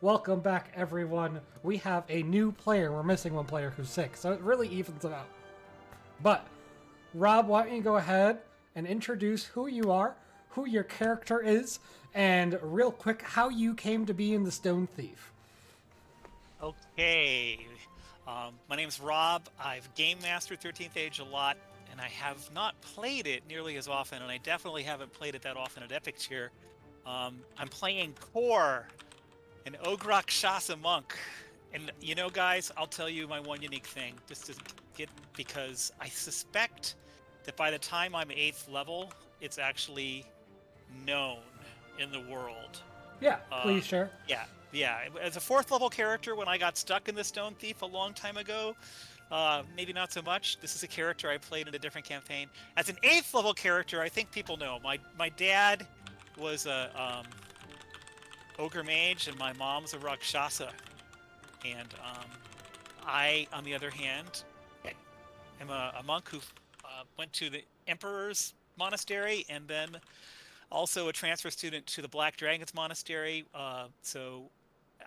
Welcome back, everyone. We have a new player. We're missing one player who's sick, so it really evens it out. But, Rob, why don't you go ahead and introduce who you are, who your character is, and real quick, how you came to be in the Stone Thief. Okay. My name's Rob. I've Game Mastered 13th Age a lot, and I have not played it nearly as often, and I definitely haven't played it that often at Epic Tier. I'm playing Core, an Ogre-Rakshasa monk. And you know, guys, I'll tell you my one unique thing, just to get, because I suspect that by the time I'm 8th level, it's actually known in the world. Yeah, please share. Yeah. As a 4th level character, when I got stuck in the Stone Thief a long time ago, maybe not so much. This is a character I played in a different campaign. As an 8th level character, I think people know. My dad was a ogre mage, and my mom's a Rakshasa. And I, on the other hand, am a monk who went to the Emperor's Monastery, and then also a transfer student to the Black Dragons Monastery. So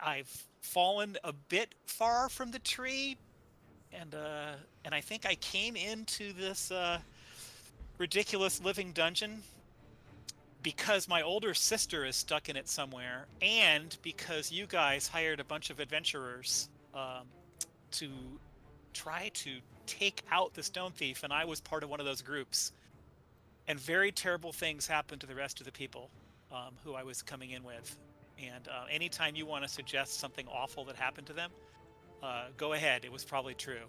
I've fallen a bit far from the tree, and I think I came into this ridiculous living dungeon because my older sister is stuck in it somewhere, and because you guys hired a bunch of adventurers to try to take out the Stone Thief, and I was part of one of those groups. And very terrible things happened to the rest of the people who I was coming in with. And anytime you want to suggest something awful that happened to them, go ahead. It was probably true.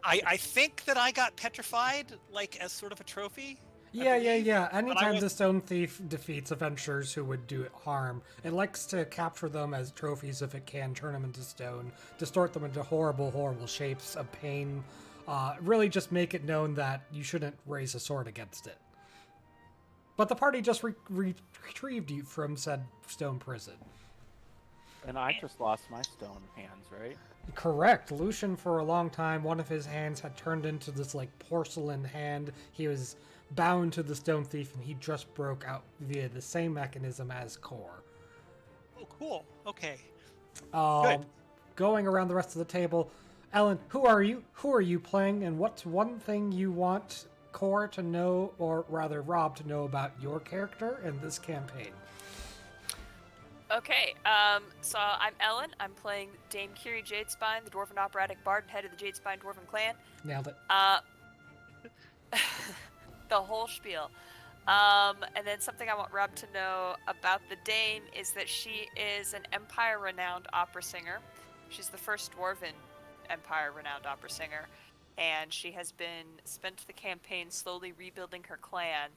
I think that I got petrified, like, as sort of a trophy. Yeah. Anytime the Stone Thief defeats adventurers who would do it harm, it likes to capture them as trophies if it can, turn them into stone, distort them into horrible, horrible shapes of pain. Really just make it known that you shouldn't raise a sword against it. But the party just retrieved you from said stone prison. And I just lost my stone hands, right? Correct. Lucian, for a long time, one of his hands had turned into this, like, porcelain hand. He was bound to the Stone Thief, and he just broke out via the same mechanism as Core. Oh, cool. Okay. Good. Going around the rest of the table, Ellen, who are you? Who are you playing? And what's one thing you want Core to know, or rather Rob to know about your character in this campaign? Okay, so I'm Ellen. I'm playing Dame Kiri Jadespine, the Dwarven Operatic Bard and head of the Jadespine Dwarven clan. Nailed it. The whole spiel. And then something I want Rob to know about the Dame is that she is an Empire-renowned opera singer. She's the first Dwarven Empire-renowned opera singer, and she has been spent the campaign slowly rebuilding her clan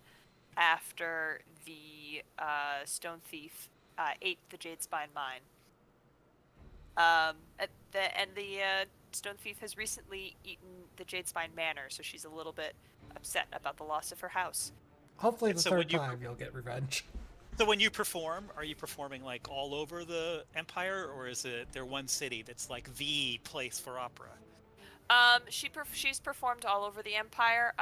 after the Stone Thief ate the Jadespine mine. The Stone Thief has recently eaten the Jadespine Manor, so she's a little bit upset about the loss of her house. Hopefully the third time you'll get revenge. So when you perform, are you performing like all over the Empire, or is it there one city that's like the place for opera? She's performed all over the Empire.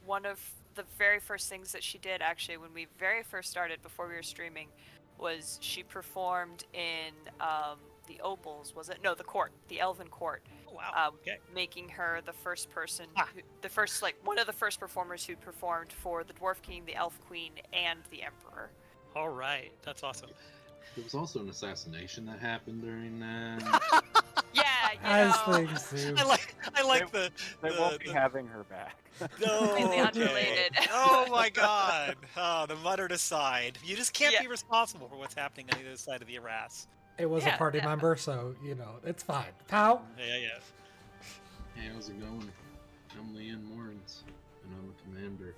One of the very first things that she did, actually, when we very first started, before we were streaming, was she performed in the Obols, was it? No, the court, the Elven court. Oh, wow. Okay. Making her the first person, one of the first performers who performed for the Dwarf King, the Elf Queen, and the Emperor. All right, that's awesome. There was also an assassination that happened during that. Yeah, As things do. I like They won't be having her back. No, Completely unrelated. Oh my God! Oh, the muttered aside. You just can't be responsible for what's happening on the other side of the Arras. It was a party member, so, it's fine. Pow? Yeah. Hey, how's it going? I'm Leanne Morans, and I'm a commander.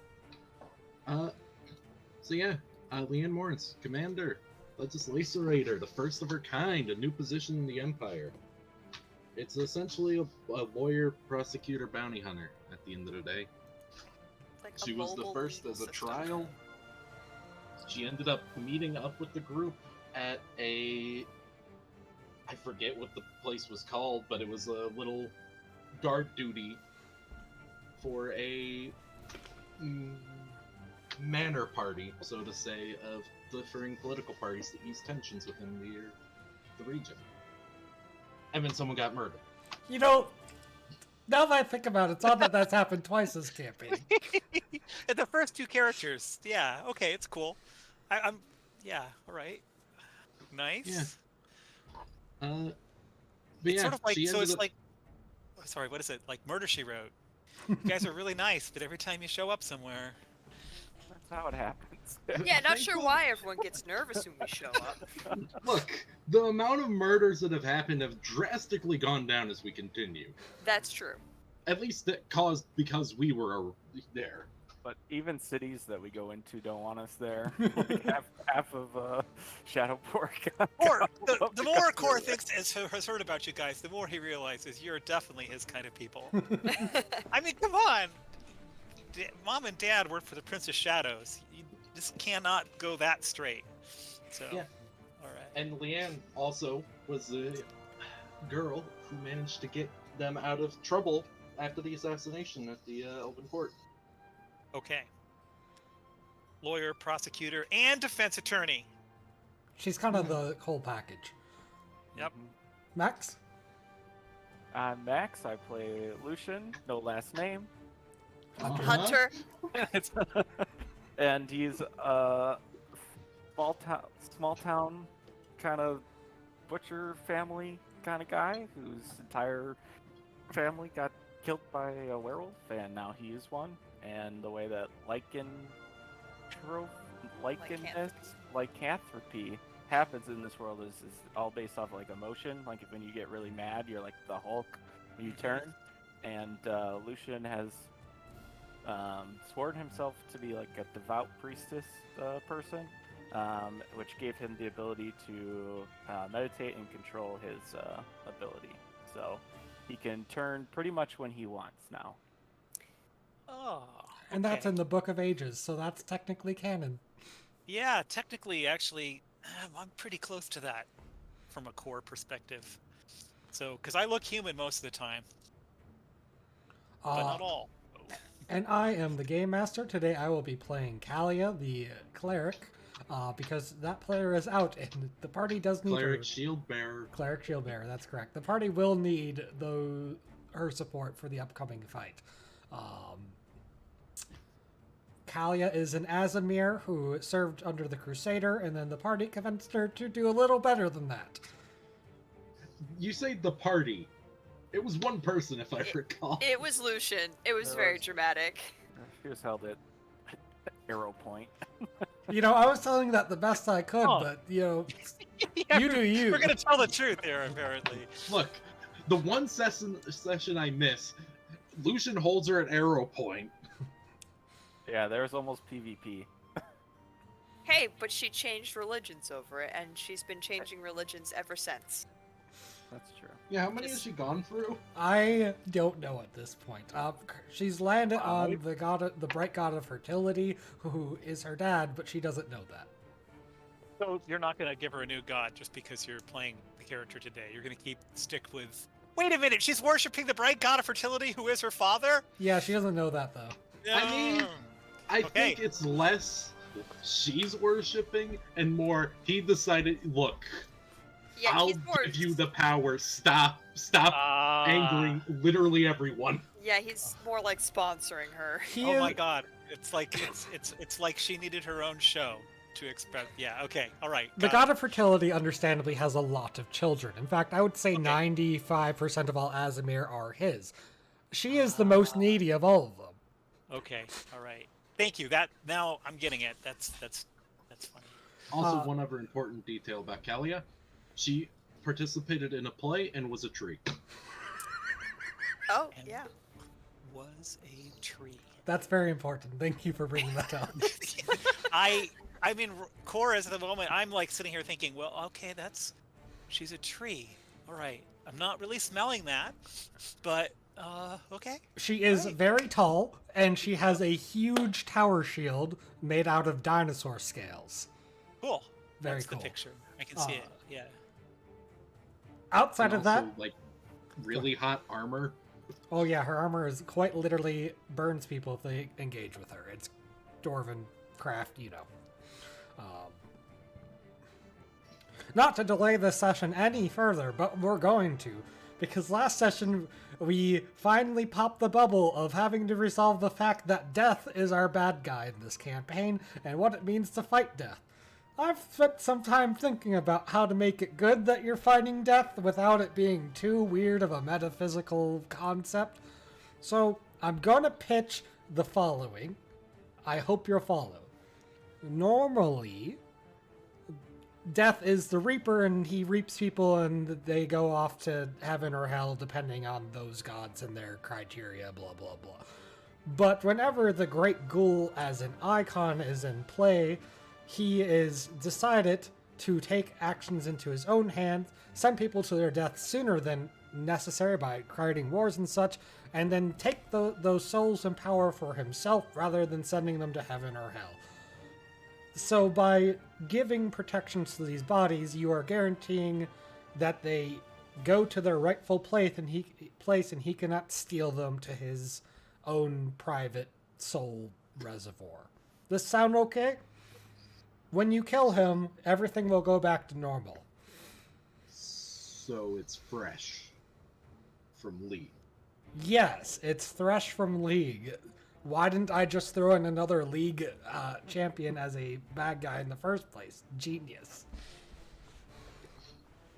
Leanne Morans, commander, legislacerator, the first of her kind, a new position in the Empire. It's essentially a lawyer, prosecutor, bounty hunter at the end of the day. Like she was the first as a trial. She ended up meeting up with the group at I forget what the place was called, but it was a little guard duty for a manor party, so to say, of differing political parties to ease tensions within the region. And then someone got murdered. You know, now that I think about it, it's odd that that's happened twice this campaign. And the first two characters, yeah, okay, it's cool. Yeah, all right, nice. Yeah. But It's yeah, sort of like, she so ended it's up- like, sorry, what is it? Like Murder, She Wrote. You guys are really nice, but every time you show up somewhere, That's how it happens. Yeah, not sure why everyone gets nervous when we show up. Look, the amount of murders that have happened have drastically gone down as we continue. That's true. At least that caused because we were there. But even cities that we go into don't want us there. Like half of Shadowport. or the more Core has heard about you guys, the more he realizes you're definitely his kind of people. I mean, come on. Mom and Dad work for the Prince of Shadows. You just cannot go that straight. So, Yeah. all right. And Leanne also was the girl who managed to get them out of trouble after the assassination at the Elven Court. Okay. Lawyer, prosecutor, and defense attorney. She's kind of the whole package. Yep. Max? I'm Max. I play Lucian. No last name. Hunter. And he's a small town kind of butcher family kind of guy whose entire family got killed by a werewolf, and now he is one. And the way that lycanthropy happens in this world is all based off like emotion. Like when you get really mad, you're like the Hulk when you turn. And Lucian has sworn himself to be like a devout priestess person, which gave him the ability to meditate and control his ability. So he can turn pretty much when he wants now. Oh. And that's okay. in the Book of Ages, so that's technically canon. Yeah, technically, actually, I'm pretty close to that from a Core perspective. So, because I look human most of the time, but not all. And I am the Game Master. Today I will be playing Kalia, the cleric, because that player is out, and the party does need Cleric her. Shield Bearer. Cleric Shield Bearer, that's correct. The party will need her support for the upcoming fight. Kalia is an Azamir who served under the Crusader, and then the party convinced her to do a little better than that. You say the party. It was one person, if I recall. It was Lucian. It was There very was- dramatic. She was held at arrow point. You know, I was telling that the best I could, Oh. but, you know, Yeah, you do you. We're gonna tell the truth here, apparently. Look, the one session I miss, Lucian holds her at arrow point. Yeah, there's almost PvP. Hey, but she changed religions over it, and she's been changing religions ever since. That's true. Yeah, how many has she gone through? I don't know at this point. She's landed on the bright god of fertility, who is her dad, but she doesn't know that. So you're not gonna give her a new god just because you're playing the character today. You're gonna stick with. Wait a minute, she's worshiping the bright god of fertility, who is her father. Yeah, she doesn't know that though. I mean, I Okay. think it's less she's worshipping and more he decided, look, Yeah, I'll he's more. give you the power. Stop angering literally everyone. Yeah, he's more like sponsoring her. Oh my god, it's like it's like she needed her own show to express. Yeah, okay, all right. The got god it. of fertility understandably has a lot of children. In fact, I would say 95% of all Azamir are his. She is the most needy of all of them. Okay, all right. Thank you. That now I'm getting it. That's funny. Also, one other important detail about Kalia, she participated in a play and was a tree. Oh, And yeah. Was a tree. That's very important. Thank you for bringing that up. I mean, Core is at the moment. I'm like sitting here thinking, well, okay, she's a tree. All right. I'm not really smelling that, but okay. She is Right. very tall, and she has a huge tower shield made out of dinosaur scales. Cool. Very That's cool. the picture. I can see it. Yeah. Outside And of that, also, like, really hot armor. oh yeah, her armor is quite literally burns people if they engage with her. It's Dwarven craft, you know. not to delay this session any further, but we're going to. Because last session, we finally popped the bubble of having to resolve the fact that death is our bad guy in this campaign, and what it means to fight death. I've spent some time thinking about how to make it good that you're fighting death without it being too weird of a metaphysical concept. So, I'm gonna pitch the following. I hope you'll follow. Normally, death is the reaper and he reaps people and they go off to heaven or hell depending on those gods and their criteria, blah blah blah. But whenever the great ghoul as an icon is in play, he is decided to take actions into his own hands, send people to their death sooner than necessary by creating wars and such, and then take those souls and power for himself rather than sending them to heaven or hell. So by giving protections to these bodies, you are guaranteeing that they go to their rightful place and he cannot steal them to his own private soul reservoir. This sound okay? When you kill him, everything will go back to normal. So it's fresh from League. Yes, it's Thresh from League. Why didn't I just throw in another League champion as a bad guy in the first place? Genius.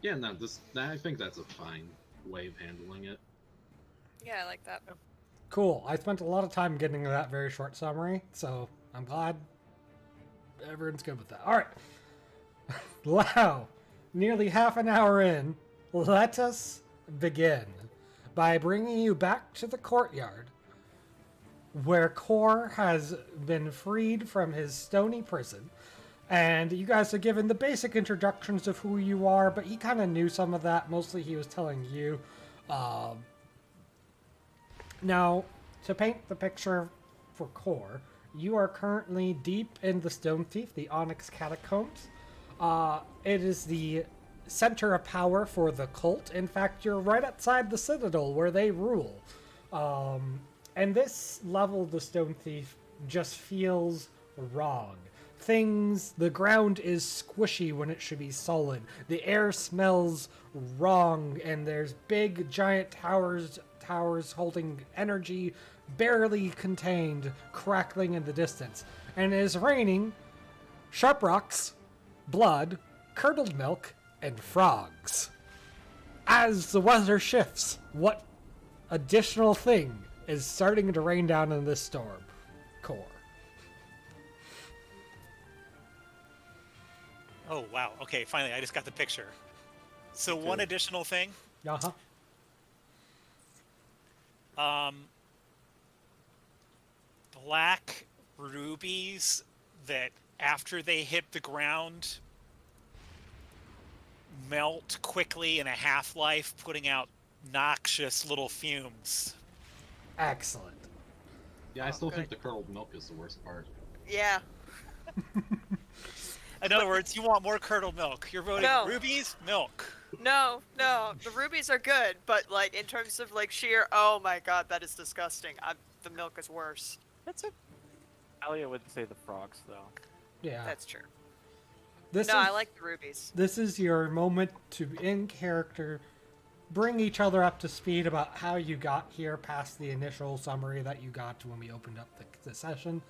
Yeah, no, I think that's a fine way of handling it. Yeah, I like that. Cool. I spent a lot of time getting that very short summary, so I'm glad everyone's good with that. All right. Wow. Nearly half an hour in, let us begin by bringing you back to the courtyard where Kor has been freed from his stony prison. And you guys are given the basic introductions of who you are, but he kind of knew some of that. Mostly he was telling you. Now, to paint the picture for Kor, you are currently deep in the Stone Thief, the Onyx Catacombs. It is the center of power for the cult. In fact, you're right outside the Citadel where they rule. And this level of the Stone Thief just feels wrong. The ground is squishy when it should be solid. The air smells wrong, and there's big, giant towers holding energy barely contained, crackling in the distance. And it is raining sharp rocks, blood, curdled milk, and frogs. As the weather shifts, what additional thing is starting to rain down in this storm? Kor. Oh, wow. Okay, finally, I just got the picture. So one additional thing. Uh-huh. Black rubies that after they hit the ground melt quickly in a half-life, putting out noxious little fumes. Excellent. Yeah, I still think the curdled milk is the worst part. Yeah. In other words, you want more curdled milk. You're voting No. rubies, milk. No, the rubies are good, but like in terms of like sheer, oh my god, that is disgusting. The milk is worse. That's it. Alia would say the frogs, though. Yeah. That's true. This No, is, I like the rubies. This is your moment to, in character, bring each other up to speed about how you got here past the initial summary that you got when we opened up the session,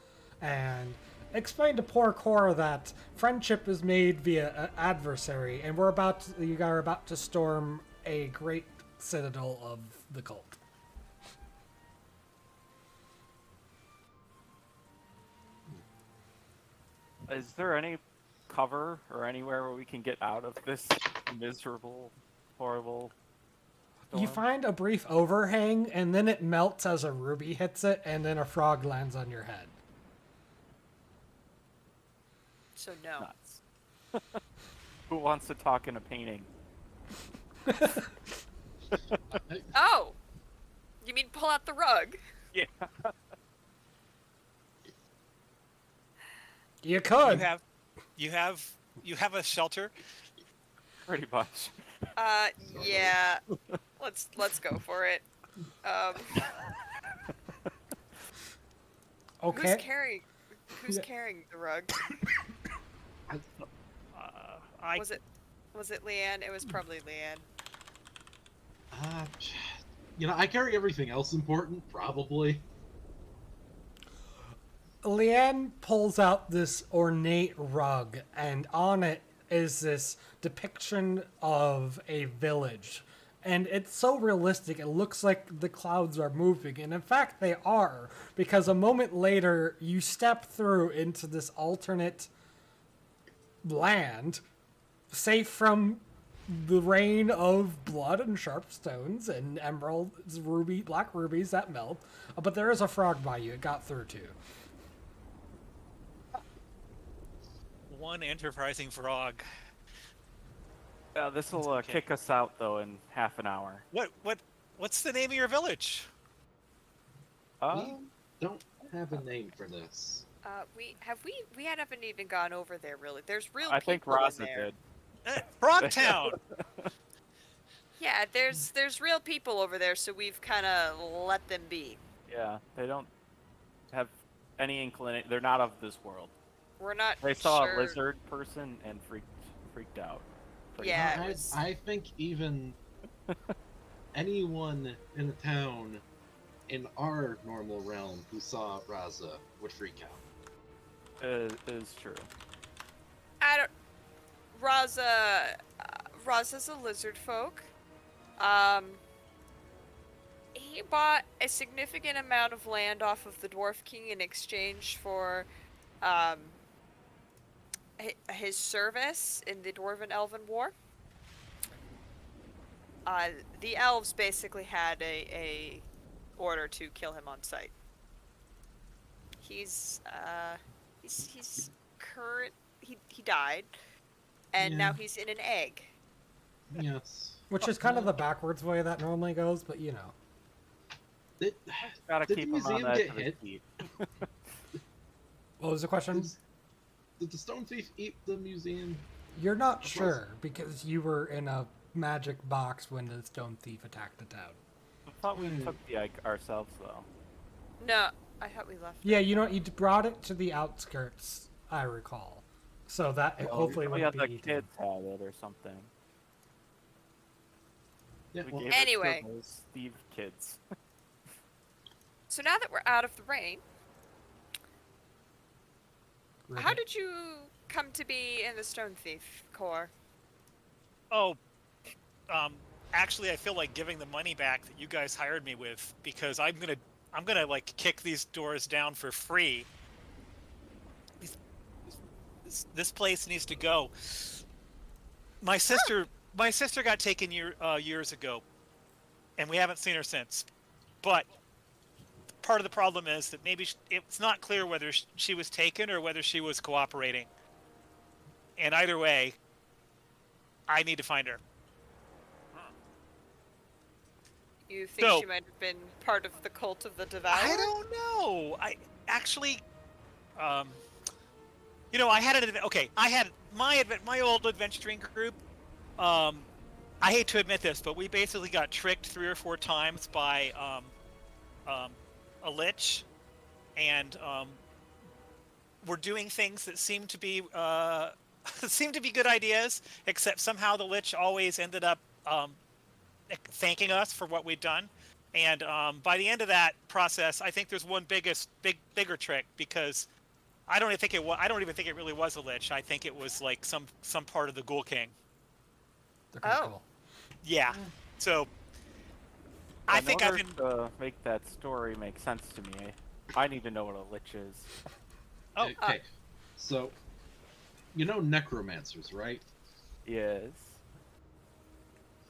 and explain to poor Kor that friendship is made via an adversary, and you are about to storm a great citadel of the cult. Is there any cover or anywhere where we can get out of this miserable, horrible storm? You find a brief overhang, and then it melts as a ruby hits it, and then a frog lands on your head. So no. Nuts. Who wants to talk in a painting? Oh! You mean pull out the rug? Yeah. You could. You have a shelter. Pretty much. Yeah. Let's go for it. Okay. Who's carrying the rug? I Was it Was it Leanne? It was probably Leanne. I carry everything else important, probably. Leanne pulls out this ornate rug, and on it is this depiction of a village. And it's so realistic, it looks like the clouds are moving. And in fact, they are, because a moment later, you step through into this alternate land, safe from the rain of blood and sharp stones and emeralds, black rubies that melt. But there is a frog by you, it got through too. One enterprising frog. This will Okay. kick us out though in half an hour. What's the name of your village? We don't have a name for this. We haven't even gone over there really. There's real I think people in Raza there. did. Frogtown. Yeah, there's real people over there, so we've kind of let them be. Yeah, they don't have any inclination. They're not of this world. We're not. They saw sure. a lizard person and freaked out. Pretty Yeah. much. it was- I think even anyone in the town in our normal realm who saw Raza would freak out. Is true. I don't. Raza's a lizard folk. He bought a significant amount of land off of the Dwarf King in exchange for, his service in the Dwarven Elven War. The elves basically had a order to kill him on sight. He's current. He died, and now Yeah. he's in an egg. Yes. Which is kind of the backwards way that normally goes, but you know. Did, Gotta did keep the him on museum the edge get of his hit? seat. What was the question? Did the stone thief eat the museum? You're not sure, because you were in a magic box when the stone thief attacked the town. I thought we took the egg ourselves though. No, I thought we left. Yeah, you brought it to the outskirts, I recall. So that it hopefully we wouldn't had be the eaten. kids had it or something. Yeah, We well, gave Anyway. it to those Steve kids. So now that we're out of the rain, how Ribbit. did you come to be in the Stone Thief Corps? Oh, actually, I feel like giving the money back that you guys hired me with because I'm gonna like kick these doors down for free. This place needs to go. My sister got taken years ago, and we haven't seen her since. But part of the problem is that maybe it's not clear whether she was taken or whether she was cooperating. And either way, I need to find her. You think So- she might have been part of the cult of the Devourer? I don't know. I actually, I had I had my old adventuring group. I hate to admit this, but we basically got tricked 3 or 4 times by a lich, and we're doing things that seem to be good ideas, except somehow the lich always ended up thanking us for what we'd done. And by the end of that process, I think there's one bigger trick, because I don't even think it really was a lich. I think it was like some part of the Ghoul King. They're kinda Oh. cool. Yeah. So I In think I've order been. to make that story make sense to me, I need to know what a lich is. Oh, okay. So, necromancers, right? Yes.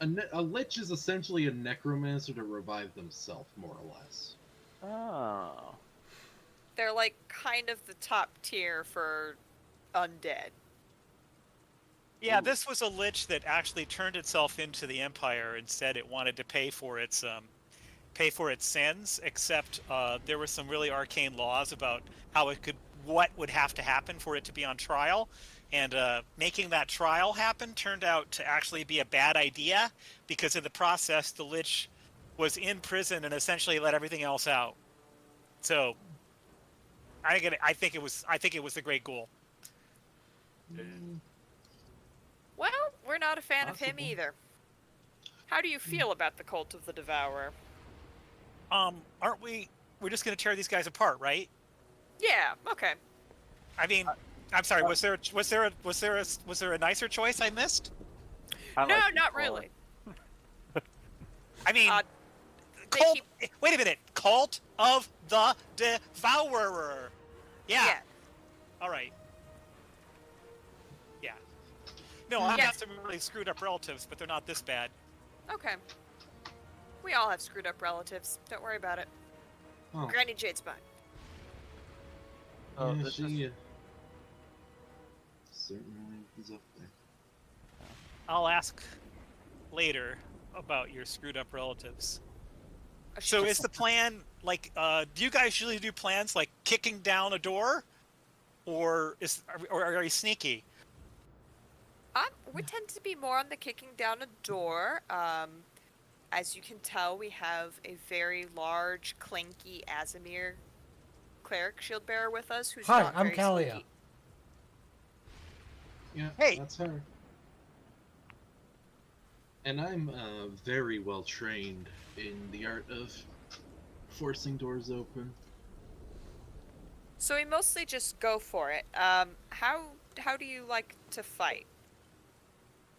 A lich is essentially a necromancer to revive themselves, more or less. Oh. They're like kind of the top tier for undead. yeah. Ooh. This was a lich that actually turned itself into the Empire and said it wanted to pay for its sins. Except there were some really arcane laws about what would have to happen for it to be on trial. And making that trial happen turned out to actually be a bad idea, because in the process, the lich was in prison and essentially let everything else out. So, I think it was the Great Ghoul. Mm, Well, we're not a fan of him Possible. either. How do you feel about the Cult of the Devourer? Aren't we? We're just gonna tear these guys apart, right? Yeah, okay. I mean, I'm sorry. Was there a nicer choice I missed? I No, like not Thor. really. I mean, They cult. keep- Wait a minute. Cult of the Devourer. Yeah. All right. Yeah. No, I Yeah. have some really screwed up relatives, but they're not this bad. Okay. We all have screwed up relatives. Don't worry about it. Oh, Granny Jade's fine. Oh, yeah, this she is- certainly is up there. I'll ask later about your screwed up relatives. Oh, she So just- is the plan like? Do you guys usually do plans like kicking down a door, or are you sneaky? We tend to be more on the kicking down a door. As you can tell, we have a very large, clanky Azamir cleric shield bearer with us who's Hi, not I'm very Kalia. sneaky. Yeah, Hey. that's her. And I'm very well trained in the art of forcing doors open. So we mostly just go for it. How do you like to fight?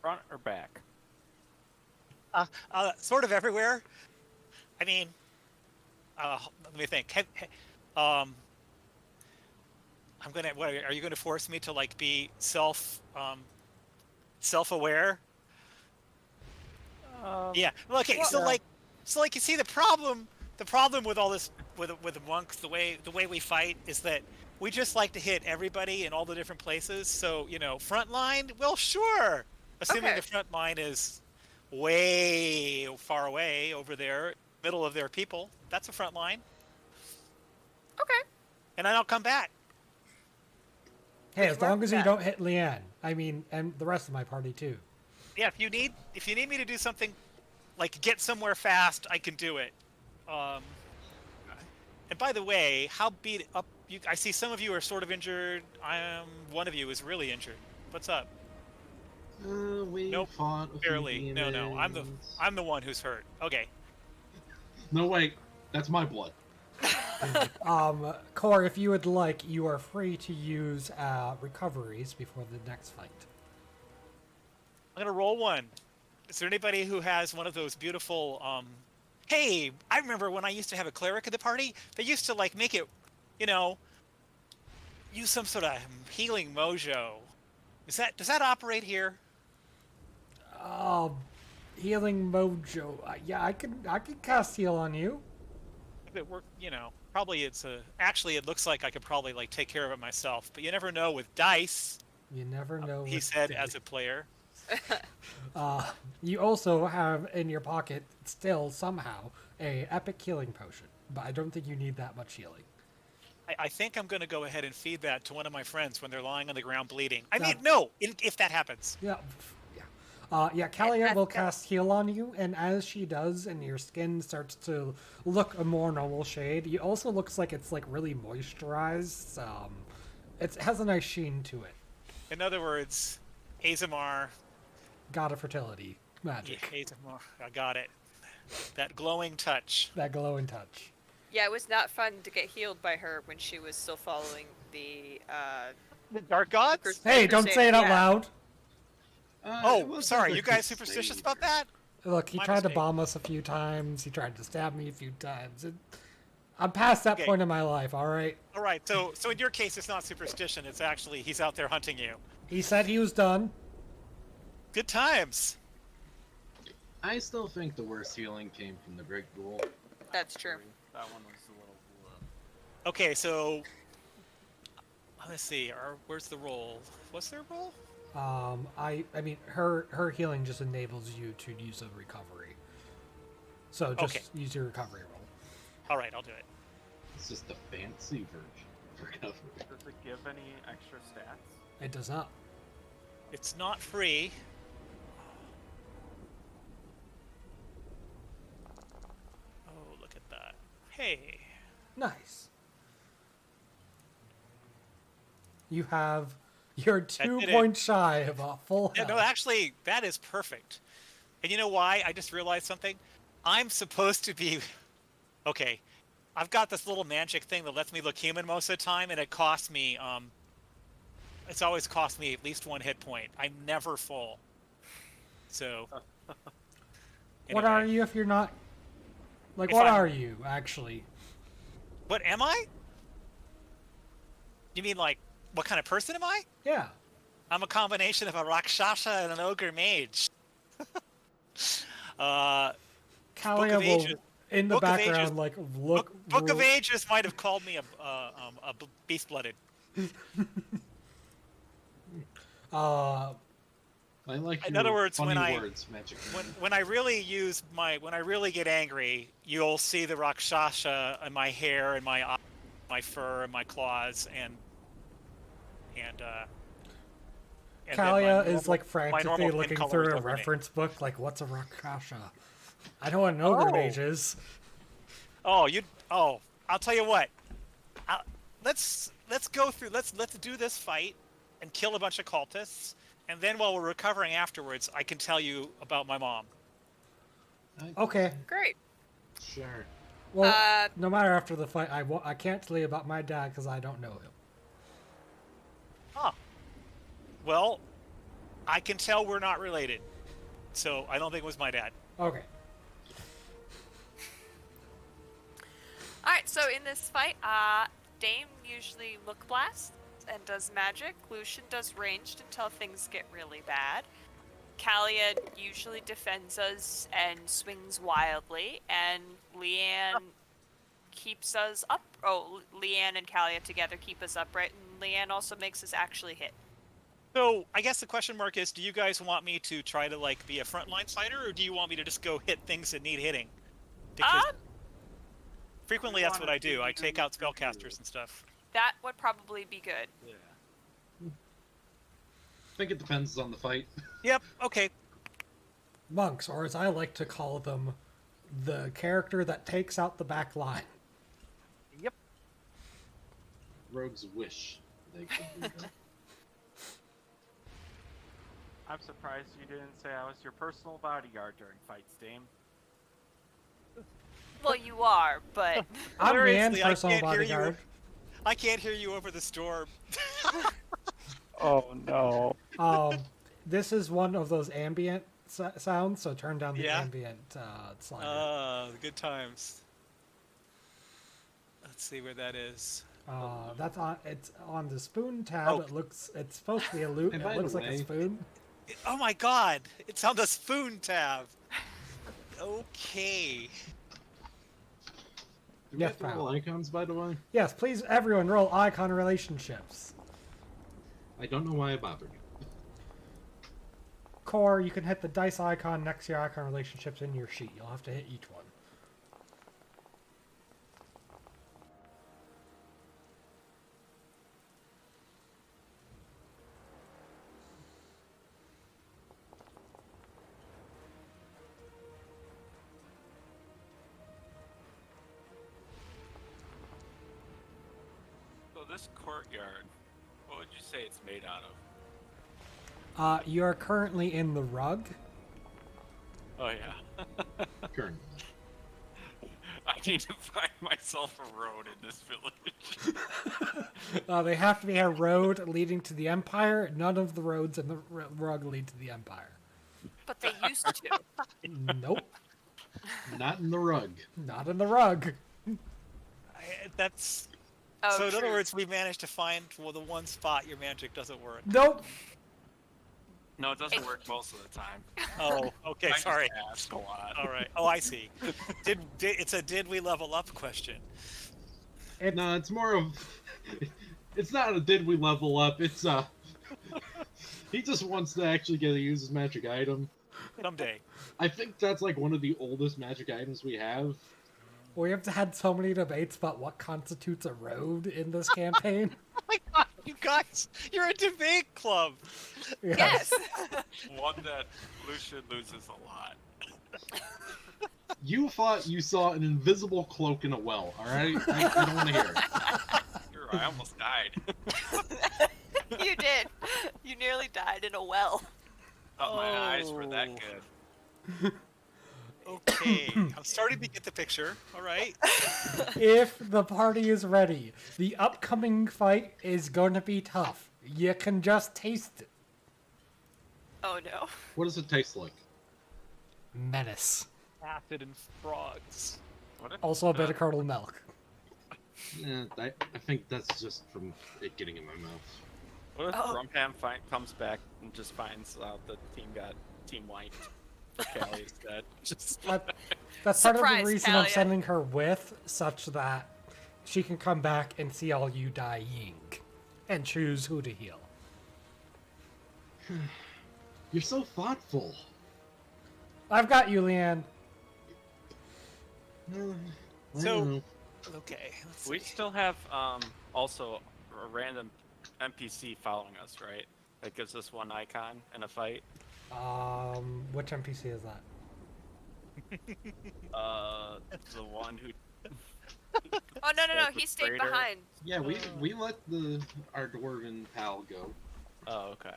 front or back? Sort of everywhere. I mean, let me think. I'm gonna. What are you going to force me to like be self-aware? Yeah. Well, okay. Well- So like, you see the problem. The problem with all this, with the monks, the way we fight is that we just like to hit everybody in all the different places. So front line. Well, sure. Assuming Okay. the front line is way far away over there, middle of their people. That's a front line. Okay. And then I'll come back. Hey, as Work long as you that. don't hit Leanne. I mean, and the rest of my party too. Yeah, if you need me to do something, like get somewhere fast, I can do it. And by the way, how beat up you? I see some of you are sort of injured. One of you is really injured. What's up? We Nope, fought a few Barely. No. demons. I'm the one who's hurt. Okay. No, wait. That's my blood. Core, if you would like, you are free to use recoveries before the next fight. I'm gonna roll one. Is there anybody who has one of those beautiful? Hey, I remember when I used to have a cleric at the party. They used to like make it, use some sort of healing mojo. Does that operate here? Healing mojo. Yeah, I can cast heal on you. If it work, probably actually it looks like I could probably like take care of it myself, but you never know with dice. You never know. He with said the- as a player. You also have in your pocket still somehow a epic healing potion, but I don't think you need that much healing. I think I'm going to go ahead and feed that to one of my friends when they're lying on the ground bleeding. I That- mean, no, if that happens. Yeah, yeah. Kalia that's will good. cast heal on you, and as she does, and your skin starts to look a more normal shade, it also looks like it's like really moisturized. It has a nice sheen to it. In other words, Azamar. God of fertility magic. Azamar. I got it. That glowing touch. That glowing touch. Yeah, it was not fun to get healed by her when she was still following the The dark gods? Hey, don't say it out Yeah. loud. It Oh, was sorry. a You guys good superstitious save. about that? Look, he My tried to mistake. bomb us a few times. He tried to stab me a few times. I'm past that Okay. point in my life, all right? All right. So in your case, it's not superstition. It's actually he's out there hunting you. He said he was done. Good times. I still think the worst healing came from the Great Ghoul. That's true. That one was a little. Okay, so let's see. Where's the roll? What's their roll? I mean, her healing just enables you to use a recovery. So just Okay. use your recovery roll. All right, I'll do it. It's just a fancy version for recovery. Does it give any extra stats? It does not. It's not free. Oh, look at that. Hey. Nice. You have You're That 2 did it. points shy of a full Yeah, health. no, actually, that is perfect. And you know why? I just realized something. I'm supposed to be... Okay, I've got this little magic thing that lets me look human most of the time, and it costs me, it's always cost me at least 1 hit point. I'm never full. So... What anyway. are you if you're not... Like, If what I'm- are you, actually? What am I? You mean, like, what kind of person am I? Yeah. I'm a combination of a Rakshasa and an ogre mage. Kalia of will, Ages. in the Book of Ages. background, like, look... Book of rule- Ages might have called me a beast-blooded. Uh, I like In your other words, funny when I- words, Magic Man. When I really when I really get angry, you'll see the Rakshasa in my hair and my fur and my claws and then Kalia my is, like, normal frantically skin looking color through is a overnight. reference book, like, what's a Rakshasa? I know what an ogre Oh. mage is. Oh, I'll tell you what. Let's go through. Let's do this fight and kill a bunch of cultists, and then while we're recovering afterwards, I can tell you about my mom. Okay. Great. Sure. Well, no matter after the fight, I can't tell you about my dad because I don't know him. Huh. Well, I can tell we're not related, so I don't think it was my dad. Okay. Alright, so in this fight, Dame usually look blasts and does magic. Lucian does ranged until things get really bad. Kalia usually defends us and swings wildly, and Leanne keeps us up. Oh, Leanne and Kalia together keep us upright, and Leanne also makes us actually hit. So I guess the question mark is: do you guys want me to try to like be a frontline fighter, or do you want me to just go hit things that need hitting? Because frequently we that's what wanna I do. I see take out you- spellcasters and stuff. That would probably be good. Yeah. I think it depends on the fight. Yep. Okay. Monks, or as I like to call them, the character that takes out the back line. Yep. Rogues wish they could do that. I'm surprised you didn't say I was your personal bodyguard during fights, Dame. Well, you are, but I'm Leanne's Seriously, I personal can't hear you. bodyguard. I can't hear you over the storm. Oh no. This is one of those ambient sounds, so turn down the Yeah. ambient slider. Good times. Let's see where that is. That's on. It's on the spoon tab. Oh. It's supposed to be a loop. And It by looks the like a way- spoon. Oh my god! It's on the spoon tab. Okay. Do we Yes, have to roll pal. icons, by the way? Yes, please, everyone, roll icon relationships. I don't know why I bothered. Core, you can hit the dice icon next to your icon relationships in your sheet. You'll have to hit each one. So this courtyard, what would you say it's made out of? You are currently in the rug. Oh yeah. Currently. I need to find myself a road in this village. They have to be a road leading to the Empire. None of the roads in the rug lead to the Empire. but they used to. Nope, Not in the rug. not in the rug. That's Oh, so. In other true. words, we managed to find the one spot your magic doesn't work. Nope. No, it doesn't work most of the time. Oh, okay. I Sorry. just ask a lot. All right. Oh, I see. It's a did we level up question? No, it's more of... It's not a did we level up, it's he just wants to actually get to use his magic item. Someday. I think that's like one of the oldest magic items we have. We have had so many debates about what constitutes a road in this campaign. Oh my god, you guys, you're a debate club. Yes. One that Lucian loses a lot. You thought you saw an invisible cloak in a well, alright? I don't want to hear it. You're right, I almost died. You did. You nearly died in a well. Thought my eyes were that Oh. good. Okay, I'm starting to get the picture. All right. If the party is ready, the upcoming fight is going to be tough. You can just taste it. Oh no. What does it taste like? Menace. Acid and frogs. What if, Also a bit of curdled milk. I think that's just from it getting in my mouth. What if Oh. Rumham comes back and just finds out the team got team wiped? Callie is dead. Just That's part of Surprise, the reason I'm Talia. sending her with, such that she can come back and see all you dying and choose who to heal. You're so thoughtful. I've got you, Leanne. I So- don't know. Okay. Let's we see. still have also a random NPC following us, right? That gives us one icon in a fight. Which NPC is that? The one who. Oh no, Like he with stayed Raider. behind. Yeah, we let our dwarven pal go. Oh, okay.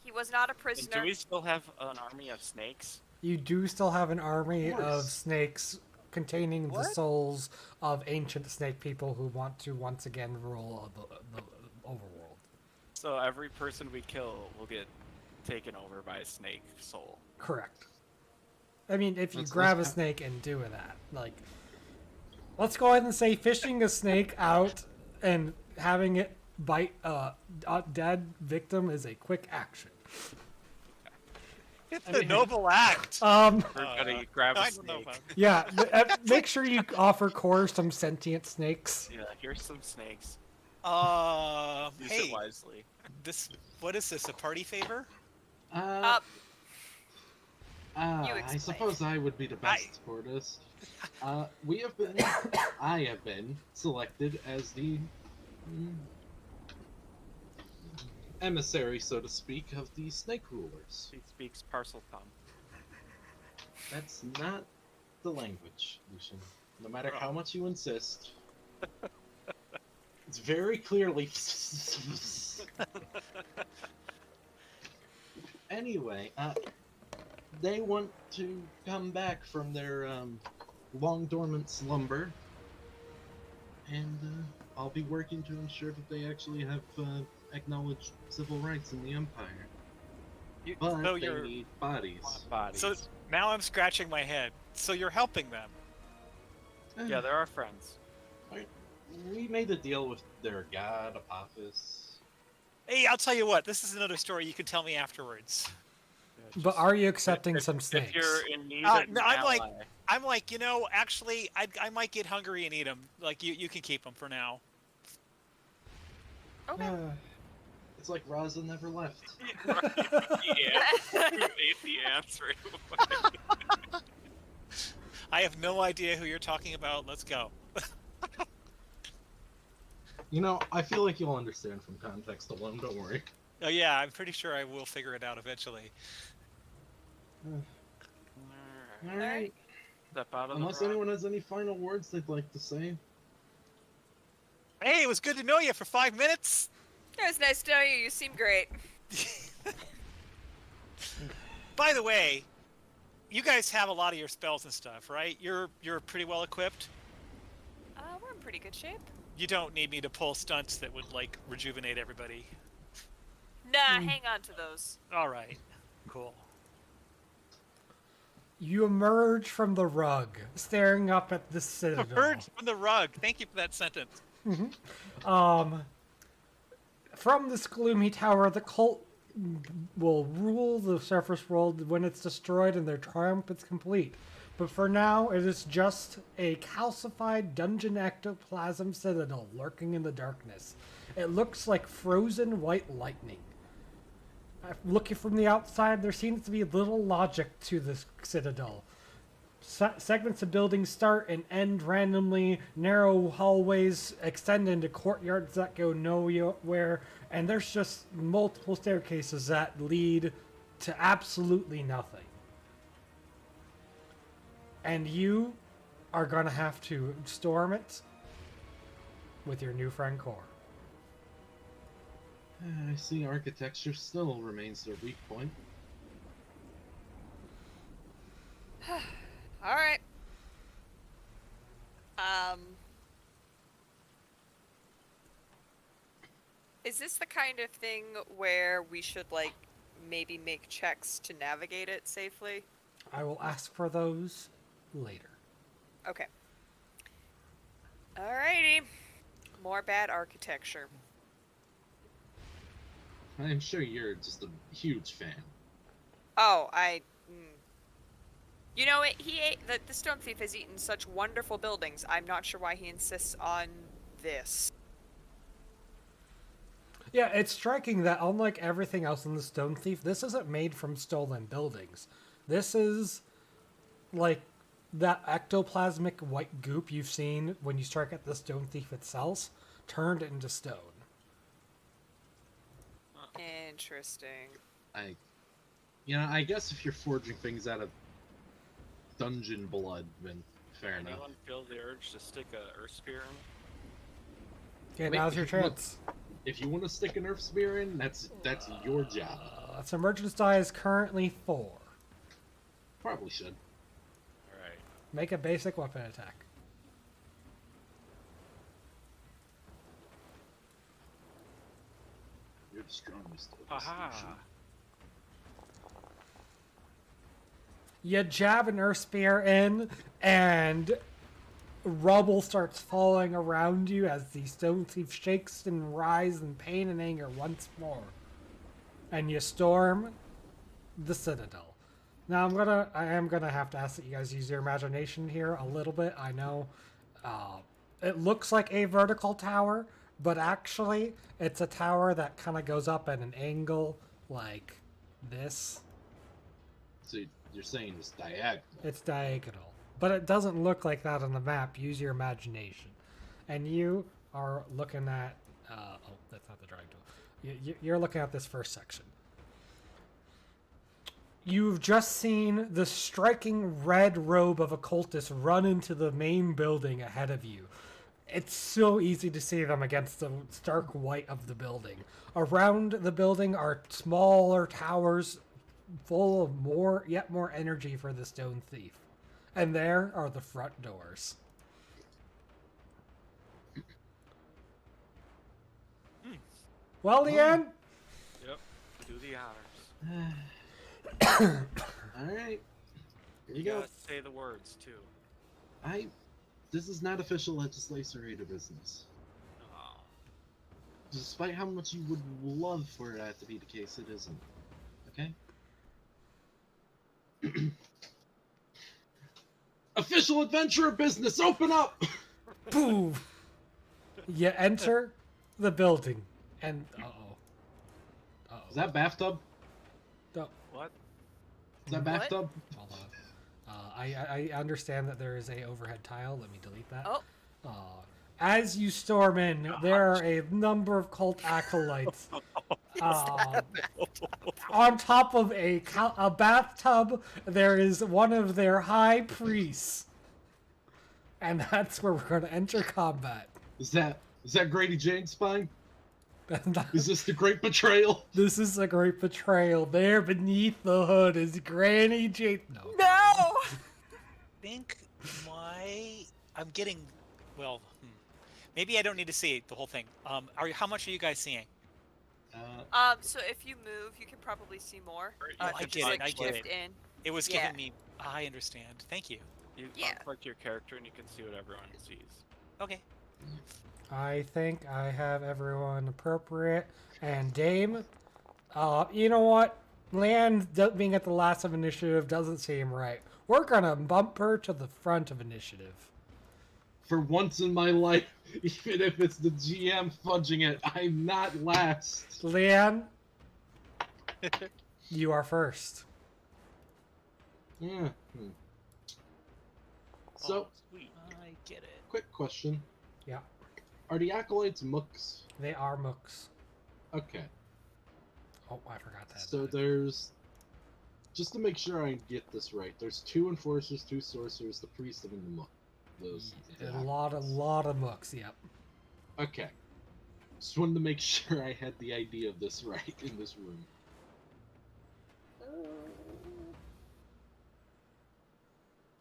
He was not a And prisoner. do we still have an army of snakes? You do still have an army Of of course. snakes containing the What? souls of ancient snake people who want to once again rule the overworld. So every person we kill will get taken over by a snake soul. Correct. I mean, if you That's grab a less- snake and do that, like, let's go ahead and say fishing a snake out and having it bite a dead victim is a quick action. It's a noble act. Everybody grab a I don't know snake. about. Yeah, make sure you offer Core some sentient snakes. Yeah, here's some snakes. Use Hey, it wisely. what is this? A party favor? Up. You I explain. suppose I would be the best for this. I have been selected as the emissary, so to speak, of the snake rulers. He speaks parcel tongue. That's not the language, Lucian. No matter how much you insist. It's very clearly. Anyway, they want to come back from their long dormant slumber, and I'll be working to ensure that they actually have acknowledged civil rights in the Empire. But so they you're need bodies. Bodies. so now I'm scratching my head. So you're helping them. Yeah, they're our friends. We made a deal with their god, Apophis. Hey, I'll tell you what. This is another story you can tell me afterwards. Yeah, But just- are you accepting if- some snakes? If you're in need No, of an I'm like- ally, I'm like, actually, I might get hungry and eat them. Like, you can keep them for now. Okay. It's like Raza never left. yeah, you ate the ants right away. I have no idea who you're talking about. Let's go. You know, I feel like you'll understand from context alone, don't worry. Oh yeah, I'm pretty sure I will figure it out eventually. Alright. Step out of Unless the rock. anyone has any final words they'd like to say. Hey, it was good to know you for 5 minutes. It was nice to know you. You seem great. By the way, you guys have a lot of your spells and stuff, right? You're pretty well equipped. We're in pretty good shape. You don't need me to pull stunts that would like rejuvenate everybody. Nah, hang on to those. All right, cool. You emerge from the rug, staring up at the A citadel. bird from the rug. Thank you for that sentence. From this gloomy tower, the cult will rule the surface world when it's destroyed and their triumph is complete. But for now, it is just a calcified dungeon ectoplasm citadel lurking in the darkness. It looks like frozen white lightning. Looking from the outside, there seems to be little logic to this citadel. Segments of buildings start and end randomly, narrow hallways extend into courtyards that go nowhere, and there's just multiple staircases that lead to absolutely nothing. And you are gonna have to storm it with your new friend Core. I see architecture still remains their weak point. All right. Is this the kind of thing where we should, like, maybe make checks to navigate it safely? I will ask for those later. Okay. Alrighty. More bad architecture. I'm sure you're just a huge fan. Oh, You know, the Stone Thief has eaten such wonderful buildings. I'm not sure why he insists on this. Yeah, it's striking that unlike everything else in the Stone Thief, this isn't made from stolen buildings. This is like that ectoplasmic white goop you've seen when you strike at the Stone Thief itself, turned into stone. Interesting. I guess if you're forging things out of dungeon blood, then fair enough. Anyone feel the urge to stick a earth spear in? Okay, Wait, now's your chance. If you want to stick an earth spear in, that's your job. Its emergence die is currently 4. Probably should. Alright. Make a basic weapon attack. You're the strongest. Haha. You jab an earth spear in, and rubble starts falling around you as the Stone Thief shakes and writhes in pain and anger once more. And you storm the Citadel. Now I am gonna have to ask that you guys use your imagination here a little bit. I know it looks like a vertical tower, but actually it's a tower that kind of goes up at an angle like this. So you're saying it's diagonal. It's diagonal. But it doesn't look like that on the map. Use your imagination. And you are looking at... oh, that's not the drawing tool. You're looking at this first section. You've just seen the striking red robe of a cultist run into the main building ahead of you. It's so easy to see them against the stark white of the building. Around the building are smaller towers full of yet more energy for the Stone Thief. And there are the front doors. Well, Leanne? Yep. Do the honors. Alright. Here you You go. gotta say the words, too. This is not official legislator business. Oh. Despite how much you would love for that to be the case, it isn't. Okay? Official adventurer business, open up! Boom! You enter the building. And, uh-oh. Is that bathtub? Oh, What? Is that bathtub? hold on. I understand that there is a overhead tile. Let me delete that. Oh. As you storm in, there are a number of cult acolytes. On top of a bathtub, there is one of their high priests. And that's where we're going to enter combat. Is that Grady Jane's spine? Is this the Great Betrayal? This is a great betrayal. There beneath the hood is Granny Jane. No. No! I think I'm getting, maybe I don't need to see the whole thing. How much are you guys seeing? So if you move, you can probably see more. I if you get just, it, like, I get shift in. It was Yeah. giving me, I understand. Thank you. You Yeah. unselect your character and you can see what everyone sees. Okay. I think I have everyone appropriate. And Dame, you know what? Land being at the last of initiative doesn't seem right. We're gonna bump her to the front of initiative. For once in my life, even if it's the GM fudging it, I'm not last. Leanne, you are first. Yeah. So, Oh, sweet. I get it. quick question. Yeah, Are the acolytes mooks? they are mooks. Okay. Oh, I forgot that. So there's... Just to make sure I get this right, there's 2 enforcers, 2 sorcerers, the priest, and the mook. Those. A lot of mooks. Yep. Okay. Just wanted to make sure I had the idea of this right in this room.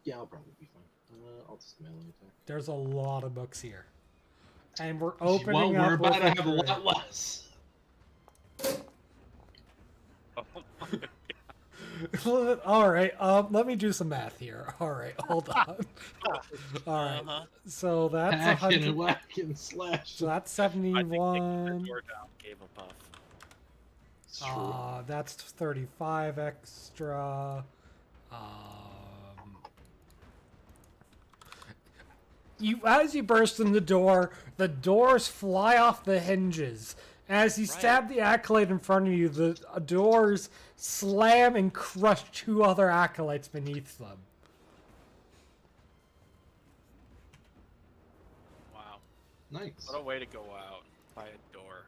Yeah, I'll probably be fine. I'll just melee attack. There's a lot of books here. And we're Well, opening we're up about with to a have a crit. lot less. Oh my All right, let me do some math here. All right, hold on. All right, Uh-huh. so that's Hacking 100. and whacking and slashing. So that's I think taking your 71. door down gave a buff. It's true. That's 35 extra. As you burst in the doors fly off the hinges. As you stab the acolyte in front of you, the doors slam and crush two other acolytes beneath them. Wow. Nice. What a way to go out by a door.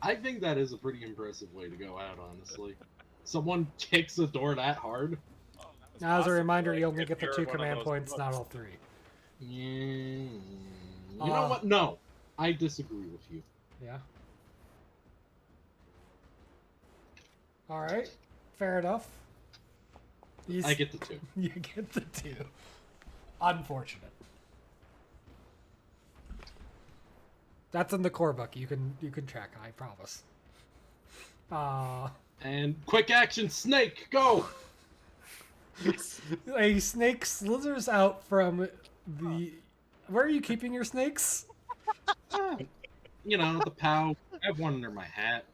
I think that is a pretty impressive way to go out, honestly. Someone kicks the door that hard. Oh, that was Now, as a possible. reminder, Like, you only if get the you're 2 one of command those points, not books. all 3. Yeah. You know what? No. I disagree with you. Yeah. Alright. Fair enough. I get the 2. You get the 2. Unfortunate. That's in the core book. You can track it, I promise. And quick action snake, go! A snake slithers out from the... Where are you keeping your snakes? You know, the pouch. I have one under my hat.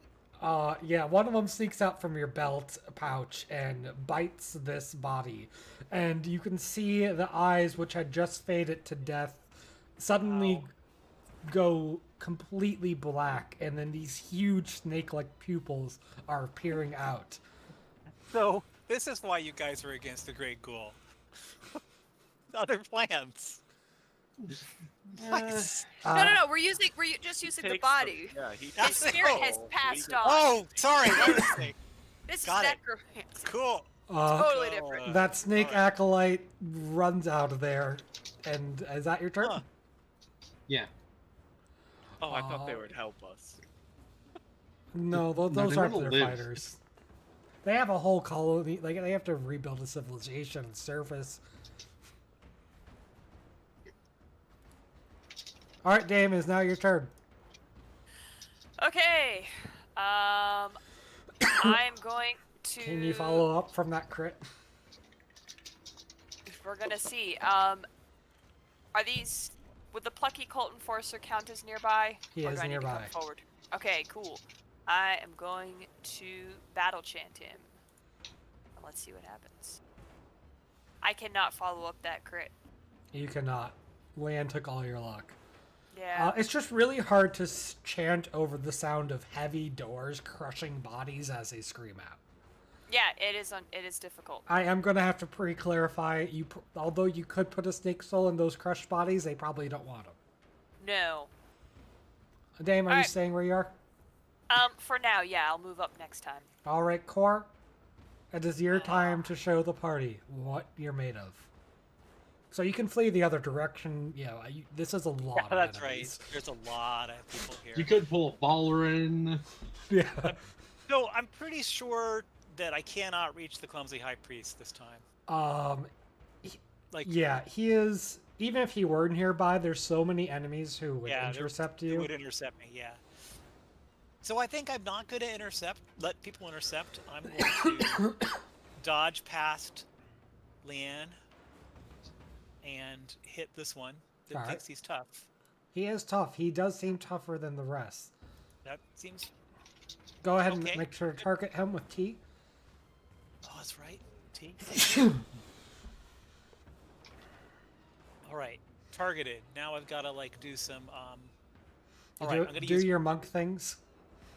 Yeah, one of them sneaks out from your belt pouch and bites this body. And you can see the eyes, which had just faded to death, suddenly go completely black. And then these huge snake-like pupils are peering out. So this is why you guys are against the Great Ghoul. Other plans. Nice. No. We're just using the Takes body. he His takes spirit the has whole passed week. on. Oh, sorry. Wait a second. This got is it. necromancy. Cool. Totally different. That snake Alright. acolyte runs out of there. And is that your turn? Huh. Yeah. Oh, I thought they would help us. No, those they aren't wanna their live. fighters. They have a whole colony. Like they have to rebuild a civilization and surface. All right, Dame, is now your turn. Okay. I'm going to. Can you follow up from that crit? We're gonna see. Are these? Would the plucky cult enforcer count as nearby? He Or is do I need to come nearby. forward? Okay, cool. I am going to battle chant him. Let's see what happens. I cannot follow up that crit. You cannot. Lan took all your luck. Yeah. It's just really hard to chant over the sound of heavy doors crushing bodies as they scream out. Yeah, it is. It is difficult. I am gonna have to pre-clarify. Although you could put a snake soul in those crushed bodies, they probably don't want them. No. Dame, are you Alright. staying where you are? For now, yeah, I'll move up next time. All right, Core. It is your time to show the party what you're made of. So you can flee the other direction. Yeah, this is a lot Yeah, of that's enemies. right. There's a lot of people here. You could pull a Ballerin. Yeah. So I'm pretty sure that I cannot reach the clumsy high priest this time. Like, Yeah, he is. Even if he weren't nearby, there's so many enemies who would yeah, intercept they you. would intercept me. Yeah. So I think I'm not going to let people intercept. I'm going to dodge past Leanne and hit this one that Alright. thinks he's tough. He is tough. He does seem tougher than the rest. That seems. Go ahead Okay. and make sure to target him with T. Oh, that's right. T. All right, targeted. Now I've got to like do some. All right, I'm gonna do use. your monk things.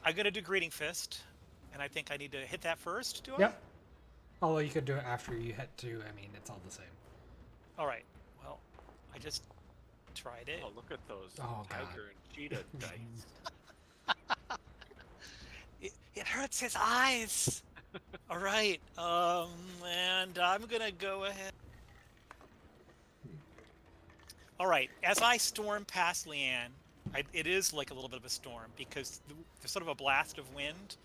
I'm gonna do greeting fist, and I think I need to hit that first. Do I? Yep. Although you could do it after you hit 2. I mean, it's all the same. All right. Well, I just tried it. Oh, look at those Oh, God. tiger and cheetah dice. It hurts his eyes. All right. And I'm gonna go ahead. All right. As I storm past Leanne, It is like a little bit of a storm because there's sort of a blast of wind,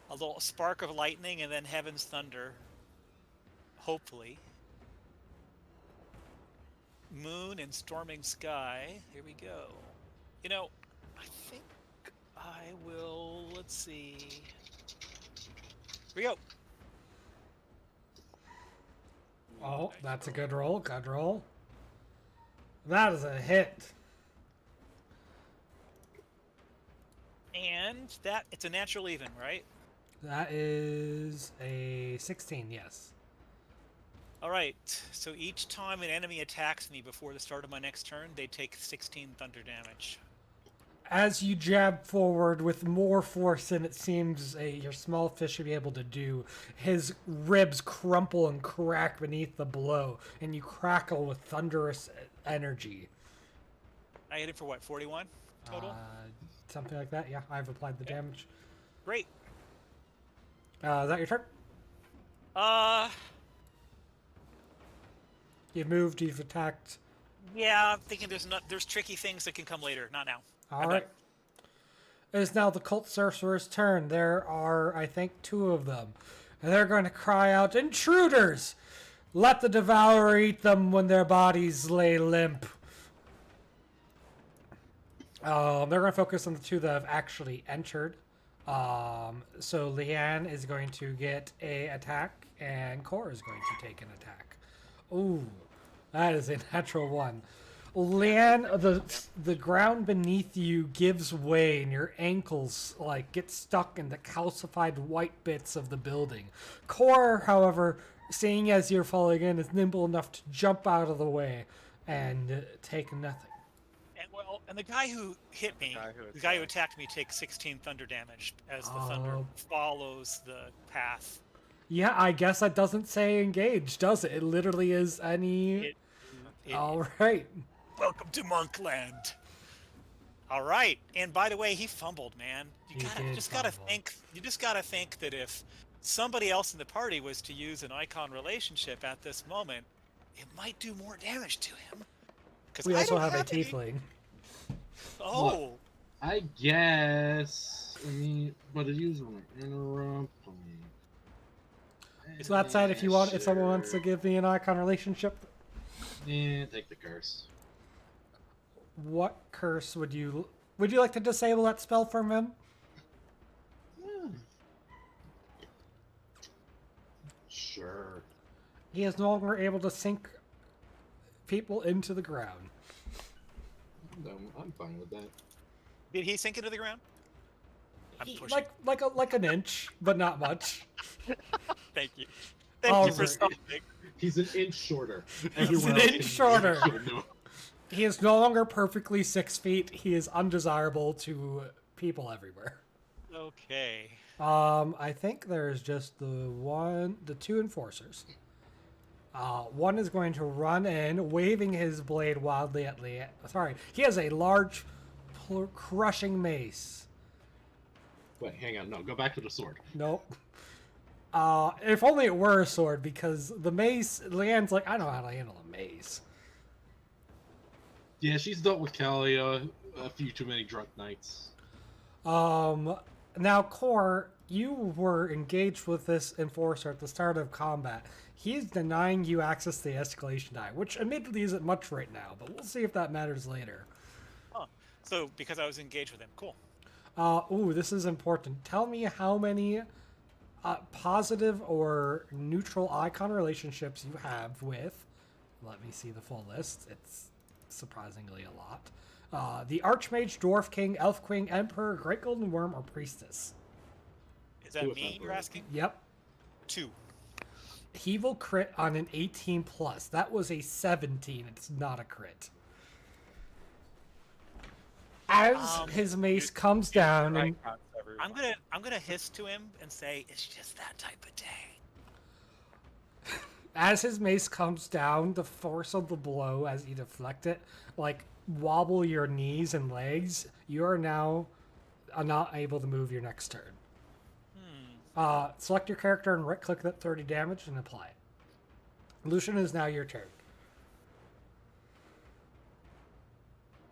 a little spark of lightning, and then heaven's thunder. Hopefully. Moon and storming sky. Here we go. You know, I think I will. Let's see. Here we go. Oh, that's a good roll. Good roll. That is a hit. And it's a natural even, right? That is a 16, yes. All right. So each time an enemy attacks me before the start of my next turn, they take 16 thunder damage. As you jab forward with more force than it seems your small fish should be able to do, his ribs crumple and crack beneath the blow, and you crackle with thunderous energy. I hit it for what, 41 total? Something like that, yeah. I've applied the damage. Great. Is that your turn? You've moved, you've attacked. Yeah, I'm thinking there's tricky things that can come later, not now. All right. It is now the cult sorcerer's turn. There are, I think, 2 of them. And they're going to cry out, "Intruders! Let the devourer eat them when their bodies lay limp." They're going to focus on the 2 that have actually entered. So Leanne is going to get a attack, and Cora is going to take an attack. Ooh, that is a natural 1. Leanne, the ground beneath you gives way, and your ankles get stuck in the calcified white bits of the building. Cora, however, seeing as you're falling in, is nimble enough to jump out of the way and take nothing. And the guy who hit me, the guy who attacked me, takes 16 thunder damage as the thunder follows the path. Yeah, I guess that doesn't say engage, does it? It literally is any. All right. Welcome to Monkland. All right, and by the way, he fumbled, man. You just gotta think that if somebody else in the party was to use an icon relationship at this moment, it might do more damage to him. We also have a tiefling. Oh. Well, I guess. I mean, but it uses an interrupt. So that side, if someone wants to give me an icon relationship. Yeah, take the curse. What curse would you like to disable that spell from him? Yeah. Sure. He is no longer able to sink people into the ground. I'm fine with that. Did he sink into the ground? I'm pushing. Like an inch, but not much. Thank you. Thank you for something. He's an inch shorter. He's an inch shorter. He is no longer perfectly 6 feet. He is undesirable to people everywhere. Okay. I think there's just the 2 enforcers. One is going to run in, waving his blade wildly at Leanne. Sorry, he has a large, crushing mace. Wait, hang on. No, go back to the sword. Nope. If only it were a sword, because the mace, Leanne's like, I know how to handle a mace. Yeah, she's dealt with Callie a few too many drunk nights. Now, Core, you were engaged with this enforcer at the start of combat. He's denying you access to the escalation die, which admittedly isn't much right now, but we'll see if that matters later. Huh. So, because I was engaged with him. Cool. Ooh, this is important. Tell me how many positive or neutral icon relationships you have with, let me see the full list. It's surprisingly a lot. The Archmage, Dwarf King, Elf Queen, Emperor, Great Golden Worm, or Priestess. Is that me you're asking? Yep. 2. He will crit on an 18 plus. That was a 17. It's not a crit. As his mace comes down, and I'm gonna hiss to him and say, "It's just that type of day." as his mace comes down, the force of the blow as you deflect it, wobble your knees and legs. You are now not able to move your next turn. Select your character and right-click that 30 damage and apply it. Lucian, is now your turn.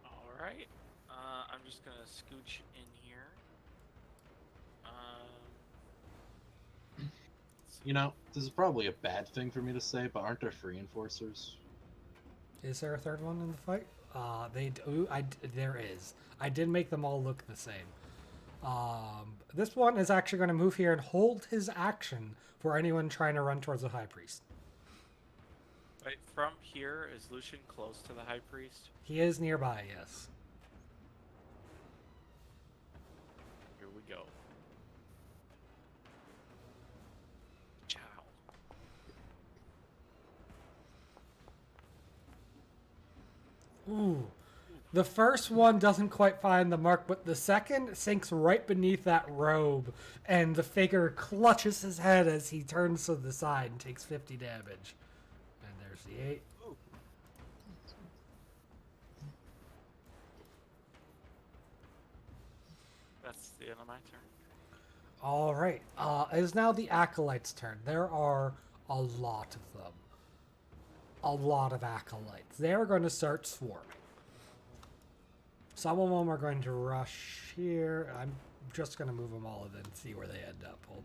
Alright. I'm just gonna scooch in here. You know, this is probably a bad thing for me to say, but aren't there free enforcers? Is there a third one in the fight? There is. I did make them all look the same. This one is actually going to move here and hold his action for anyone trying to run towards the High Priest. Wait, from here, is Lucian close to the High Priest? He is nearby, yes. Here we go. Ciao. Ooh. The first one doesn't quite find the mark, but the second sinks right beneath that robe, and the figure clutches his head as he turns to the side and takes 50 damage. And there's the 8. Ooh. That's the end of my turn. All right. It is now the Acolyte's turn. There are a lot of them. A lot of Acolytes. They are going to start swarming. Some of them are going to rush here. I'm just going to move them all and then see where they end up. Hold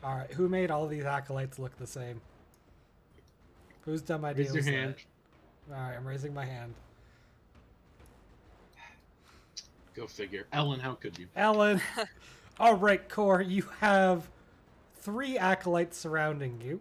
on. All right. Who made all these Acolytes look the same? Who's done my Raise deals? your hand. All right. I'm raising my hand. Go figure. Ellen, how could you? Ellen. All right, Core. You have 3 Acolytes surrounding you.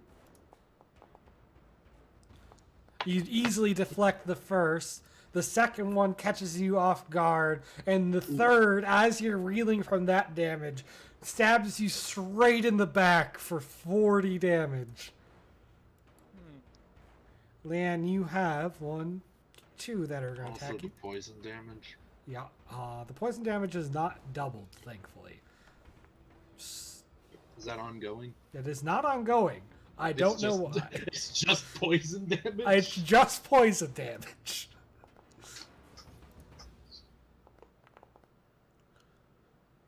You easily deflect the first. The second one catches you off guard. And the third, as you're reeling from that damage, stabs you straight in the back for 40 damage. Leanne, you have 1, 2 that are going to Also attack the you. poison damage. Yeah, the poison damage is not doubled, thankfully. Is that ongoing? It is not ongoing. I don't know why. It's just poison damage? It's just poison damage.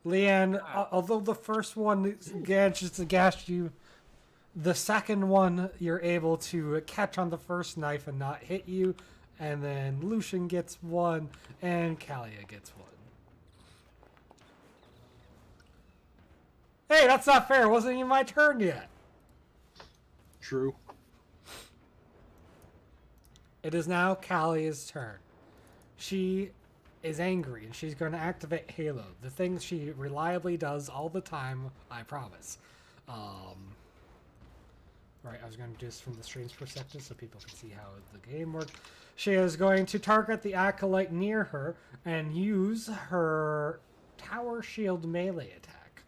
Leanne, although the first one manages to gash you, the second one you're able to catch on the first knife and not hit you, and then Lucian gets 1, and Kalia gets 1. Hey, that's not fair. It wasn't even my turn yet. True. It is now Kalia's turn. She is angry, and she's going to activate Halo. The thing she reliably does all the time, I promise. Right, I was going to do this from the stream's perspective so people can see how the game works. She is going to target the Acolyte near her and use her Tower Shield melee attack.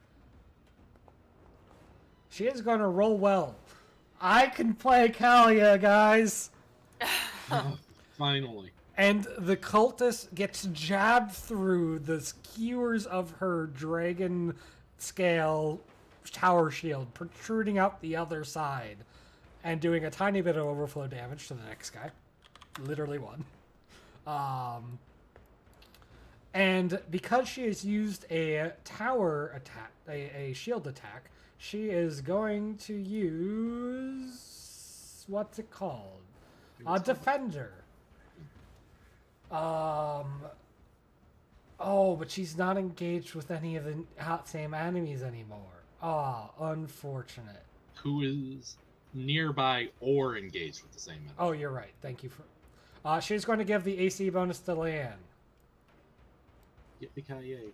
She is going to roll well. I can play Kalia, guys! Finally. And the cultist gets jabbed through the skewers of her dragon scale tower shield, protruding out the other side and doing a tiny bit of overflow damage to the next guy. Literally 1. And because she has used a tower attack, a shield attack, she is going to use... what's it called? A defender. Oh, but she's not engaged with any of the same enemies anymore. Ah, unfortunate. Who is nearby or engaged with the same enemy? Oh, you're right. Thank you for... she's going to give the AC bonus to Leanne. Yippee-ki-yay.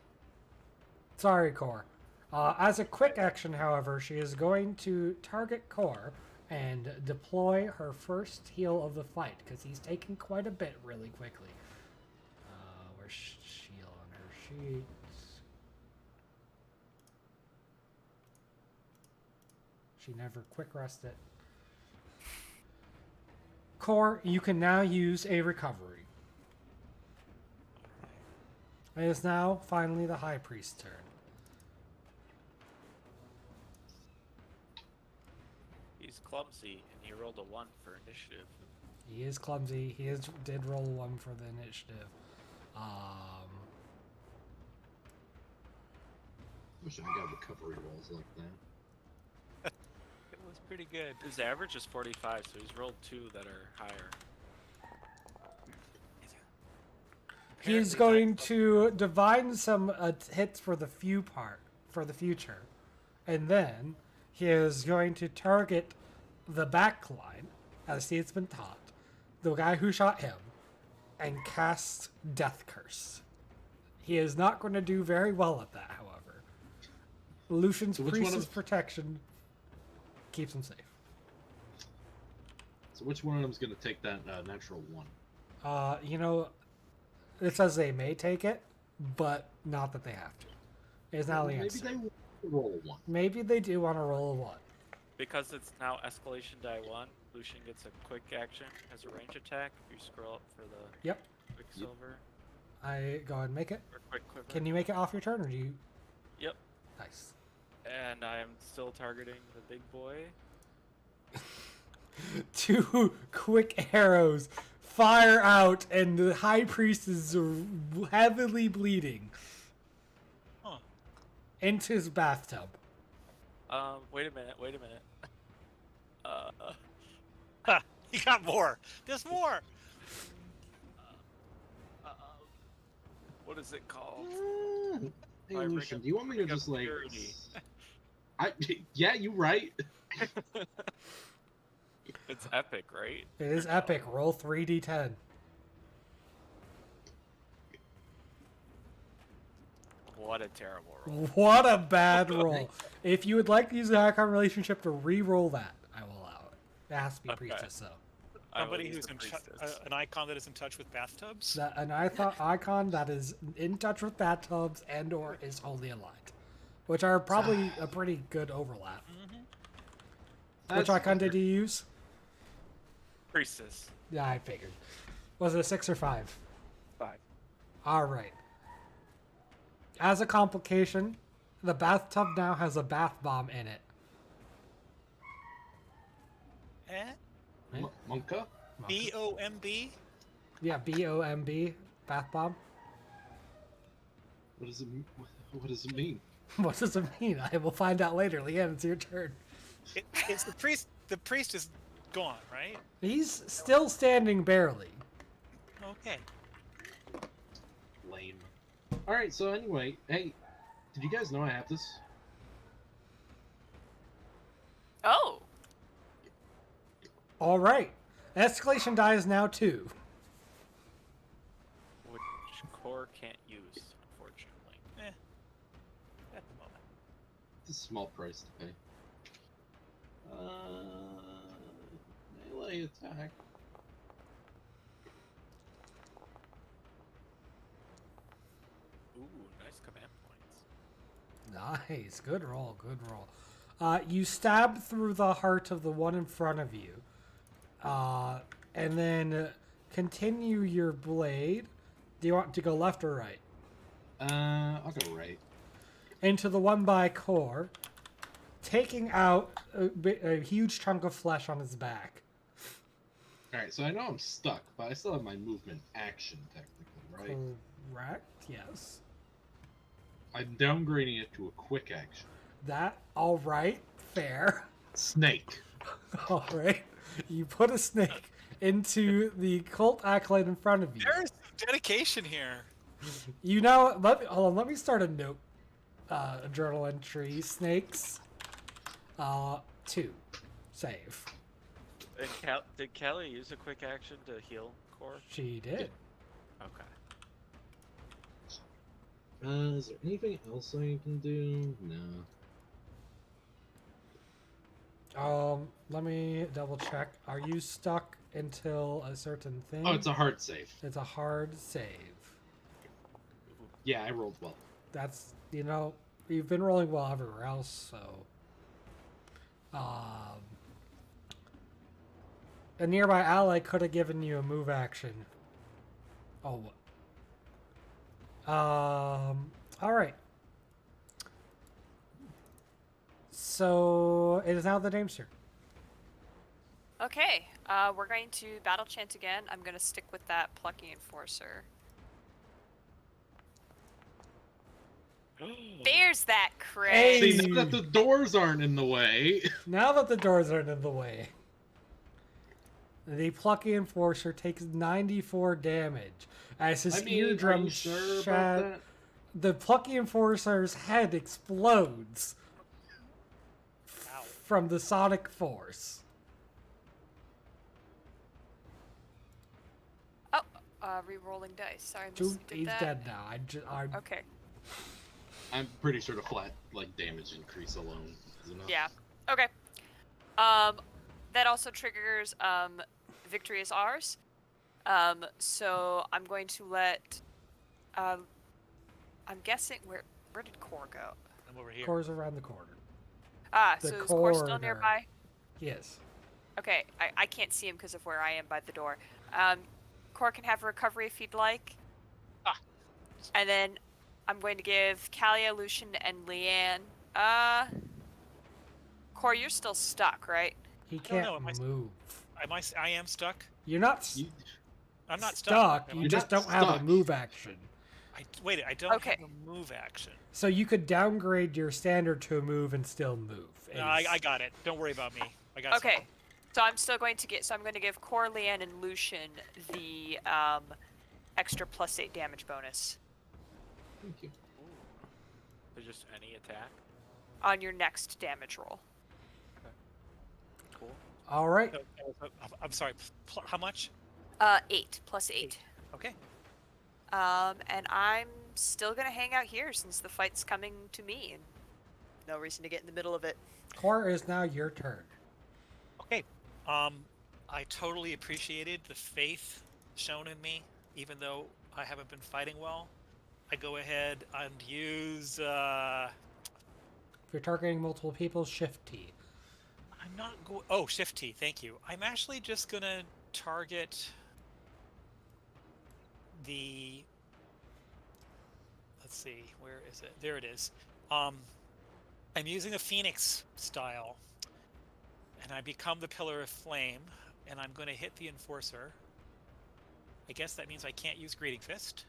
Sorry, Core. As a quick action, however, she is going to target Core and deploy her first heal of the fight, because he's taken quite a bit really quickly. Where's shield on her sheet? She never quick rested. Core, you can now use a recovery. It is now finally the High Priest's turn. He's clumsy, and he rolled a 1 for initiative. He is clumsy. He did roll 1 for the initiative. Wish I got recovery rolls like that. It was Pretty good. His average is 45, so he's rolled 2 that are higher. He's Apparently going that's- to divine some hits for the future, and then he is going to target the back line, as he has been taught, the guy who shot him, and cast Death Curse. He is not going to do very well at that, however. Lucian's So which one Priest's of- protection keeps him safe. So which one of them's gonna take that natural 1? You know, it says they may take it, but not that they have to. It's not the Maybe answer. they will roll a 1. Maybe they do want to roll a 1. Because it's now escalation die 1, Lucian gets a quick action as a range attack. If you scroll up for the Yep. Quicksilver I go ahead and make it. or Quick Quiver. Can you make it off your turn, or do you? Yep. Nice. And I am still targeting the big boy. 2 quick arrows fire out, and the high priest is heavily bleeding Huh. into his bathtub. Wait a minute. Ha! You got more. There's more. What is it called? Hey I bring Lucian, up- do you want me to bring up just like? purity. Yeah, you right. It's epic, right? It is epic. Roll 3d10. What a terrible roll. What a bad roll. If you would like to use the icon relationship to re-roll that, I will allow it. It has to be Okay. priestess, though. I will Somebody use who's the in priestess. an icon that is in touch with bathtubs. An icon that is in touch with bathtubs and or is wholly aligned, which are probably a pretty good overlap. Which That's icon fair. did you use? Priestess. Yeah, I figured. Was it a 6 or 5? 5. All right. As a complication, the bathtub now has a bath bomb in it. Eh? Monka? BOMB? Yeah, BOMB, bath bomb. What does it? What does it mean? What does it mean? I will find out later. Leanne, it's your turn. It's the priest. The priest is gone, right? He's still standing barely. Okay. Lame. All right. So anyway, hey, did you guys know I have this? Oh, All right. Escalation die is now 2. Which core can't use, unfortunately. At the moment. It's a small price to pay. Melee attack. Ooh, nice command points. Nice. Good roll. Good roll. You stab through the heart of the one in front of you. And then continue your blade. Do you want to go left or right? I'll go right. Into the one by core, taking out a huge chunk of flesh on his back. All right. So I know I'm stuck, but I still have my movement action technically, right? Correct. Yes. I'm downgrading it to a quick action. That. All right. Fair. Snake. All right. You put a snake into the cult acolyte in front of you. There is some dedication here. You know, hold on. Let me start a note. A journal entry. Snakes. 2. Save. And did Kelly use a quick action to heal core? She did. Okay. Is there anything else I can do? No. Let me double check. Are you stuck until a certain thing? Oh, it's a hard save. It's a hard save. Yeah, I rolled well. That's, you've been rolling well everywhere else, so. A nearby ally could have given you a move action. Oh. Alright. So, it is now the dame's turn. okay. We're going to battle chant again. I'm going to stick with that plucky enforcer. There's that crit. Hey. See, now that the doors aren't in the way. Now that the doors aren't in the way, the plucky enforcer takes 94 damage as his I mean, are eardrum you sure about shatters. that? The plucky enforcer's head explodes Ow. from the sonic force. Oh, re-rolling dice. Sorry, I Dude, missed did he's that. dead now. I'm Okay. I'm pretty sure the flat damage increase alone is enough. Yeah. Okay. That also triggers victory is ours. So I'm going to let. I'm guessing where did Core go? I'm over here. Core's around the corner. So is Core still corner. nearby? Yes. Okay, I can't see him because of where I am by the door. Core can have a recovery if he'd like. Ah. And then I'm going to give Kalia, Lucian, and Leanne. Core, you're still stuck, right? He don't know, can't am I- move. I am stuck. You're not I'm not stuck. stuck. Am You I? just not don't have a stuck. move action. Wait, I don't Okay. have a move action. So you could downgrade your standard to a move and still move. No, I got it. Don't worry about me. I got Okay. something. So I'm still going to I'm going to give Core, Leanne, and Lucian the extra +8 damage bonus Thank you. So just any attack. on your next damage roll. Cool. All right. I'm sorry. How much? 8 +8. Okay. And I'm still gonna hang out here since the fight's coming to me, and no reason to get in the middle of it. Core is now your turn. Okay. I totally appreciated the faith shown in me, even though I haven't been fighting well. I go ahead and use. If you're targeting multiple people, Shift T. I'm not going. Oh, Shift T. Thank you. I'm actually just gonna target the. Let's see. Where is it? There it is. I'm using a Phoenix style, and I become the Pillar of Flame, and I'm going to hit the Enforcer. I guess that means I can't use Greeting Fist,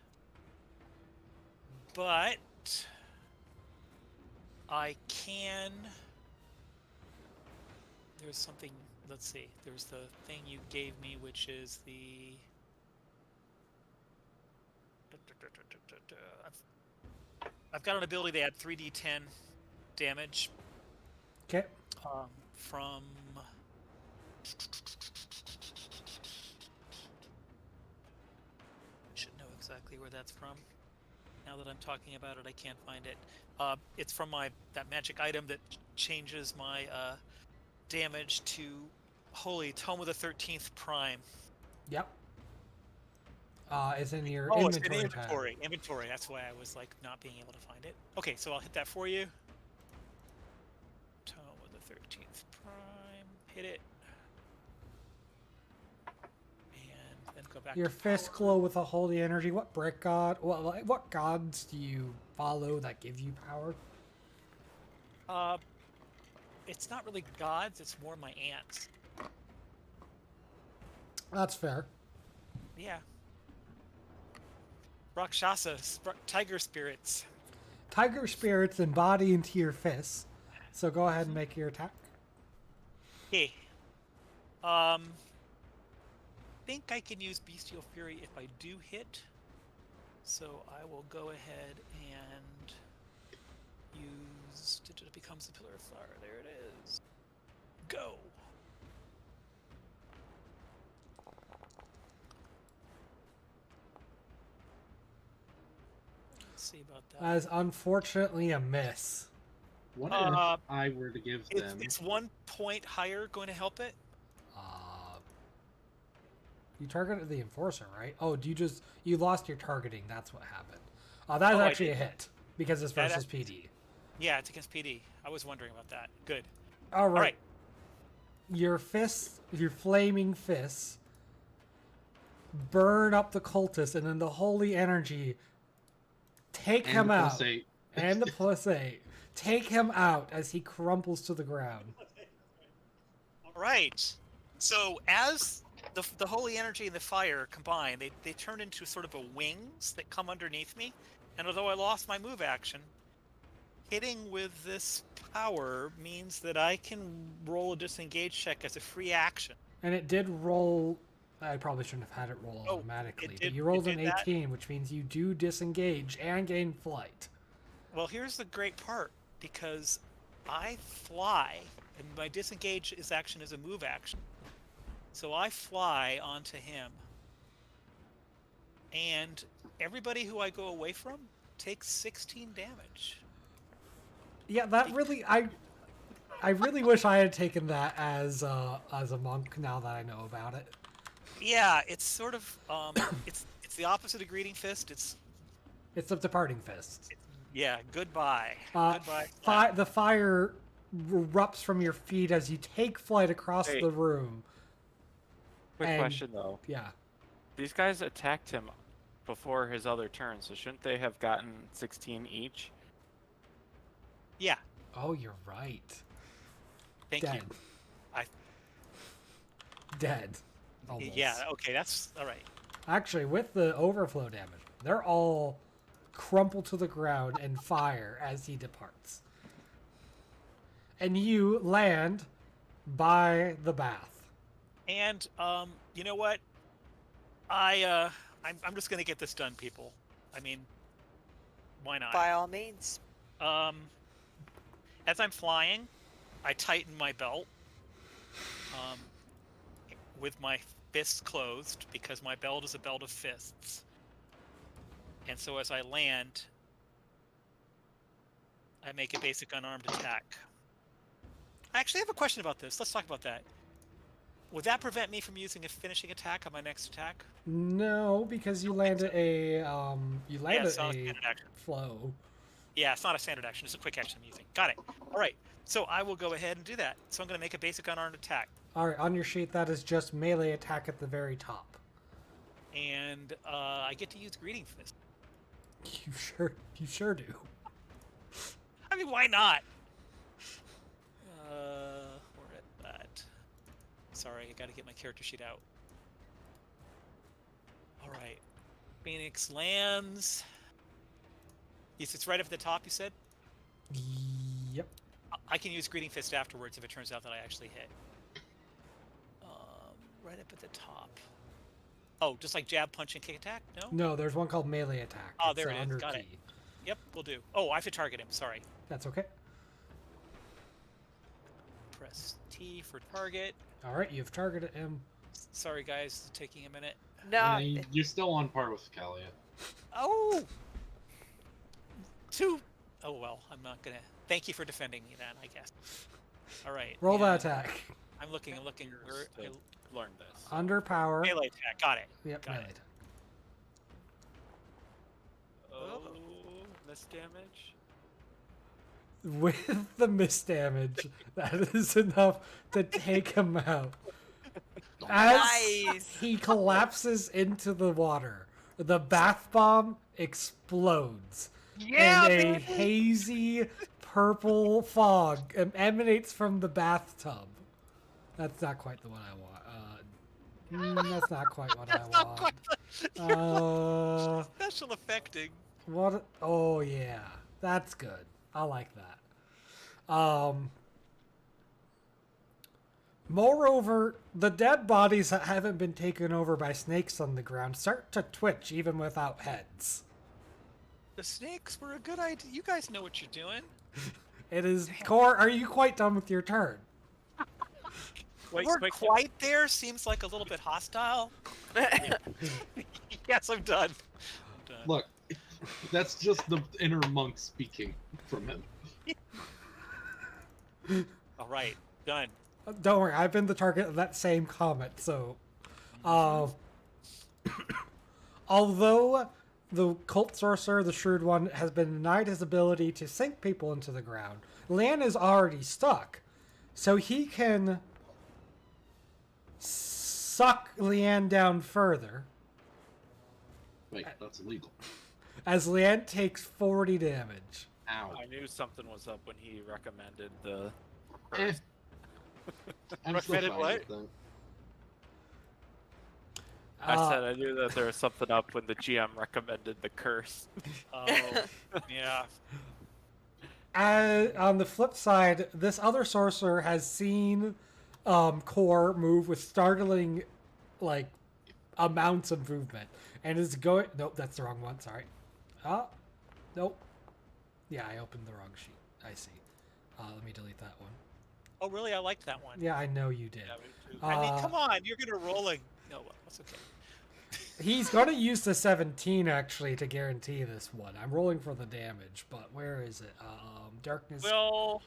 but I can. There's something. Let's see. There's the thing you gave me, which is the. I've got an ability to add 3d10 damage Okay. from. Should know exactly where that's from. Now that I'm talking about it, I can't find it. It's from that magic item that changes my damage to Holy Tome of the 13th Prime. Yep. It's in your Oh, it's in inventory tab. inventory. Inventory. That's why I was like not being able to find it. Okay, so I'll hit that for you. Tome of the 13th Prime. Hit it. And then go back Your to fists power. glow with a holy energy. What brick god? What gods do you follow that give you power? It's not really gods. It's more my aunts. That's fair. Yeah. Rakshasa, tiger spirits. Tiger spirits embody into your fists. So go ahead and make your attack. Okay. Think I can use Bestial Fury if I do hit. So I will go ahead and use. It becomes the Pillar of Fire. There it is. Go. Let's see about that. That is unfortunately a miss. What if I were to give them? It's 1 point higher going to help it? You targeted the enforcer, right? Oh, you lost your targeting? That's what happened. That is Oh, I actually a did. hit because it's That versus actually- PD. Yeah, it's against PD. I was wondering about that. Good. All right. All right. Your fists, your flaming fists, burn up the cultist, and then the holy energy take And him the out. +8. And the +8. Take him out as he crumples to the ground. All right. So as the holy energy and the fire combine, they turn into sort of a wings that come underneath me. And although I lost my move action, hitting with this power means that I can roll a disengage check as a free action. And it did roll. I probably shouldn't have had it roll Oh, automatically, it but did- you it rolled did an that? 18, which means you do disengage and gain flight. Well, here's the great part, because I fly, and my disengage action is a move action. So I fly onto him, and everybody who I go away from takes 16 damage. Yeah, that really I really wish I had taken that as a monk. Now that I know about it, Yeah, it's sort of it's the opposite of greeting fist. It's it's the departing fist. yeah, goodbye. Goodbye. The fire erupts from your feet as you take flight across Hey. the room. Quick And- question though. Yeah. These guys attacked him before his other turn, so shouldn't they have gotten 16 each? Yeah, Oh, you're right. thank Dead. you. I Dead. Almost. yeah, okay, that's all right. Actually, with the overflow damage, they're all crumpled to the ground and fire as he departs. And you land by the bath. And you know what? I'm just gonna get this done, people. I mean, why not? By all means. As I'm flying, I tighten my belt with my fists closed because my belt is a belt of fists. And so as I land, I make a basic unarmed attack. I actually have a question about this. Let's talk about that. Would that prevent me from using a finishing attack on my next attack? No, because you landed a it's not a standard action. flow. Yeah, it's not a standard action. It's a quick action I'm using. Got it. All right. So I will go ahead and do that. So I'm going to make a basic unarmed attack. All right, on your sheet that is just melee attack at the very top. And I get to use Greeting Fist. You sure do. I mean, why not? We're at that. Sorry, I got to get my character sheet out. All right. Phoenix lands. Yes, it's right up at the top, you said? Yep. I can use Greeting Fist afterwards if it turns out that I actually hit. Right up at the top. Oh, just like jab, punch, and kick attack? No? No, there's one called melee attack. Oh, It's there the it is. under Got it. key. Yep, we'll do. Oh, I have to target him. Sorry. That's okay. Press T for target. All right, you've targeted him. Sorry, guys. It's taking a minute. No. You're still on par with Kalia. Oh! Oh, well, I'm not gonna... Thank you for defending me then, I guess. All right. Roll yeah, that attack. I'm looking. Where... To learn this. Under power. Melee attack. Got it. Yep, Got melee it. attack. Oh, miss damage. With the miss damage, that is enough to take him out. As Nice. he collapses into the water, the bath bomb explodes. Yeah, and a hazy purple fog emanates from the bathtub. That's not quite the one I want. That's not quite what I Not want. quite special effecting. What? Oh yeah, that's good. I like that. Moreover, the dead bodies that haven't been taken over by snakes on the ground start to twitch even without heads. The snakes were a good idea. You guys know what you're doing. It is Core. Are you quite done with your turn? Wait, We're quick. quite there. Seems like a little bit hostile. Yes, I'm done. I'm done. Look, that's just the inner monk speaking from him. All right, done. Don't worry, I've been the target of that same comment. So, although the cult sorcerer, the shrewd one, has been denied his ability to sink people into the ground, Lan is already stuck, so he can suck Leanne down further. Wait, that's illegal. As Leanne takes 40 damage. Ow. I knew something was up when he recommended the. Eh. I'm still Recommended fine what? with that. I said I knew that there was something up when the GM recommended the curse. Oh, yeah. on the flip side, this other sorcerer has seen Core move with startling, like, amounts of movement, and is going. Nope, that's the wrong one. Sorry. Nope. Yeah, I opened the wrong sheet. I see. Let me delete that one. Oh, really? I liked that one. Yeah, I know you did. Yeah, me too. I mean, come on, you're gonna rolling. No, well, that's okay. He's going to use the 17 actually to guarantee this one. I'm rolling for the damage, but where is it? Darkness. Well,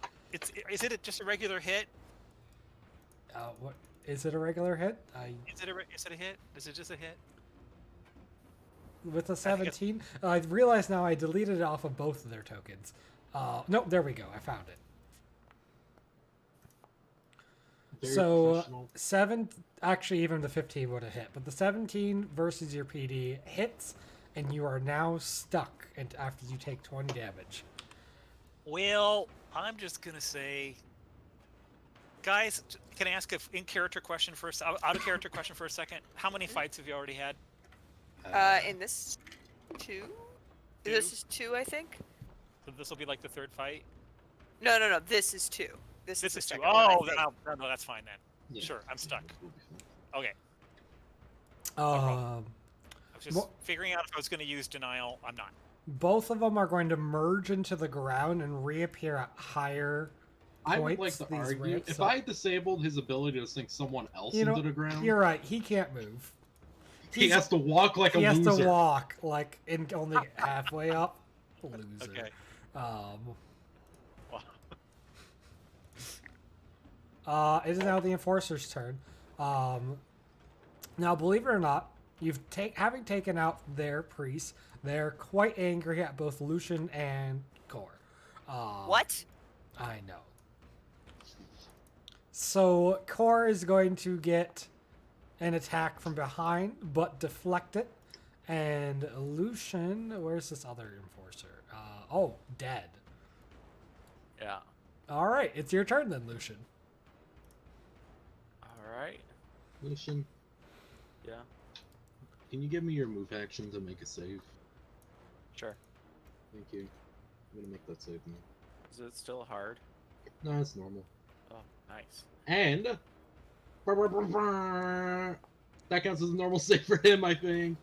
is it just a regular hit? What is it? A regular hit? Is it a hit? Is it just a hit? With the think it's- 17, I realize now I deleted it off of both of their tokens. No, there we go. I found it. Very So professional. actually even the 15 would have hit, but the 17 versus your PD hits, and you are now stuck after you take 20 damage. Well, I'm just gonna say, guys, can I ask a in-character question first? Out of character question for a second. How many fights have you already had? In this 2? Two? This is 2, I think. So this will be like the third fight. No. This is 2. This This the is two. second one, I Oh, think. no, that's fine then. Yeah. Sure, I'm stuck. We'll be fine. Okay, Um, I was just Well- figuring out if I was gonna use denial. I'm not. both of them are going to merge into the ground and reappear at higher I would like points, to these argue ramps if up. I disabled his ability to sink someone else You know, into the ground, You're right. He can't move. he has to walk like He a has loser. to walk like in only halfway up. Loser. Okay. Um, Wow. it is now the enforcer's turn. Now, believe it or not, having taken out their priests, they're quite angry at both Lucian and Core. What? I know. So Core is going to get an attack from behind, but deflect it. And Lucian, where's this other enforcer? Dead. Yeah. All right, it's your turn then, Lucian. All right. Lucian, Yeah. can you give me your move action to make a save? Sure. Thank you. I'm gonna make that save now. Is it still hard? No, it's normal. Oh, nice. And that counts as a normal save for him, I think.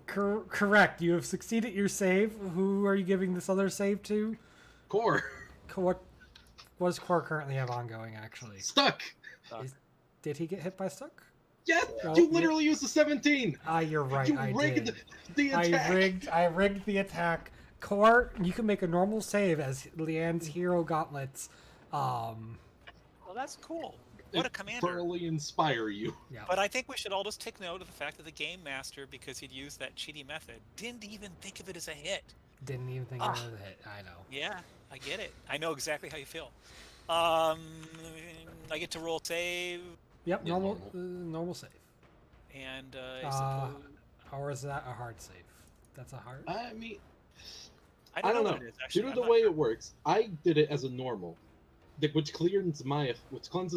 Correct. You have succeeded your save. Who are you giving this other save to? Core What does Core currently have ongoing, actually? stuck. Did he get hit by stuck? Yes, No, you you- literally used the 17. You're right. You I rigged did. the attack. I rigged the attack. Core, you can make a normal save as Leanne's hero gauntlets. Well, that's cool. What a commander. Thoroughly inspire you. Yeah. But I think we should all just take note of the fact that the game master, because he'd used that cheaty method, didn't even think of it as a hit. Didn't even think of the hit. I know. Yeah, I get it. I know exactly how you feel. I get to roll save, Yep. Yeah, Normal save. and I Uh, suppose Or is that a hard save? That's a hard. I mean, I I don't don't know know. what it is actually. Due to I'm the not way sure. it works, I did it as a normal, which cleanses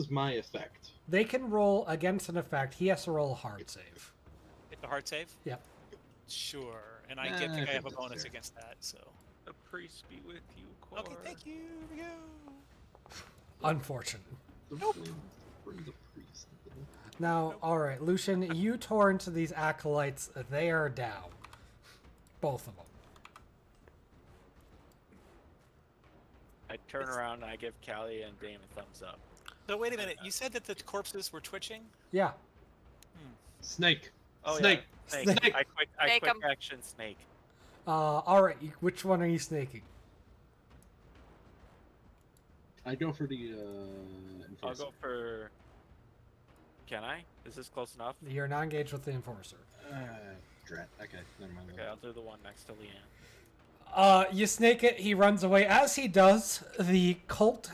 my effect. They can roll against an effect. He has to roll a hard save. It's a hard save. Yep. Sure, and I I think I think have a that's bonus fair. against that. So The priest be with you, Core. okay, thank you. Here we go. Unfortunate. Nope. Bring the priest. Now, all right, Lucian, you tore into these acolytes. They are down. Both of them. I turn around and I give Callie and Dame a thumbs up. So wait a minute. You said that the corpses were twitching. Yeah. Snake. Oh Snake. yeah, snake. Snake. I quick Snake 'em. action snake. All right. Which one are you snaking? I go for the I'll enforcer. go for. Can I? Is this close enough? You're not engaged with the enforcer. Drat. Okay, never mind. Okay, I'll do the one next to Leanne. You snake it. He runs away. As he does, the cult,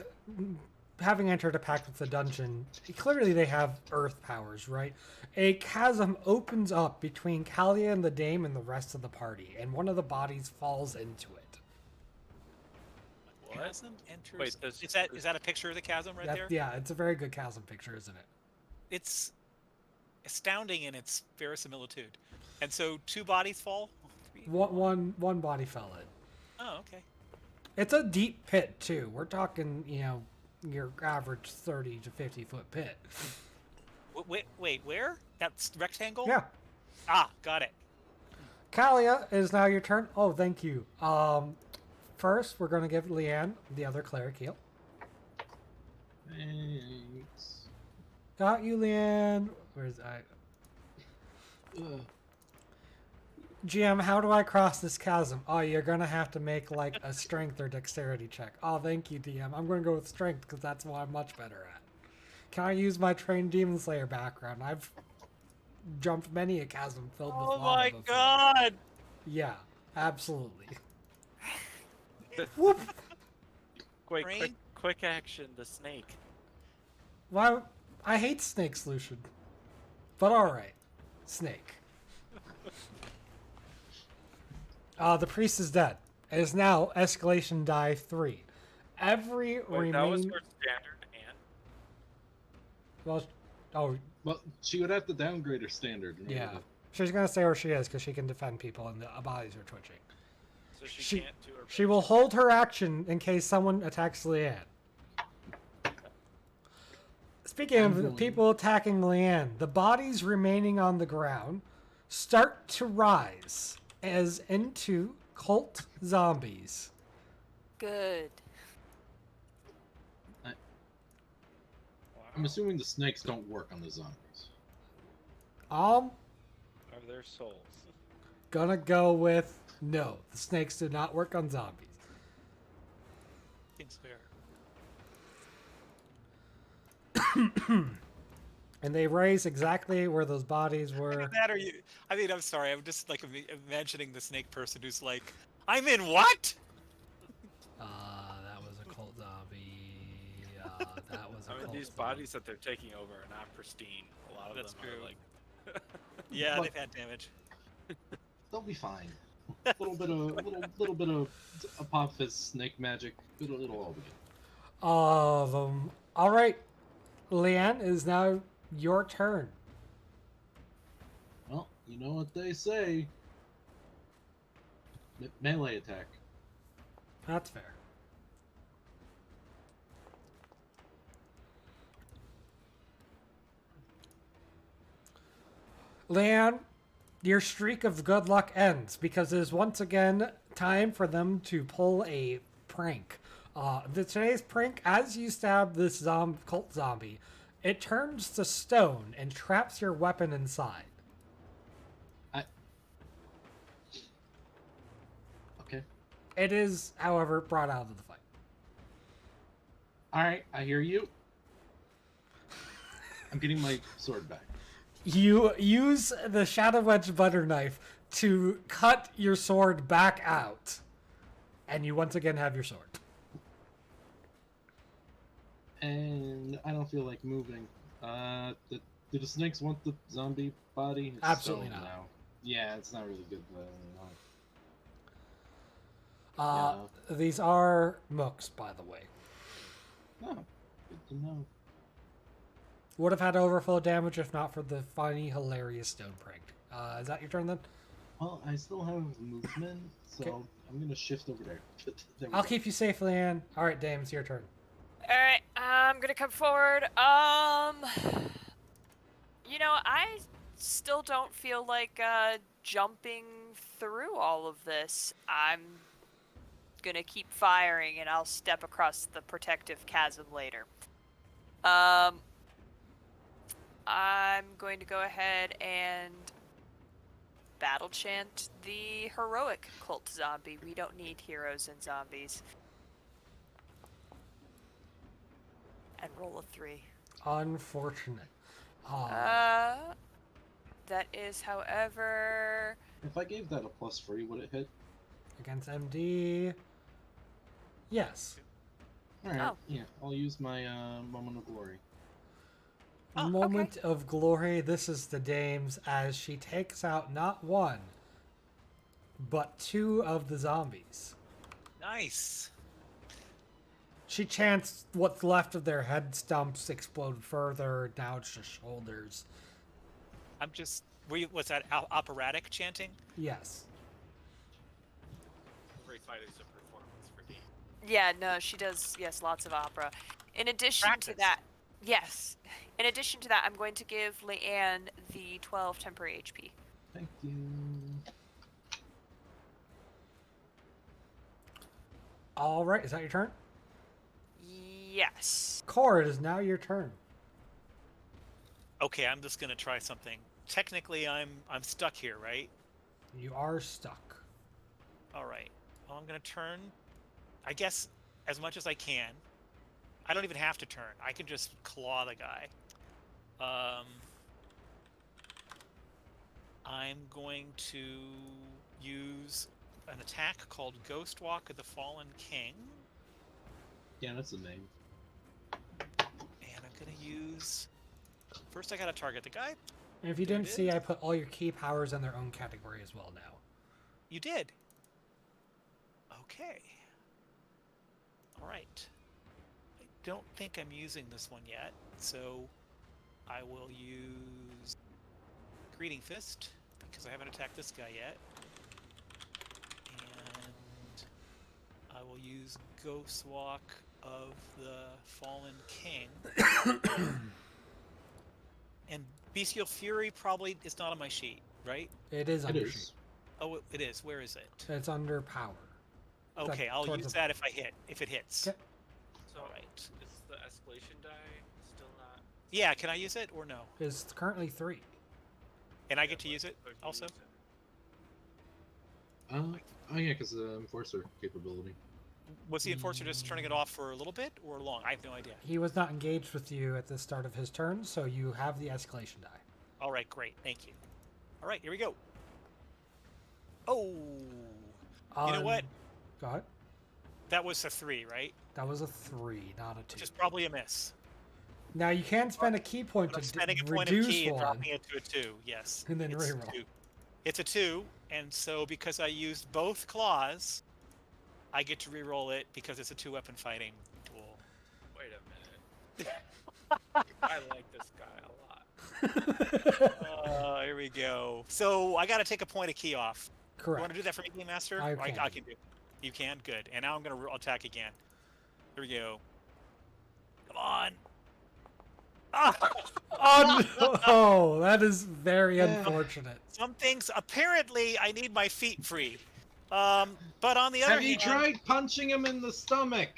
having entered a pact with the dungeon, clearly they have earth powers, right? A chasm opens up between Kalia and the Dame and the rest of the party, and one of the bodies falls into it. What? Chasm enters. Wait, this- is that a picture of the chasm right there? Yeah, it's a very good chasm picture, isn't it? It's astounding in its verisimilitude. And so two bodies fall. One body fell in. Oh, okay. It's a deep pit too. We're talking, your average 30 to 50-foot pit. Wait, where? That's rectangle? Yeah. Ah, got it. Kalia, is now your turn. Oh, thank you. First, we're going to give Leanne the other cleric heal. Thanks. Got you, Leanne. Where's I? Ugh. GM, how do I cross this chasm? Oh, you're going to have to make like a strength or dexterity check. Oh, thank you, DM. I'm going to go with strength because that's what I'm much better at. Can I use my trained demon slayer background? I've jumped many a chasm filled with lava Oh my before. god! Yeah, absolutely. Wait, Brain? quick action, the snake. Why? I hate snakes, Lucian. But alright. Snake. The priest is dead. It is now escalation die 3. Every Wait, that was remaining... for standard and... Well, oh, Well, she would have to downgrade her standard. in order yeah. to- She's gonna stay where she is because she can defend people and the bodies are twitching. So she, She- can't do her... She will hold her action in case someone attacks Leanne. Speaking I'm of going- people attacking Leanne, the bodies remaining on the ground start to rise as into cult zombies. Good. I'm assuming the snakes don't work on the zombies. Of their souls. Gonna go with no. The snakes do not work on zombies. Seems fair. And they raise exactly where those bodies were. That or you? I mean, I'm sorry. I'm just like imagining the snake person who's like, "I'm in what?" That was a cult zombie. That was a I mean, cult these zombie. bodies that they're taking over are not pristine. A lot of That's them true. are like... Yeah, But- they've had damage. They'll be fine. A little bit of Apophis snake magic. It'll all be good. Of them. All right, Leanne, it is now your turn. Well, you know what they say. Melee attack. That's fair. Leanne, your streak of good luck ends because it is once again time for them to pull a prank. Today's prank, as you stab this cult zombie, it turns to stone and traps your weapon inside. Okay. It is, however, brought out of the fight. Alright, I hear you. I'm getting my sword back. You use the Shadow Edge butter knife to cut your sword back out, and you once again have your sword. And I don't feel like moving. Do the snakes want the zombie body? It's Absolutely so not. now. Yeah, it's not really good. These are mooks, by the way. No, good to know. Would have had overflow damage if not for the funny, hilarious stone prank. Is that your turn then? Well, I still have movement, so Okay. I'm gonna shift over there. There we I'll go. keep you safe, Leanne. All right, Dame, it's your turn. All right, I'm gonna come forward. I still don't feel like jumping through all of this. I'm gonna keep firing, and I'll step across the protective chasm later. I'm going to go ahead and battle chant the heroic cult zombie. We don't need heroes and zombies. And roll a 3. Unfortunate. That is, however... If I gave that a +3, would it hit? Against MD. Yes. Alright, Oh. yeah, I'll use my moment of glory. Oh, Moment of glory. This is the Dame's as she takes out not one, but 2 of the zombies. Nice. She chants what's left of their head stumps explode further. Now it's just shoulders. I'm just. Was that operatic chanting? Yes. Very fight is a performance for Dee. Yeah, no, she does, yes, lots of opera. In addition Practice. to that, yes. In addition to that, I'm going to give Leanne the 12 temporary HP. Thank you. All right, is that your turn? Yes. Core, it is now your turn. Okay, I'm just gonna try something. Technically, I'm stuck here, right? You are stuck. All right. Well, I'm gonna turn, I guess, as much as I can. I don't even have to turn. I can just claw the guy. I'm going to use an attack called Ghost Walk of the Fallen King. Yeah, that's the name. And I'm going to use... First, I got to target the guy. And if you There didn't it see, is. I put all your key powers in their own category as well now. You did. Okay. All right. I don't think I'm using this one yet, so I will use Greeting Fist, because I haven't attacked this guy yet. And I will use Ghost Walk of the Fallen King. And Bestial Fury probably is not on my sheet, right? It is It under is. sheet. Oh, it is. Where is it? It's under power. Okay, I'll towards use the- that if it hits. Okay. So, All right. is the escalation die still not? Yeah, can I use it or no? It's currently 3. And I get to use it Or do you also? use it? Oh yeah, because the enforcer capability. Was the enforcer just turning it off for a little bit or long? I have no idea. He was not engaged with you at the start of his turn, so you have the escalation die. All right, great. Thank you. All right, here we go. Oh, you know what? Go ahead. That was a 3, right? That was a 3, not a 2. Which is probably a miss. Now you can spend a key point But I'm to spending a point of reduce key and one. dropping it to a 2. Yes. And then it's a reroll. 2. It's a 2, and so because I used both claws, I get to reroll it because it's a 2-weapon fighting duel. Wait a minute. I like this guy a lot. Here we go. So I got to take a point of key off. You Correct. want to do that for me, Game Master? I I can. can do. You can? Good. And now I'm going to attack again. Here we go. Come on. Ah! Oh no! That is very Yeah. unfortunate. Some things, apparently, I need my feet free. But on the other Have you hand, tried punching him in the stomach?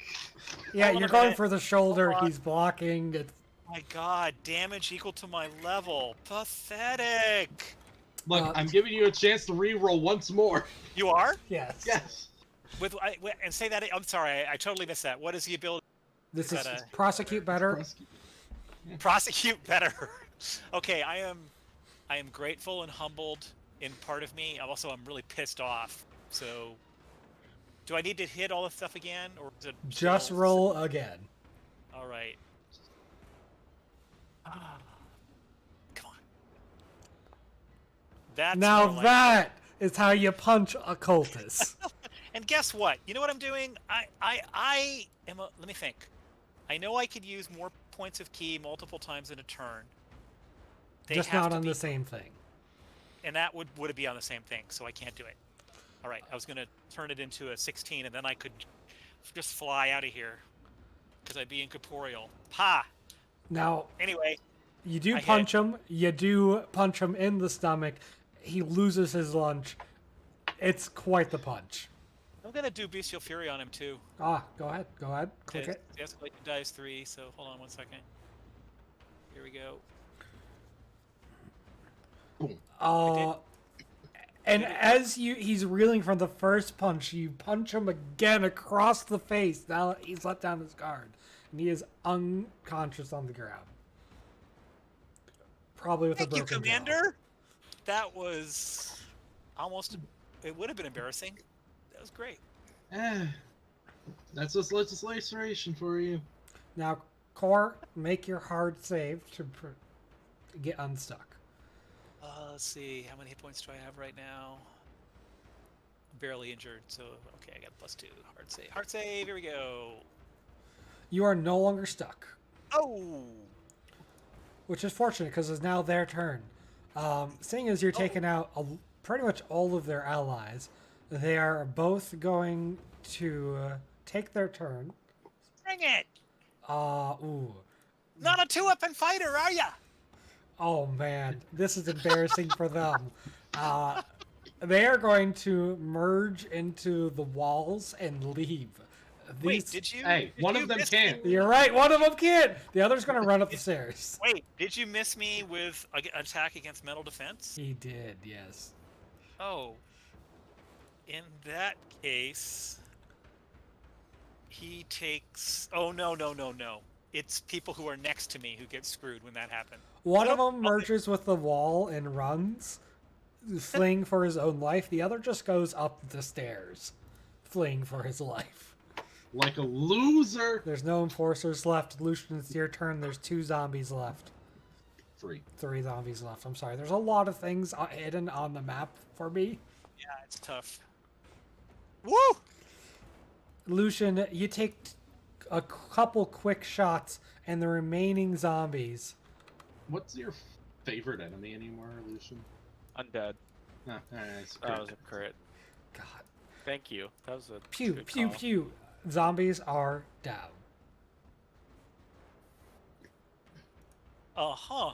Yeah, Hold on you're a going minute. for the shoulder. Hold on. He's blocking. It's, my God, damage equal to my level. Pathetic. Look, I'm giving you a chance to re-roll once more. You are? yes. Yes. And say that. I'm sorry, I totally missed that. What is the ability? This Is is that a- prosecute better. Prosecute better. Okay, I am grateful and humbled in part of me. I'm really pissed off. So, do I need to hit all this stuff again, or is it Just still- roll again. All right. Come on. That's Now more like that is how you punch a cultist. And guess what? You know what I'm doing? I am. Let me think. I know I could use more points of key multiple times in a turn. They Just have not to on be- the same thing. And that would it be on the same thing, so I can't do it. All right, I was gonna turn it into a 16, and then I could just fly out of here because I'd be incorporeal. Ha! Now, Anyway, you do I punch him. You do punch him in the stomach. He loses his lunch. It's quite the punch. I'm gonna do Bestial Fury on him too. Ah, go ahead. Go ahead. Click it. The escalation die is 3, so hold on one second. Here we go. And as he's reeling from the first punch, you punch him again across the face. Now he's let down his guard, and he is unconscious on the ground. Probably with Thank a you, broken jaw. Commander. That was almost. It would have been embarrassing. That was great. That's just legislation for you. Now, Core, make your hard save to get unstuck. Let's see. How many hit points do I have right now? I'm barely injured, so okay. I got +2. Hard save. Hard save. Here we go. You are no longer stuck, Oh. which is fortunate because it's now their turn. Seeing as you're taking out pretty much all of their allies, They are both going to take their turn. Bring it! Ooh. Not a 2-weapon fighter, are ya? Oh man, this is embarrassing for them. They are going to merge into the walls and leave. Wait, did you? Hey, did one you of them miss can't. me- You're right, one of them can't. The other's going to run up the stairs. Wait, did you miss me with an attack against metal defense? He did, yes. Oh. In that case, he takes. Oh no. It's people who are next to me who get screwed when that happens. One So of them okay. merges with the wall and runs, fleeing for his own life. The other just goes up the stairs, fleeing for his life. Like a loser. There's no enforcers left. Lucian, it's your turn. There's 2 zombies left. 3. 3 zombies left. I'm sorry. There's a lot of things hidden on the map for me. Yeah, it's tough. Woo! Lucian, you take a couple quick shots, and the remaining zombies. What's your favorite enemy anymore, Lucian? Undead. Ah, nice. That was a crit. God. Thank you. That was a Pew, good pew, call. pew. Zombies are down. Uh-huh.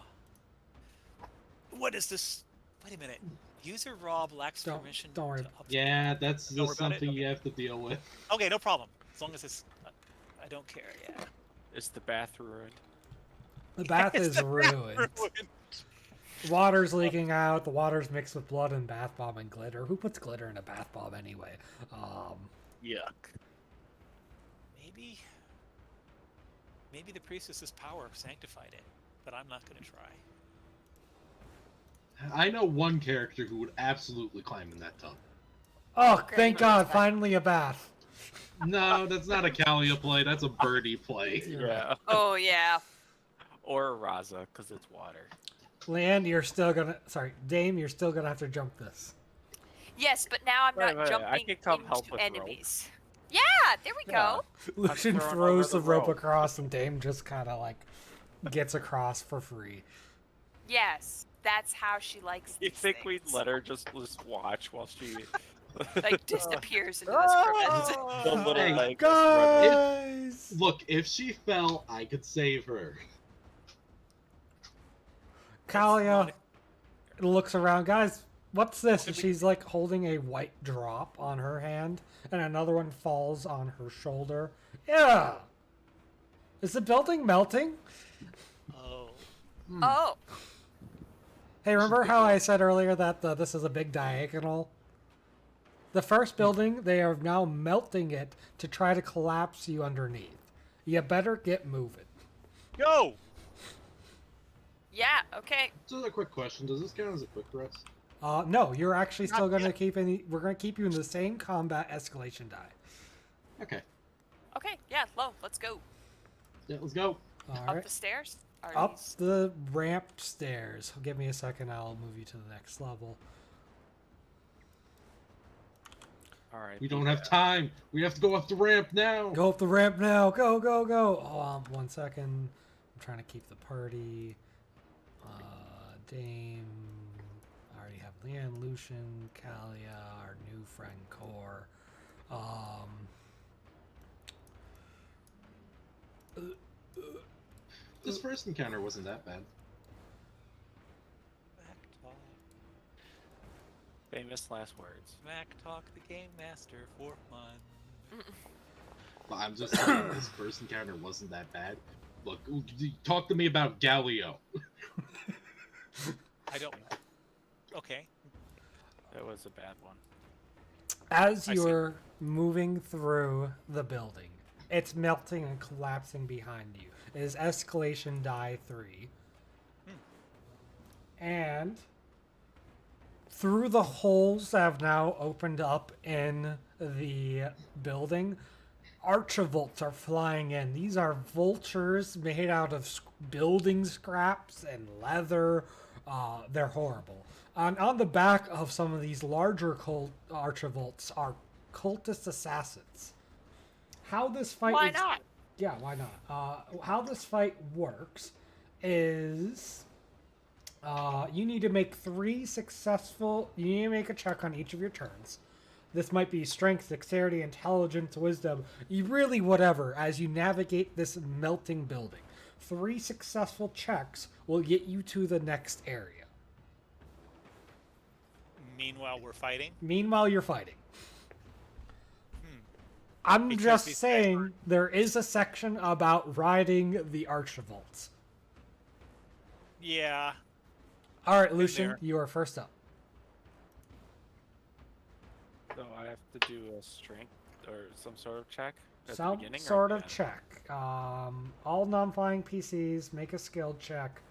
What is this? Wait a minute. User Rob lacks Don't- permission don't worry. to up- Yeah, that's Don't worry just about it? something you Okay. have to deal with. Okay, no problem. As long as it's... I don't care, yeah. Is the bath ruined? The bath It's is the bath ruined. ruined. Water's leaking out. The water's mixed with blood and bath bomb and glitter. Who puts glitter in a bath bomb anyway? Yuck. Maybe the priestess's power sanctified it, but I'm not going to try. I know one character who would absolutely climb in that tub. Oh, Great. thank God! Finally a bath. No, that's not a Kalia play. That's a birdie play. Yeah. Oh yeah. Or a Raza, because it's water. Leanne, you're still gonna. Sorry, Dame, you're still gonna have to jump this. Yes, but now I'm not Wait, I jumping can come help into with rope. enemies. Yeah, there we Yeah. go. Lucian throwing throws over the the rope rope. across, and Dame just kind of like gets across for free. Yes, that's how she likes You these think we'd things. let her just watch while she... Like disappears into the script. the little Hey, leg just running. Guys! Look, if she fell, I could save her. Kalia looks around. Guys, what's this? And she's like holding a white drop on her hand, and another one falls on her shoulder. Yeah! Is the building melting? Oh. Oh, Hey, remember how I said earlier that this is a big diagonal? The first building, they are now melting it to try to collapse you underneath. You better get moving. Go! yeah. Okay. Just a quick question: does this count as a quick rest? No, you're actually still Not going to yet. keep we're going to keep you in the same combat escalation die. Okay. Okay. Yeah. Lo, let's go. Yeah, let's go. All Up right. the stairs. Are Up these- the ramped stairs. Give me a second, I'll move you to the next level. Alright. We don't have time. We have to go up the ramp now. Go up the ramp now. Go, go, go. Oh, 1 second. I'm trying to keep the party. Dame. I already have Leanne, Lucian, Kalia, our new friend Core. This first encounter wasn't that bad. Smack talk. Famous last words. Smack talk the game master for fun. But I'm just saying, this first encounter wasn't that bad. Look, talk to me about Galio. I don't... Okay. That was a bad one. As I see. you're moving through the building, it's melting and collapsing behind you. It is escalation die 3. And through the holes that have now opened up in the building, archivolts are flying in. These are vultures made out of building scraps and leather. They're horrible. On the back of some of these larger archivolts are cultist assassins. How this fight Why is- not? Yeah, why not? How this fight works is you need to make 3 successful. You need to make a check on each of your turns This might be strength, dexterity, intelligence, wisdom, really whatever, as you navigate this melting building. 3 successful checks will get you to the next area. Meanwhile, we're fighting. Meanwhile, you're fighting. I'm Because just these guys saying there is a section about riding the Archivolts. Yeah. All right, Lucian, there. you are first up. So I have to do a strength or some sort of check at the Some beginning. sort or of at the check. All non-flying PCs make a skill check.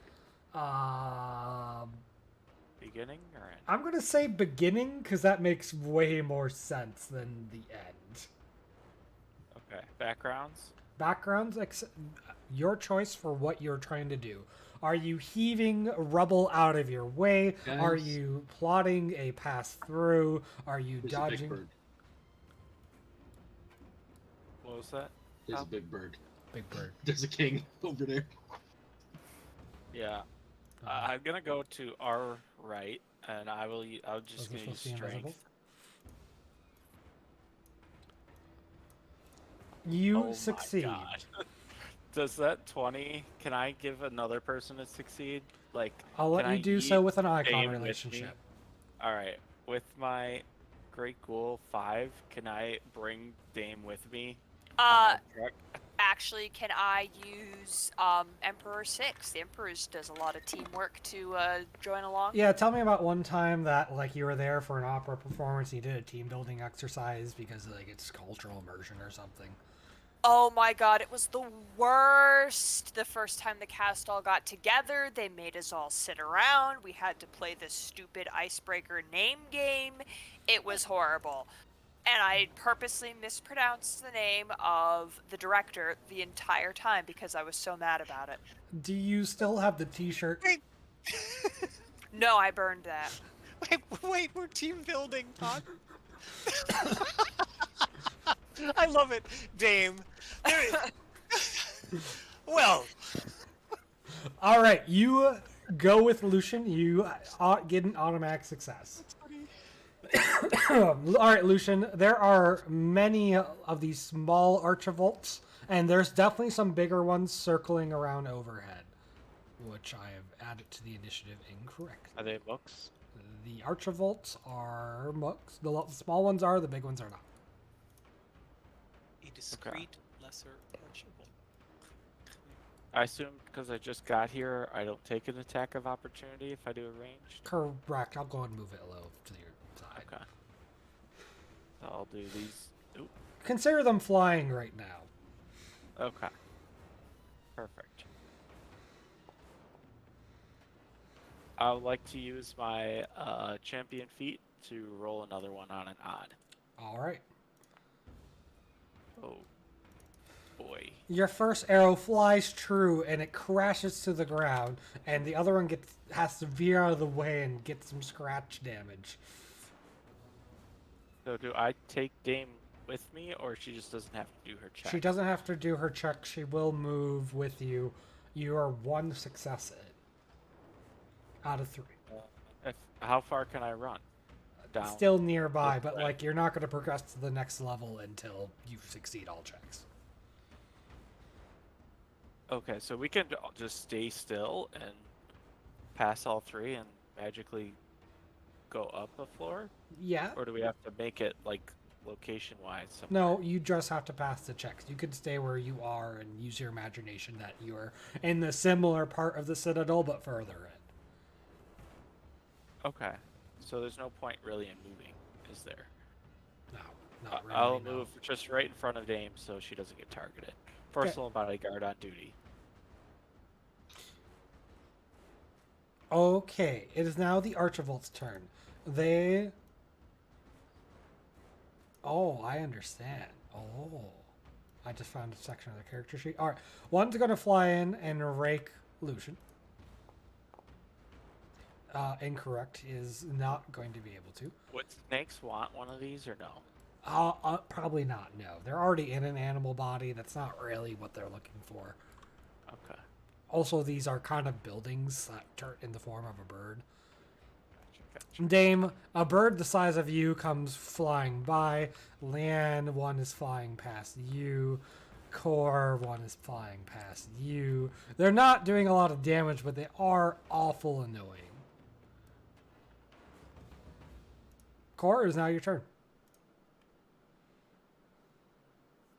beginning or end? I'm gonna say beginning because that makes way more sense than the end. Okay. Backgrounds. Backgrounds, your choice for what you're trying to do. Are you heaving rubble out of your way? Guys. Are you plotting a pass through? Are you There's a big dodging? bird. What was that? There's Oh. a big bird. Big bird. There's a king over there. Yeah. I'm gonna go to our right, and I'll just Those are gonna use supposed to be invisible? strength. You Oh my succeed. God. Does that 20? Can I give another person to succeed? Like, I'll let can you I do so eat with an icon Dame with me? relationship. All right. With my Great Ghoul 5, can I bring Dame with me? on my truck? Actually, can I use Emperor 6? The Emperor does a lot of teamwork to join along. Yeah, tell me about one time that like you were there for an opera performance and you did a team building exercise because like it's cultural immersion or something. Oh my god, it was the worst. The first time the cast all got together, they made us all sit around. We had to play this stupid icebreaker name game. It was horrible. And I purposely mispronounced the name of the director the entire time because I was so mad about it. Do you still have the t-shirt? Wait. No, I burned that. Wait, we're team building, Todd. I love it, Dame. Well, All right, you go with Lucian. You get an automatic success. All right, Lucian. There are many of these small archivolts, and there's definitely some bigger ones circling around overhead, which I have added to the initiative incorrect. Are they books? The archivolts are mooks. The small ones are. The big ones are not. a discreet lesser archibald. I assume because I just got here, I don't take an attack of opportunity if I do a ranged. Correct. I'll go ahead and move it low to your side. Okay. So I'll do these. Oop. Consider them flying right now. Okay. Perfect. I would like to use my champion feat to roll another one on an odd. All right. Oh boy. Your first arrow flies true and it crashes to the ground, and the other one has to veer out of the way and get some scratch damage. So do I take Dame with me, or she just doesn't have to do her check? She doesn't have to do her check. She will move with you. You are 1 success out of 3. How far can I run? Down. Still nearby, but Okay. like you're not going to progress to the next level until you succeed all checks. Okay, so we can just stay still and pass all 3 and magically go up a floor? Yeah. Or do we have to make it, like, location-wise? No, you just have to pass the checks. You could stay where you are and use your imagination that you're in the similar part of the Citadel, but further in. Okay. So there's no point really in moving, is there? No, not really. I'll no. move just right in front of Dame so she doesn't get targeted. Personal bodyguard on duty. Okay, it is now the Archivolt's turn. They... Oh, I understand. Oh. I just found a section of the character sheet. Alright, one's going to fly in and rake Lucian. Incorrect. Is not going to be able to. Would snakes want one of these or no? Probably not, no. They're already in an animal body. That's not really what they're looking for. Okay. Also, these are kind of buildings that turn in the form of a bird. Gotcha. Dame, a bird the size of you comes flying by. Leanne, one is flying past you. Core, one is flying past you. They're not doing a lot of damage, but they are awful annoying. Core, it is now your turn.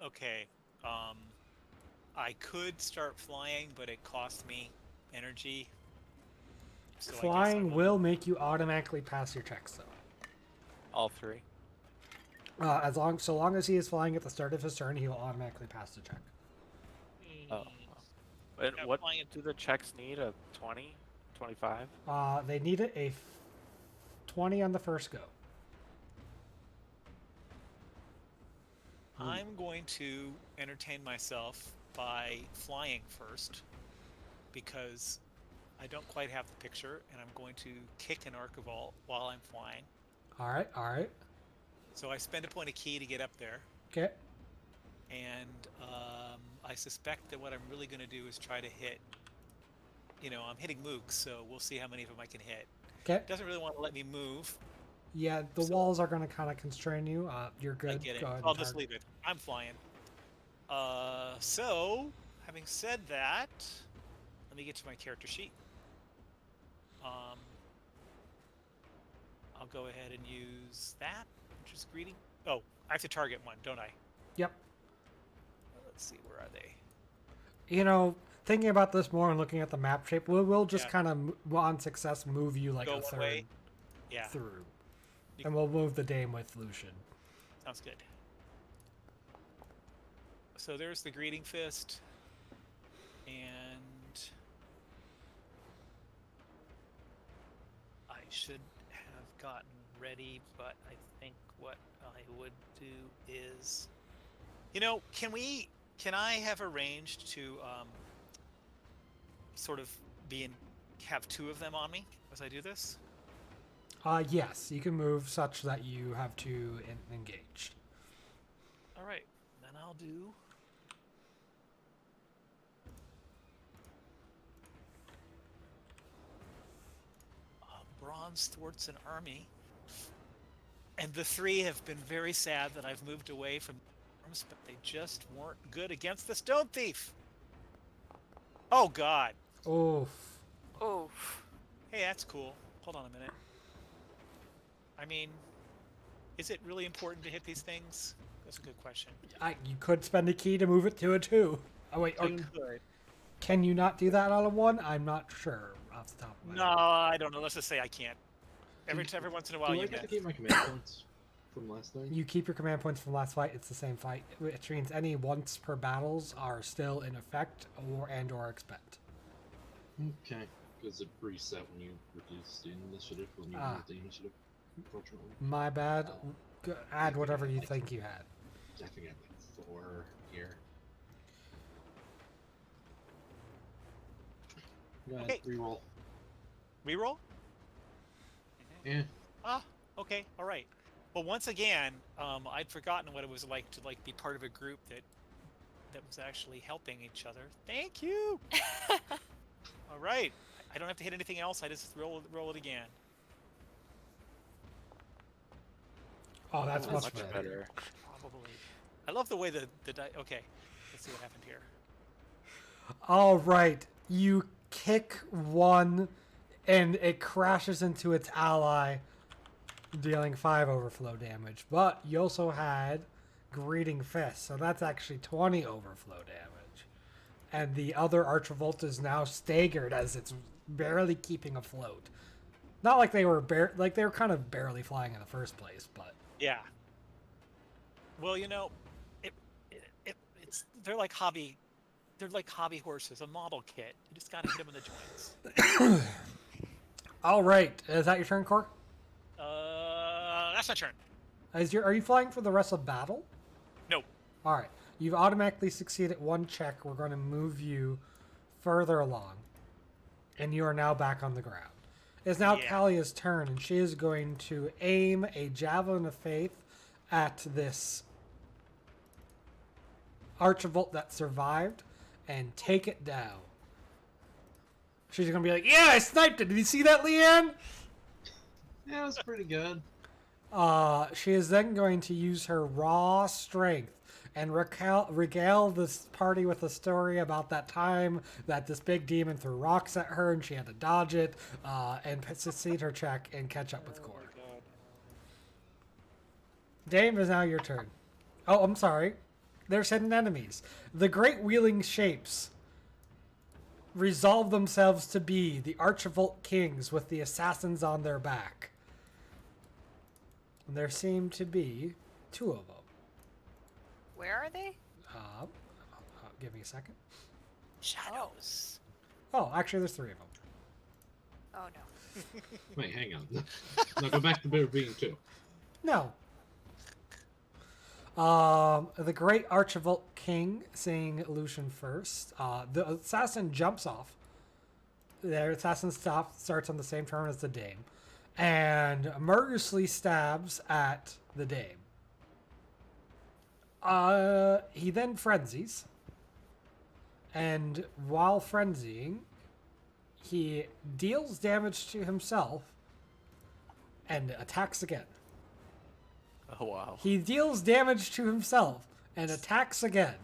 Okay. I could start flying, but it costs me energy. So I guess I Flying will make you automatically pass your checks, though. All three. So long as he is flying at the start of his turn, he will automatically pass the check. Oh. And Yeah, what flying- do the checks need? A 20? 25? They need a 20 on the first go. I'm going to entertain myself by flying first because I don't quite have the picture, and I'm going to kick an archivalt while I'm flying. All right. So I spend a point of key to get up there, Okay. and I suspect that what I'm really going to do is try to hit. I'm hitting mooks, so we'll see how many of them I can hit. Okay. It doesn't really want to let me move. Yeah, the So- walls are going to kind of constrain you. You're good. I get it. Go ahead I'll and just target. leave it. I'm flying. So, having said that, let me get to my character sheet. I'll go ahead and use that, which is greeting. Oh, I have to target one, don't I? Yep. Let's see, where are they? Thinking about this more and looking at the map shape, we'll just Yeah. kind of, on success, move you like Go a one third way? Yeah, through. And we'll move the dame with Lucian. sounds good. So there's the greeting fist, and I should have gotten ready, but I think what I would do is, can I have arranged to sort of have two of them on me as I do this? Yes, you can move such that you have two engaged. All right, then I'll do. Bronze thwarts an army, and the three have been very sad that I've moved away from arms, but they just weren't good against the stone thief. Oh God! Oof. Oh, Hey, that's cool. Hold on a minute. I mean, is it really important to hit these things? That's a good question. You could spend a key to move it to a 2. Oh, wait. I Or could. can you not do that on a 1? I'm not sure off the top of my No, head. I don't know. Let's just say I can't. Every once in a while, Do you I get to miss. keep my command points from last time? You keep your command points from last fight. It's the same fight, which means any once per battles are still in effect or expend. Okay, because it reset when you reduce the initiative, when you move the initiative, unfortunately. My bad. Add whatever you think you had. I think I have like 4 here. Go ahead, Okay. reroll. Reroll? Yeah. Ah, okay, all right. Well, once again, I'd forgotten what it was like to be part of a group that was actually helping each other. Thank you. All right. I don't have to hit anything else. I just roll it again. Oh, that's Oh, much much better. better. Probably. I love the way the die. Okay, let's see what happened here. All right. You kick one, and it crashes into its ally, dealing 5 overflow damage. But you also had Greeting Fist, so that's actually 20 overflow damage. And the other Archrevolt is now staggered as it's barely keeping afloat. Not like they were they were kind of barely flying in the first place, but Yeah. Well, they're like hobby horses, a model kit. You just gotta hit them in the joints. all right. Is that your turn, Cork? That's my turn. Are you flying for the rest of battle? No. All right. You've automatically succeeded one check. We're going to move you further along, and you are now back on the ground. It's now Yeah. Kalia's turn, and she is going to aim a Javelin of Faith at this Archrevolt that survived and take it down. She's going to be like, yeah, I sniped it. Did you see that, Leanne? Yeah, it was pretty good. She is then going to use her raw strength and regale this party with a story about that time that this big demon threw rocks at her and she had to dodge it, and succeed her check and catch up with Core. Dame, is now your turn. Oh, I'm sorry. There's hidden enemies. The great wheeling shapes resolve themselves to be the Archivolt Kings with the assassins on their back. There seem to be 2 of them. Where are they? Give me a second. Shadows. Oh, actually, there's 3 of them. Oh no. Wait, hang on. No, go back to there being 2. No. The great Archivolt King, seeing Lucian first. The assassin jumps off. The assassin starts on the same turn as the Dame, and murderously stabs at the Dame. He then frenzies, and while frenzying, he deals damage to himself and attacks again. Oh wow. He deals damage to himself and attacks again.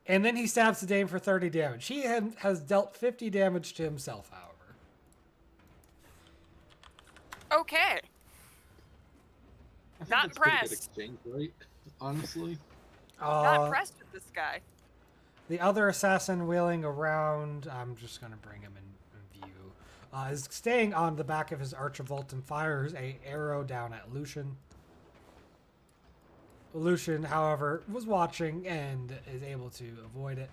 And then he stabs the Dame for 30 damage. He has dealt 50 damage to himself, however. Okay. I think Not that's pretty good impressed. exchange rate, honestly. Not impressed with this guy. The other assassin wheeling around, I'm just going to bring him in view, is staying on the back of his Archivolt and fires a arrow down at Lucian. Lucian, however, was watching and is able to avoid it.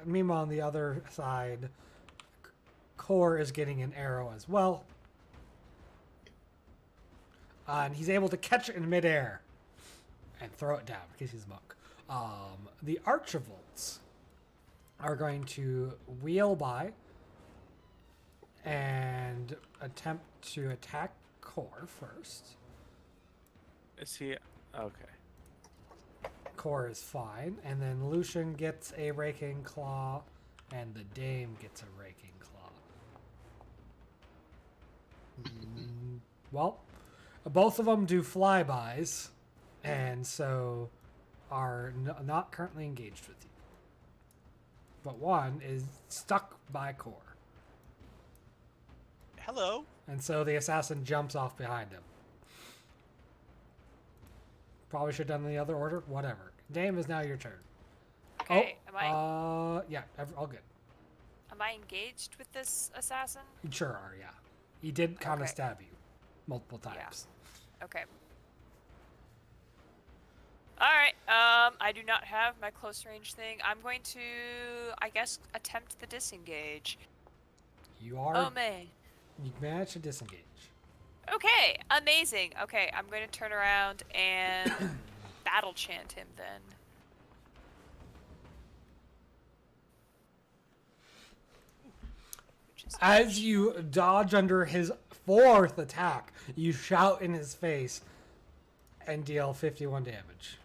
Meanwhile, on the other side, Core is getting an arrow as well. And he's able to catch it in midair and throw it down because he's a monk. The Archivolts are going to wheel by and attempt to attack Core first. Is he okay? Core is fine, and then Lucian gets a raking claw, and the Dame gets a raking claw. Well, both of them do flybys, and so are not currently engaged with you. But one is stuck by Core, Hello. and so the assassin jumps off behind him. Probably should have done the other order. Whatever. Dame, is now your turn. Okay. Yeah, all good. Am I engaged with this assassin? You sure are, yeah. He did kind of Okay. stab you multiple times. Okay. Alright, I do not have my close range thing. I'm going to, I guess, attempt the disengage. You are. Oh, man. You managed to disengage. Okay, amazing. Okay, I'm going to turn around and battle chant him then. Which is As you dodge under his 4th attack, you shout in his face and deal 51 damage.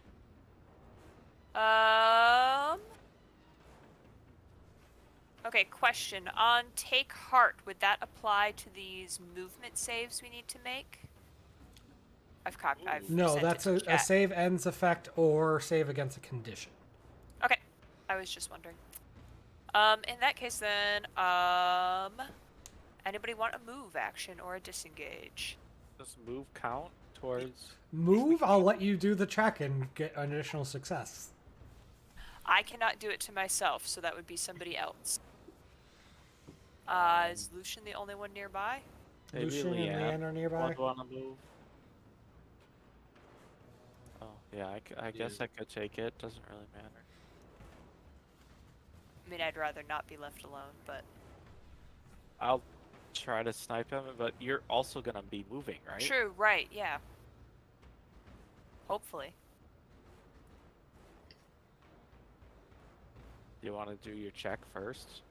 Okay, question. On Take Heart, would that apply to these movement saves we need to make? I've No, sent that's it a to chat. save ends effect or save against a condition. Okay, I was just wondering. In that case then, anybody want a move action or a disengage? Does move count towards? Move, I'll let you do the check and get an additional success. I cannot do it to myself, so that would be somebody else. Is Lucian the only one nearby? Maybe Lucian and Leanne are nearby. Want to move? Oh yeah, I guess I could take it. Doesn't really matter. I mean, I'd rather not be left alone, but... I'll try to snipe him, but you're also gonna be moving, right? True, right, yeah. Hopefully. Do you want to do your check first?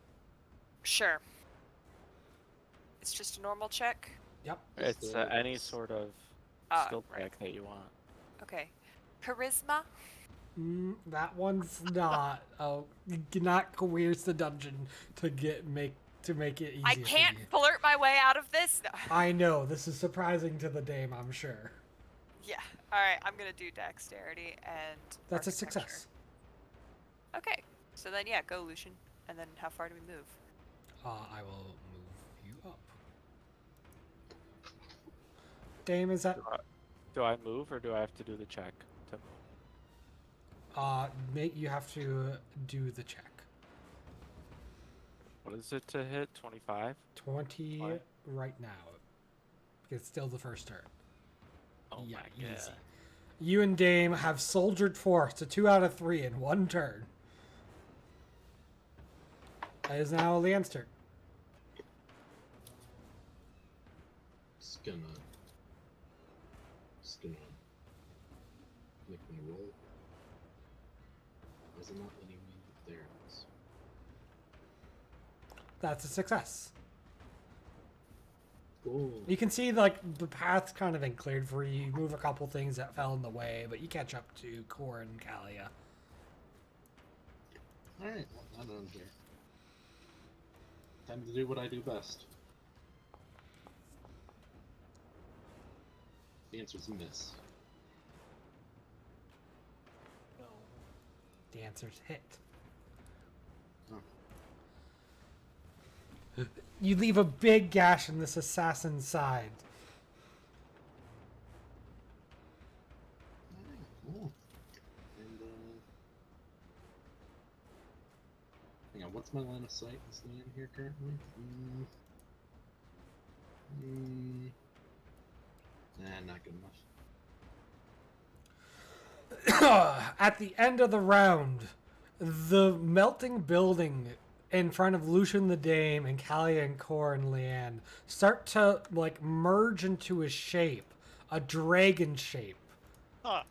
Sure. It's just a normal check? Yep. It's any sort of skill check that you want. Okay. Charisma? That one's not. Oh, not coerce the dungeon to to make it easier. I can't flirt my way out of this. No. I know, this is surprising to the dame, I'm sure. Yeah. All right, I'm gonna do dexterity and. That's a architecture. success. Okay. So then, yeah, go Lucian, and then how far do we move? I will move you up. Dame, is that... Do I move or do I have to do the check to move? You have to do the check. What is it to hit? 25? 20 Fine. right now. It's still the first turn. Oh Yeah, my God. easy. You and Dame have soldiered forth to 2 out of 3 in 1 turn. That is now Leanne's turn. Just gonna make my roll. Why is it not letting me? There it is. That's a success. Cool. You can see, like, the path's kind of been cleared for you. You move a couple things that fell in the way, but you catch up to Cor and Kalia. Alright, well, I'm done here. Time to do what I do best. The answer's miss. The answer's hit. Oh. You leave a big gash in this assassin's side. Alright, cool. And, hang on, what's my line of sight in staying here currently? Nah, not good enough. At the end of the round, the melting building in front of Lucian the Dame and Kalia and Cor and Leanne start to, like, merge into a shape, a dragon shape. Huh.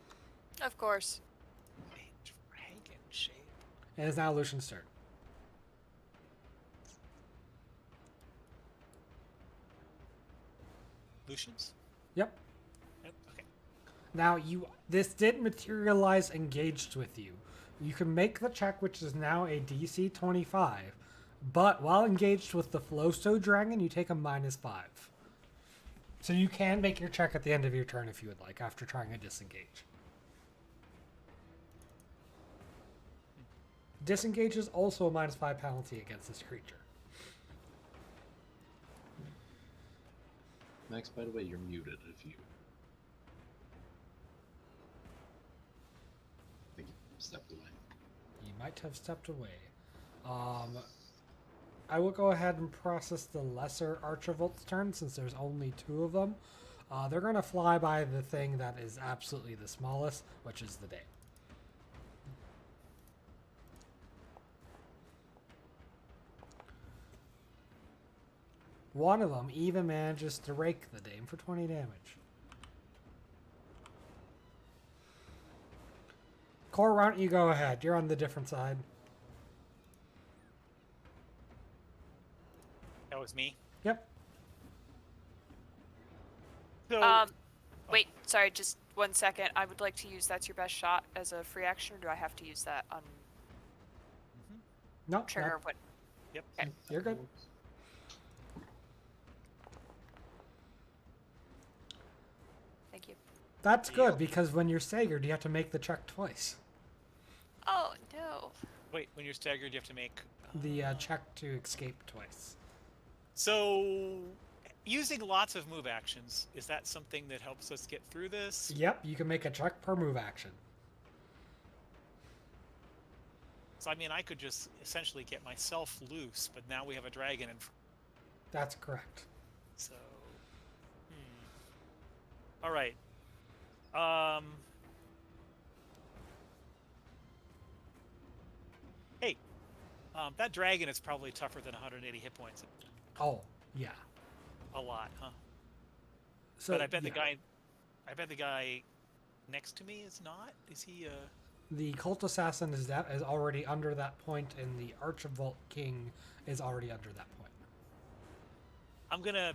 Of course. A dragon shape. And it's now Lucian's turn. Lucian's? Yep. Yep. Okay. Now, this did materialize engaged with you. You can make the check, which is now a DC 25, but while engaged with the Flowstow Dragon, you take a -5. So you can make your check at the end of your turn if you would like, after trying to disengage. Disengage is also a -5 penalty against this creature. Max, by the way, you're muted if you... I think you stepped away. You might have stepped away. I will go ahead and process the lesser Archivolt's turn since there's only 2 of them. They're going to fly by the thing that is absolutely the smallest, which is the Dame. One of them even manages to rake the Dame for 20 damage. Cor, why don't you go ahead? You're on the different side. That was me. Yep. So, Wait, sorry, just 1 second. I would like to use that's your best shot as a free action, or do I have to use that on No, trigger? What? yep. Okay. you're good. Thank you. That's good because when you're staggered, you have to make the check twice. Oh no. Wait, when you're staggered, you have to make. The check to escape twice. So, using lots of move actions, is that something that helps us get through this? Yep, you can make a check per move action. So, I mean, I could just essentially get myself loose, but now we have a dragon, and That's correct. so. All right. Hey, that dragon is probably tougher than 180 hit points. Oh, yeah. A lot, huh? So, But I bet yeah. the guy next to me is not. Is he? The Cult Assassin is already under that point, and the Archivolt King is already under that point. I'm gonna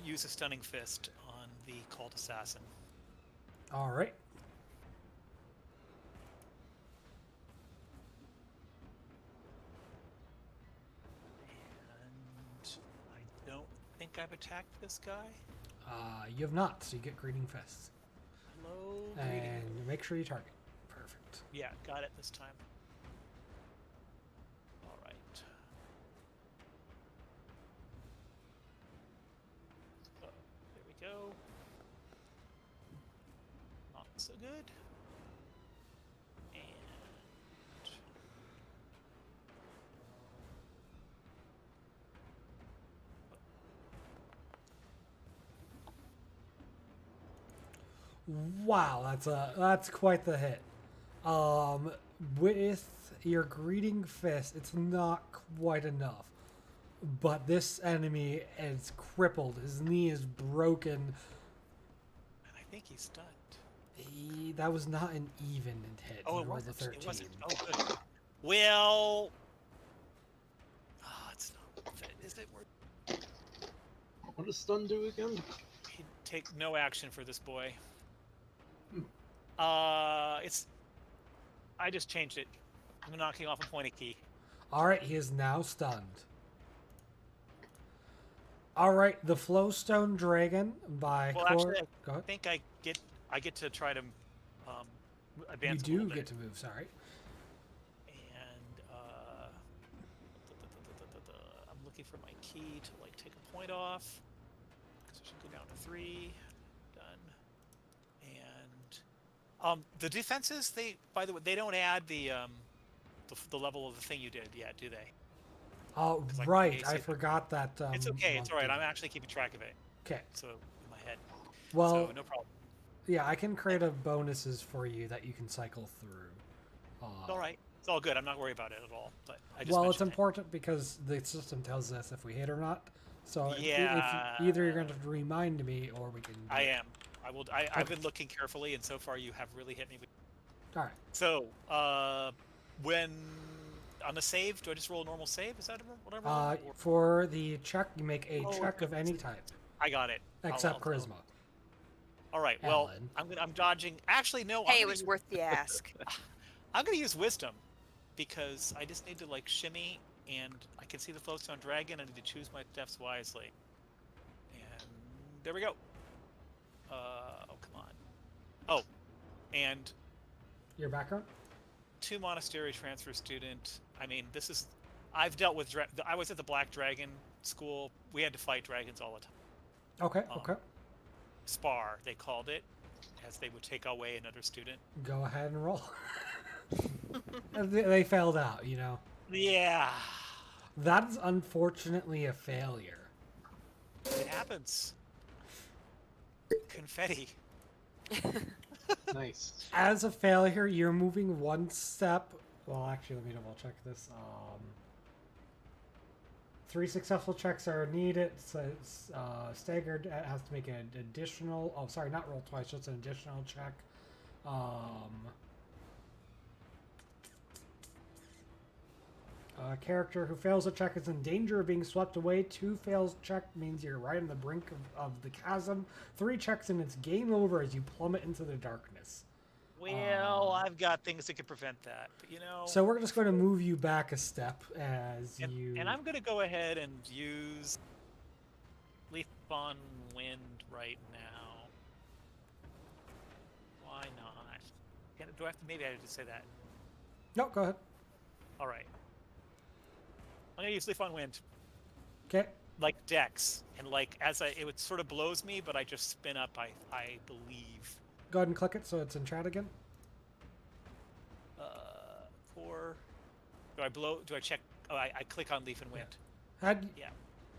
use a stunning fist on the cult assassin. All right. think I've attacked this guy. You have not, so you get Greeting Fists. Hello, And greeting. make sure you target. Perfect. Yeah, got it this time. All right. There we go. Not so good. And Wow, that's quite the hit. With your Greeting Fist, it's not quite enough. But this enemy is crippled. His knee is broken. and I think he's stunned. That was not an even hit. Oh, You it rolled a wasn't. 13. It wasn't. Oh, good. Well, it's not worth it. Is it worth? What does stun do again? He'd take no action for this boy. It's. I just changed it. I'm knocking off a pointy key. Alright, he is now stunned. Alright, the Flowstone Dragon by Well, Cor- actually, Go I ahead. think I get to try to You advance. a do little get bit. to move, sorry. And I'm looking for my key to like take a point off. Because I should go down to 3. Done. And the defenses, by the way, they don't add the level of the thing you did yet, do they? Oh, 'Cause, like, right. the I AC forgot that. it's okay. It's all right. monkey. I'm actually keeping track of it. Okay. So in my head. Well, So no problem. yeah, I can create a bonuses for you that you can cycle through. It's all right. It's all good. I'm not worried about it at all. But I just Well, it's mentioned it. important because the system tells us if we hit or not. So Yeah. if either you're going to have to remind me or we can. Do I it. am. I will. I've been looking carefully, and so far you have really hit me with. All right. So, when on the save, do I just roll a normal save? Is that what I'm rolling? Or- For the check, you make a Oh, check of okay. any type I got it. except I'll- charisma. All right. Well, Ellen. I'm dodging. Actually, no. Hey, it was worth the ask. I'm gonna use wisdom because I just need to like shimmy, and I can see the Flowstone Dragon. I need to choose my steps wisely. And there we go. Oh come on. Oh, and Your background? 2 monastery transfer student. I mean, this is. I've dealt with. I was at the Black Dragon school. We had to fight dragons all the time. Okay. Um, Okay. Spar, they called it, as they would take away another student. Go ahead and roll. They failed out, you know. Yeah, That is unfortunately a failure. it happens. Confetti. Nice. As a failure, you're moving one step. Well, actually, let me double check this. 3 successful checks are needed. So it's staggered. It has to make an additional. Oh, sorry, not roll twice, just an additional check. A character who fails a check is in danger of being swept away. 2 fails check means you're right on the brink of the chasm. 3 checks and it's game over as you plummet into the darkness. Well, I've got things that could prevent that, but you know. So we're just going to move you back a step as you. And I'm going to go ahead and use Leaf on Wind right now. Why not? Do I have to? Maybe I should say that. No, go ahead. All right. I'm going to use Leaf on Wind, Okay. like Dex, and like it sort of blows me, but I just spin up. I believe. Go ahead and click it so it's in chat again. 4. Do I blow? Do I check? Oh, I click on Leaf and Wind. Yeah.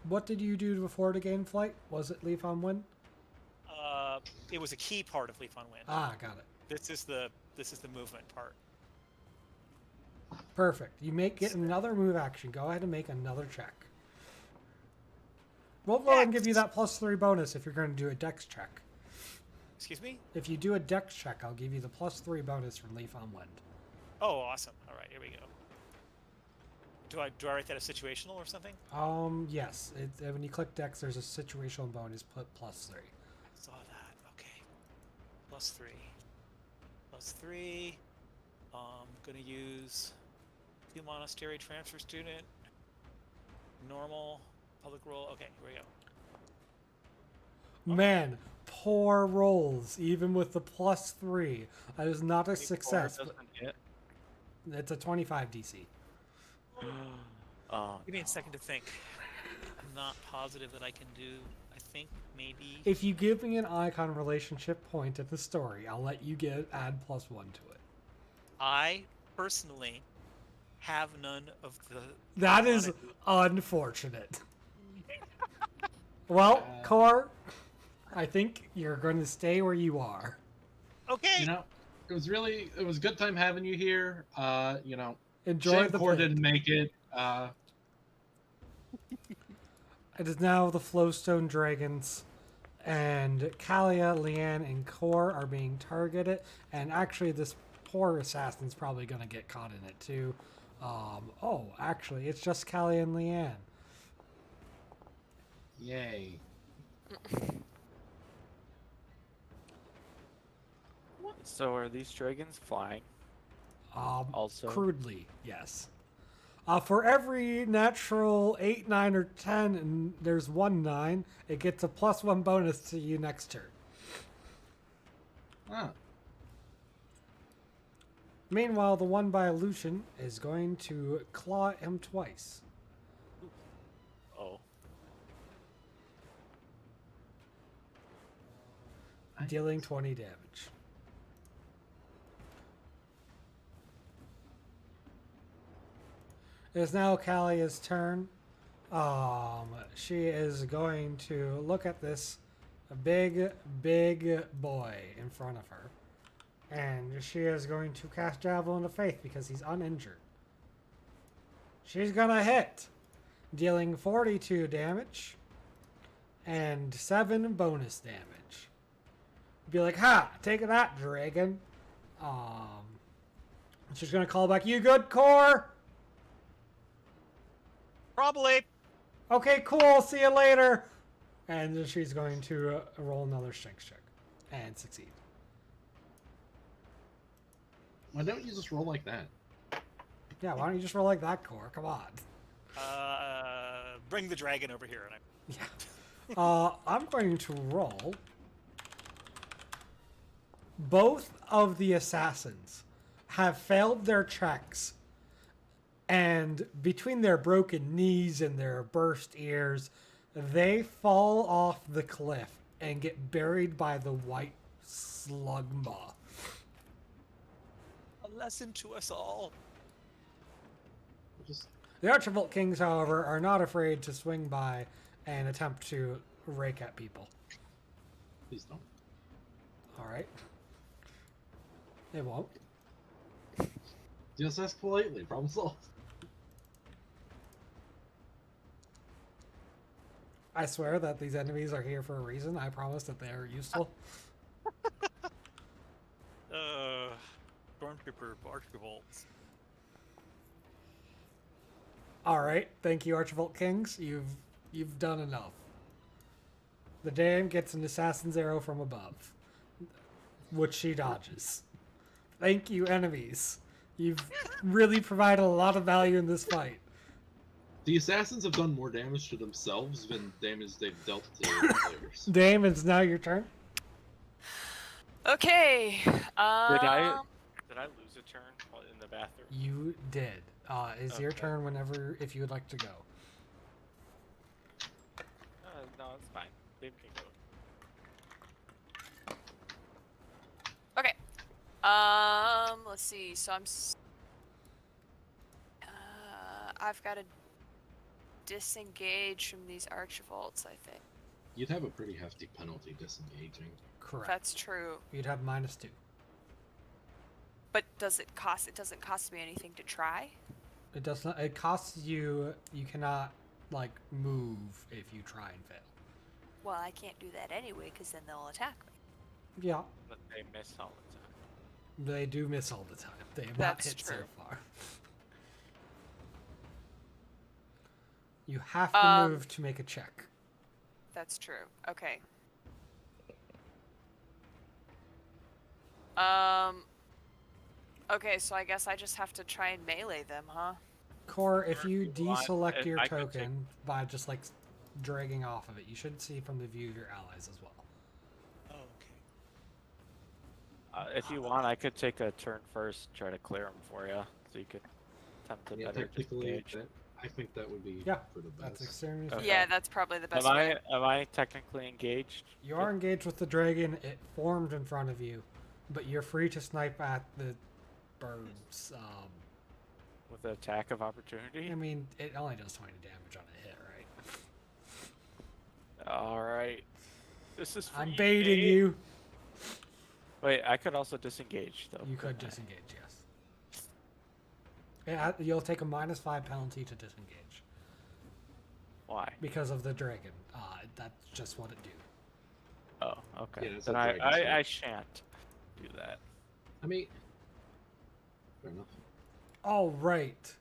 What did you do before to gain flight? Was it leaf on wind? It was a key part of Leaf on Wind. Ah, got it. This is the movement part. Perfect. You get another move action. Go ahead and make another check. We'll go ahead and give you that +3 bonus if you're going to do a dex check. Excuse me? If you do a dex check, I'll give you the +3 bonus from leaf on wind. Oh, awesome. All right, here we go. Do I write that as situational or something? Yes. When you click dex, there's a situational bonus. Put +3. I saw that. Okay. +3. +3. Gonna use 2 monastery transfer student. Normal. Public roll. Okay, here we go. Man, poor rolls, even with the +3. That is not a 24 success. doesn't hit. It's a 25 DC. Oh, Give me a second to think. I'm not positive that I can do. I think maybe. If you give me an icon relationship point at the story, I'll let you add +1 to it. I personally have none of the. That is unfortunate. Well, Core, I think you're going to stay where you are. Okay. You know, it was a good time having you here. You know, Enjoy shame the Core play. didn't make it. It is now the Flowstone Dragons, and Kalia, Leanne, and Core are being targeted, and actually this poor assassin's probably going to get caught in it too. Actually, it's just Kalia and Leanne. Yay. so are these dragons flying? Also, Crudely, yes. For every natural 8, 9, or 10, and there's 1 9, it gets a +1 bonus to you next turn. Ah. Meanwhile, the one by Lucian is going to claw him twice. oh, Dealing 20 damage. It is now Kalia's turn. She is going to look at this big boy in front of her. And she is going to cast Javelin of Faith because he's uninjured. She's gonna hit, dealing 42 damage and 7 bonus damage. Be like, ha! Take that, dragon. She's gonna call back, you good, Core? Probably. Okay, cool. See you later. And she's going to roll another strength check and succeed. Why don't you just roll like that? Yeah, why don't you just roll like that, Core? Come on. Bring the dragon over here, and I. Yeah. I'm going to roll. Both of the assassins have failed their checks, and between their broken knees and their burst ears, they fall off the cliff and get buried by the white slug maw. A lesson to us all. Just The Archibald Kings, however, are not afraid to swing by and attempt to rake at people. please don't. All right. They won't. Just ask politely. Problem solved. I swear that these enemies are here for a reason. I promise that they are useful. Stormtrooper Archivolts. All right. Thank you, Archibald Kings. You've done enough. The dame gets an assassin's arrow from above, which she dodges. Thank you, enemies. You've really provided a lot of value in this fight. The assassins have done more damage to themselves than damage they've dealt to players. Dame, it's now your turn. Okay. did I lose a turn in the bathroom? You did. Is your Okay. turn whenever, if you would like to go. No, it's fine. Dave can go. Okay. Let's see. So I've got to disengage from these archivolts, I think. You'd have a pretty hefty penalty disengaging. Correct. That's true. You'd have -2. But does it cost? It doesn't cost me anything to try. It does not. It costs you. You cannot like move if you try and fail. Well, I can't do that anyway, because then they'll attack me. Yeah, But they miss all the time. they do miss all the time. They have not That's hit so true. far. You have to move to make a check. That's true. Okay. Okay, so I guess I just have to try and melee them, huh? Core, if you If you want, deselect your I could take- token by just like dragging off of it, you should see from the view of your allies as well. If you want, I could take a turn first, try to clear them for you, so you could attempt to Yeah, better technically, disengage. I think that would be Yeah, for the That's best. extremely Okay. Yeah, that's probably the Am best way. I technically engaged? You are engaged with the dragon. It formed in front of you, but you're free to snipe at the birds. With the attack of opportunity? I mean, it only does 20 damage on a hit, right? Alright. This is for I'm baiting you. Wait, I could also disengage, though. You could couldn't I? disengage, yes. You'll take a -5 penalty to disengage Why? because of the dragon. That's just what it do. Oh, okay. Yeah, it's then a dragon sword. I shan't do that. I mean, fair enough. All right.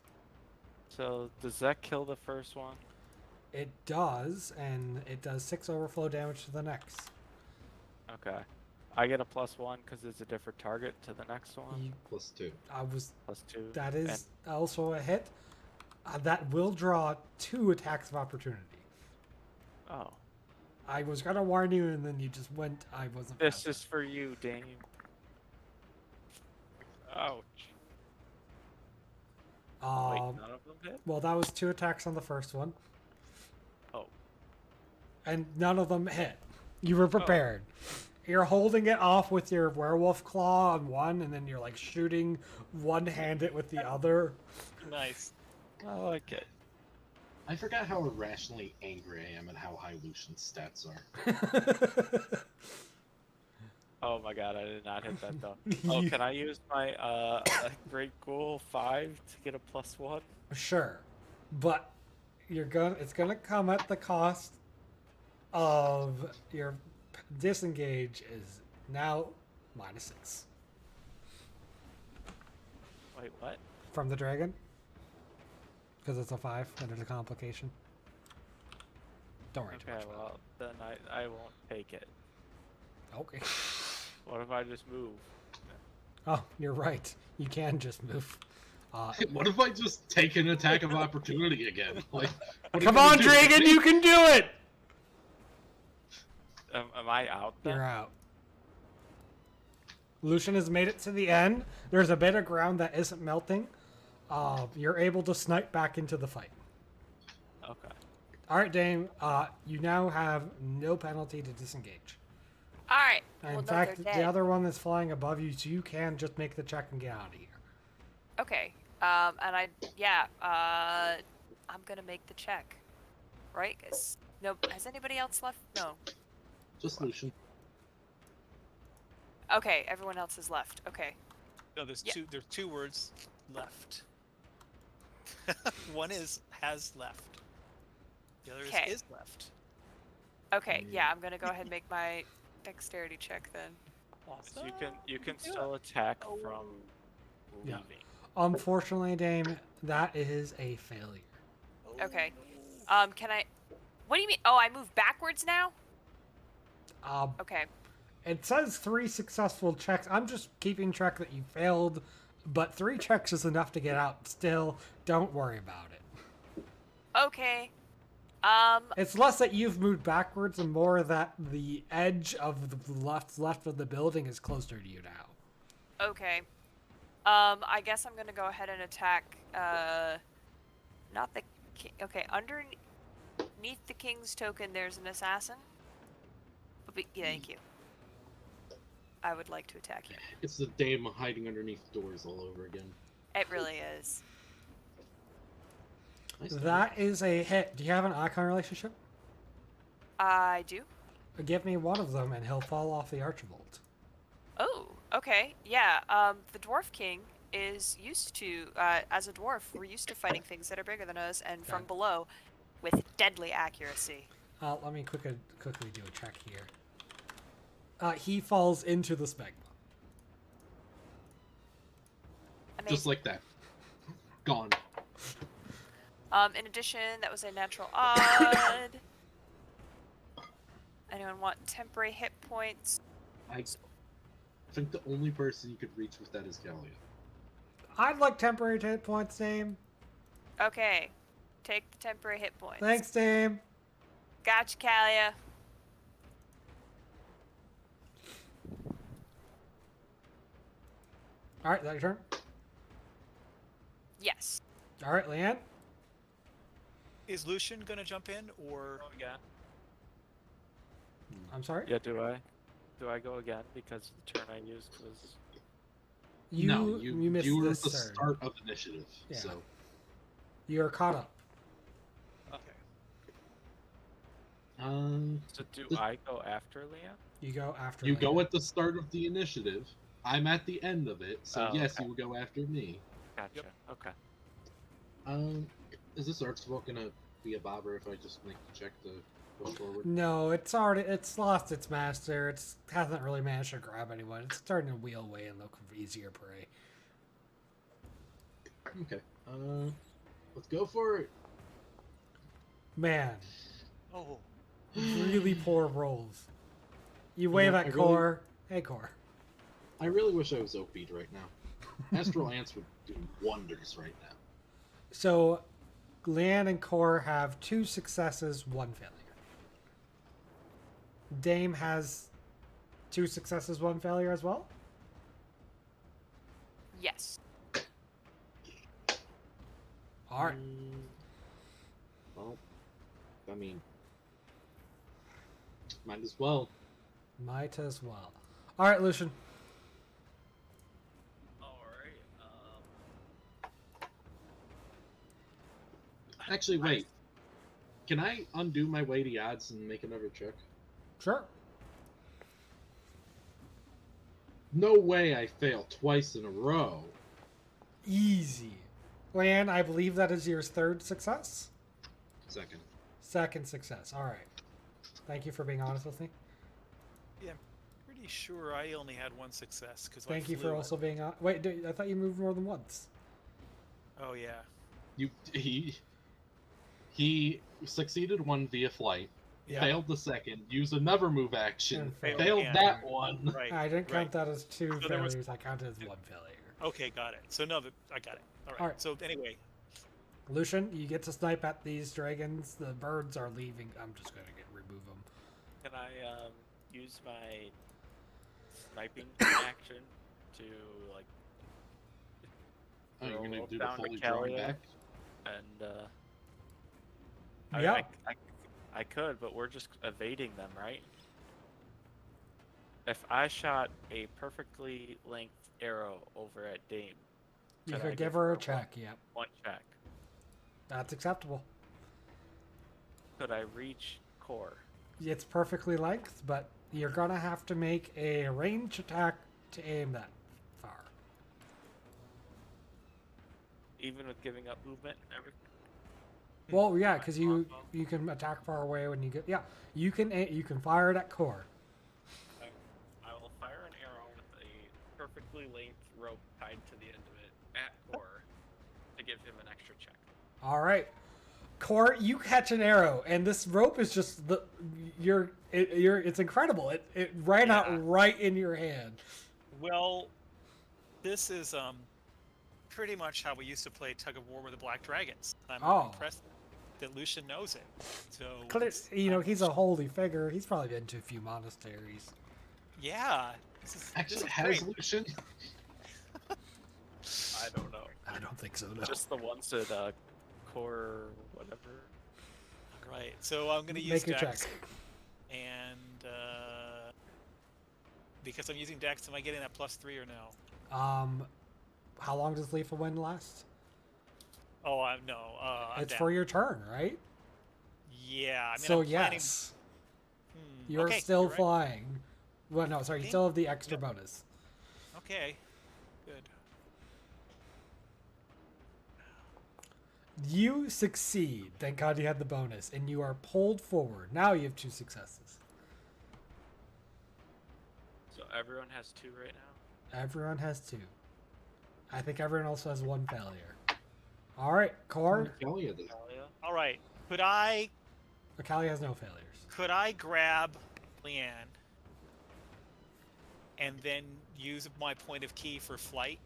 So, does that kill the first one? It does, and it does 6 overflow damage to the next. Okay. I get a +1 because it's a different target to the next one. You, +2. +2. that is also a hit. That will draw 2 attacks of opportunity. Oh. I was gonna warn you, and then you just went. I wasn't. This fast is for you, Dame. Ouch. enough. Wait, none of them hit? Well, that was 2 attacks on the first one, Oh. and none of them hit. You were prepared. You're holding it off with your werewolf claw on one, and then you're like shooting one-handed with the other. Nice. I like it. I forgot how irrationally angry I am at how high Lucian's stats are. Oh my god, I did not hit that though. Oh, can I use my Great Ghoul 5 to get a +1? Sure, but it's gonna come at the cost of your disengage is now -6 Wait, what? from the dragon because it's a 5 and there's a complication. Don't worry too Okay, much about well, then I won't take it. it. Okay. What if I just move? Oh, you're right. You can just move. What if I just take an attack of opportunity again? Like, what are you Come gonna on, do? dragon, you can do it. Am I out then? You're out. Lucian has made it to the end. There's a bit of ground that isn't melting. You're able to snipe back into the fight. Okay. All right, Dame. You now have no penalty to disengage. All right. And Well, in no, fact, they're the dead. other one is flying above you, so you can just make the check and get out of here. Okay. I'm gonna make the check. Right? 'Cause no, has anybody else left? No. Just Lucian. Okay, everyone else is left. Okay. No, there's Yeah. two. There's 2 words left. One is has left. The other Okay. is left. Okay, yeah, I'm gonna go ahead and make my dexterity check then. So you can still attack from Yeah. leaving. Unfortunately, Dame, that is a failure. Okay. Can I? What do you mean? Oh, I move backwards now? Okay. It says 3 successful checks. I'm just keeping track that you failed, but 3 checks is enough to get out. Still, don't worry about it. Okay. It's less that you've moved backwards and more that the edge of the left of the building is closer to you now. Okay. I guess I'm gonna go ahead and attack. Not the king. Okay, underneath the king's token, there's an assassin. Yeah, thank you. I would like to attack him. It's the Dame hiding underneath doors all over again. It really is. Nice That is a hit. Do you have an icon relationship? I do. Give me one of them and he'll fall off the Archibald. Oh, okay. Yeah, the Dwarf King is used to, as a dwarf, we're used to fighting things that are bigger than us and from Okay. below with deadly accuracy. Let me quickly do a check here. He falls into the smegma. Amazing. Just like that. Gone. In addition, that was a natural odd. Anyone want temporary hit points? I think the only person you could reach with that is Gallia. I'd like temporary hit points, Dame. Okay. Take the temporary hit points. Thanks, Dame. Gotcha, Kalia. All right, that your turn. Yes. All right, Leanne. Is Lucian gonna jump in, or Go again. I'm sorry. Yeah, do I? Do I go again because the turn I used was? You missed you were this at the turn. start of initiative. Yeah. So You're caught up. okay? So do This- I go after Leanne? You go after. you Leanne. go at the start of the initiative. I'm at the end of it, so Oh, yes, okay. you will go after me. Gotcha. Okay. Is this art spell gonna be a bobber if I just make the check to push forward? No, it's lost its master. It hasn't really managed to grab anyone. It's starting to wheel away and look for easier prey. Okay. Let's go for it. Man, Oh, really poor rolls. You wave know, at I Core. Hey, Core. I really wish I was OP'd right now. Astral Ants would do wonders right now. So, Leanne and Core have 2 successes, 1 failure. Dame has 2 successes, 1 failure as well. Yes. All right. Well, I mean, might as well. Might as well. All right, Lucian. Alright. Actually, wait. Can I undo my weighty odds and make another check? Sure. No way I fail twice in a row. Easy. Leanne, I believe that is your 3rd success. Second. 2nd success. All right. Thank you for being honest with me. yeah. I'm pretty sure I only had 1 success because Thank you for also being on. Wait, I thought you moved more than once. Oh yeah. He succeeded one via flight, Yeah. failed the second, used another move action, And failed failed again. that one. Right. I didn't count that as 2 So there was- failures. I counted as 1 failure. Okay, got it. So no, I got it. All right. All right. So anyway, Lucian, you get to snipe at these dragons. The birds are leaving. I'm just going to remove them. Can I use my sniping action to like Oh, you're gonna roll do the down to fully drawing Kalia back? and Yeah. I could, but we're just evading them, right? If I shot a perfectly length arrow over at Dame, You could I could give her a check. Yep. one check. That's acceptable. Could I reach core? It's perfectly length, but you're going to have to make a range attack to aim that far. Even with giving up movement and everything? Well, yeah, because you can attack far away when you get. Yeah, you can fire it at Core. I will fire an arrow with a perfectly length rope tied to the end of it at core to give him an extra check. All right, Core, you catch an arrow, and this rope is just it's incredible. It ran Yeah. out right in your hand. well, this is pretty much how we used to play tug of war with the Black Dragons. I'm Oh. impressed that Lucian knows it. So He's a holy figure. He's probably been to a few monasteries. yeah. This is Actually, great. has Lucian? I don't know. I don't think so. No. Just the ones at core whatever. Right. So I'm gonna use Make your Dex, check. and because I'm using Dex, am I getting that +3 or no? How long does Lethal Wind last? Oh, no. I'm It's down. for your turn, right? Yeah. I mean, So I'm planning- yes, Hmm, you're okay, still you're right. flying. Well, no, sorry, you Okay. still have the extra bonus. Okay. Good. You succeed. Thank God you had the bonus, and you are pulled forward. Now you have 2 successes. So everyone has 2 right now? Everyone has 2. I think everyone else has 1 failure. All right, Core. Kalia did. Talia? All right. Could I Akali has no failures. grab Leanne and then use my point of key for flight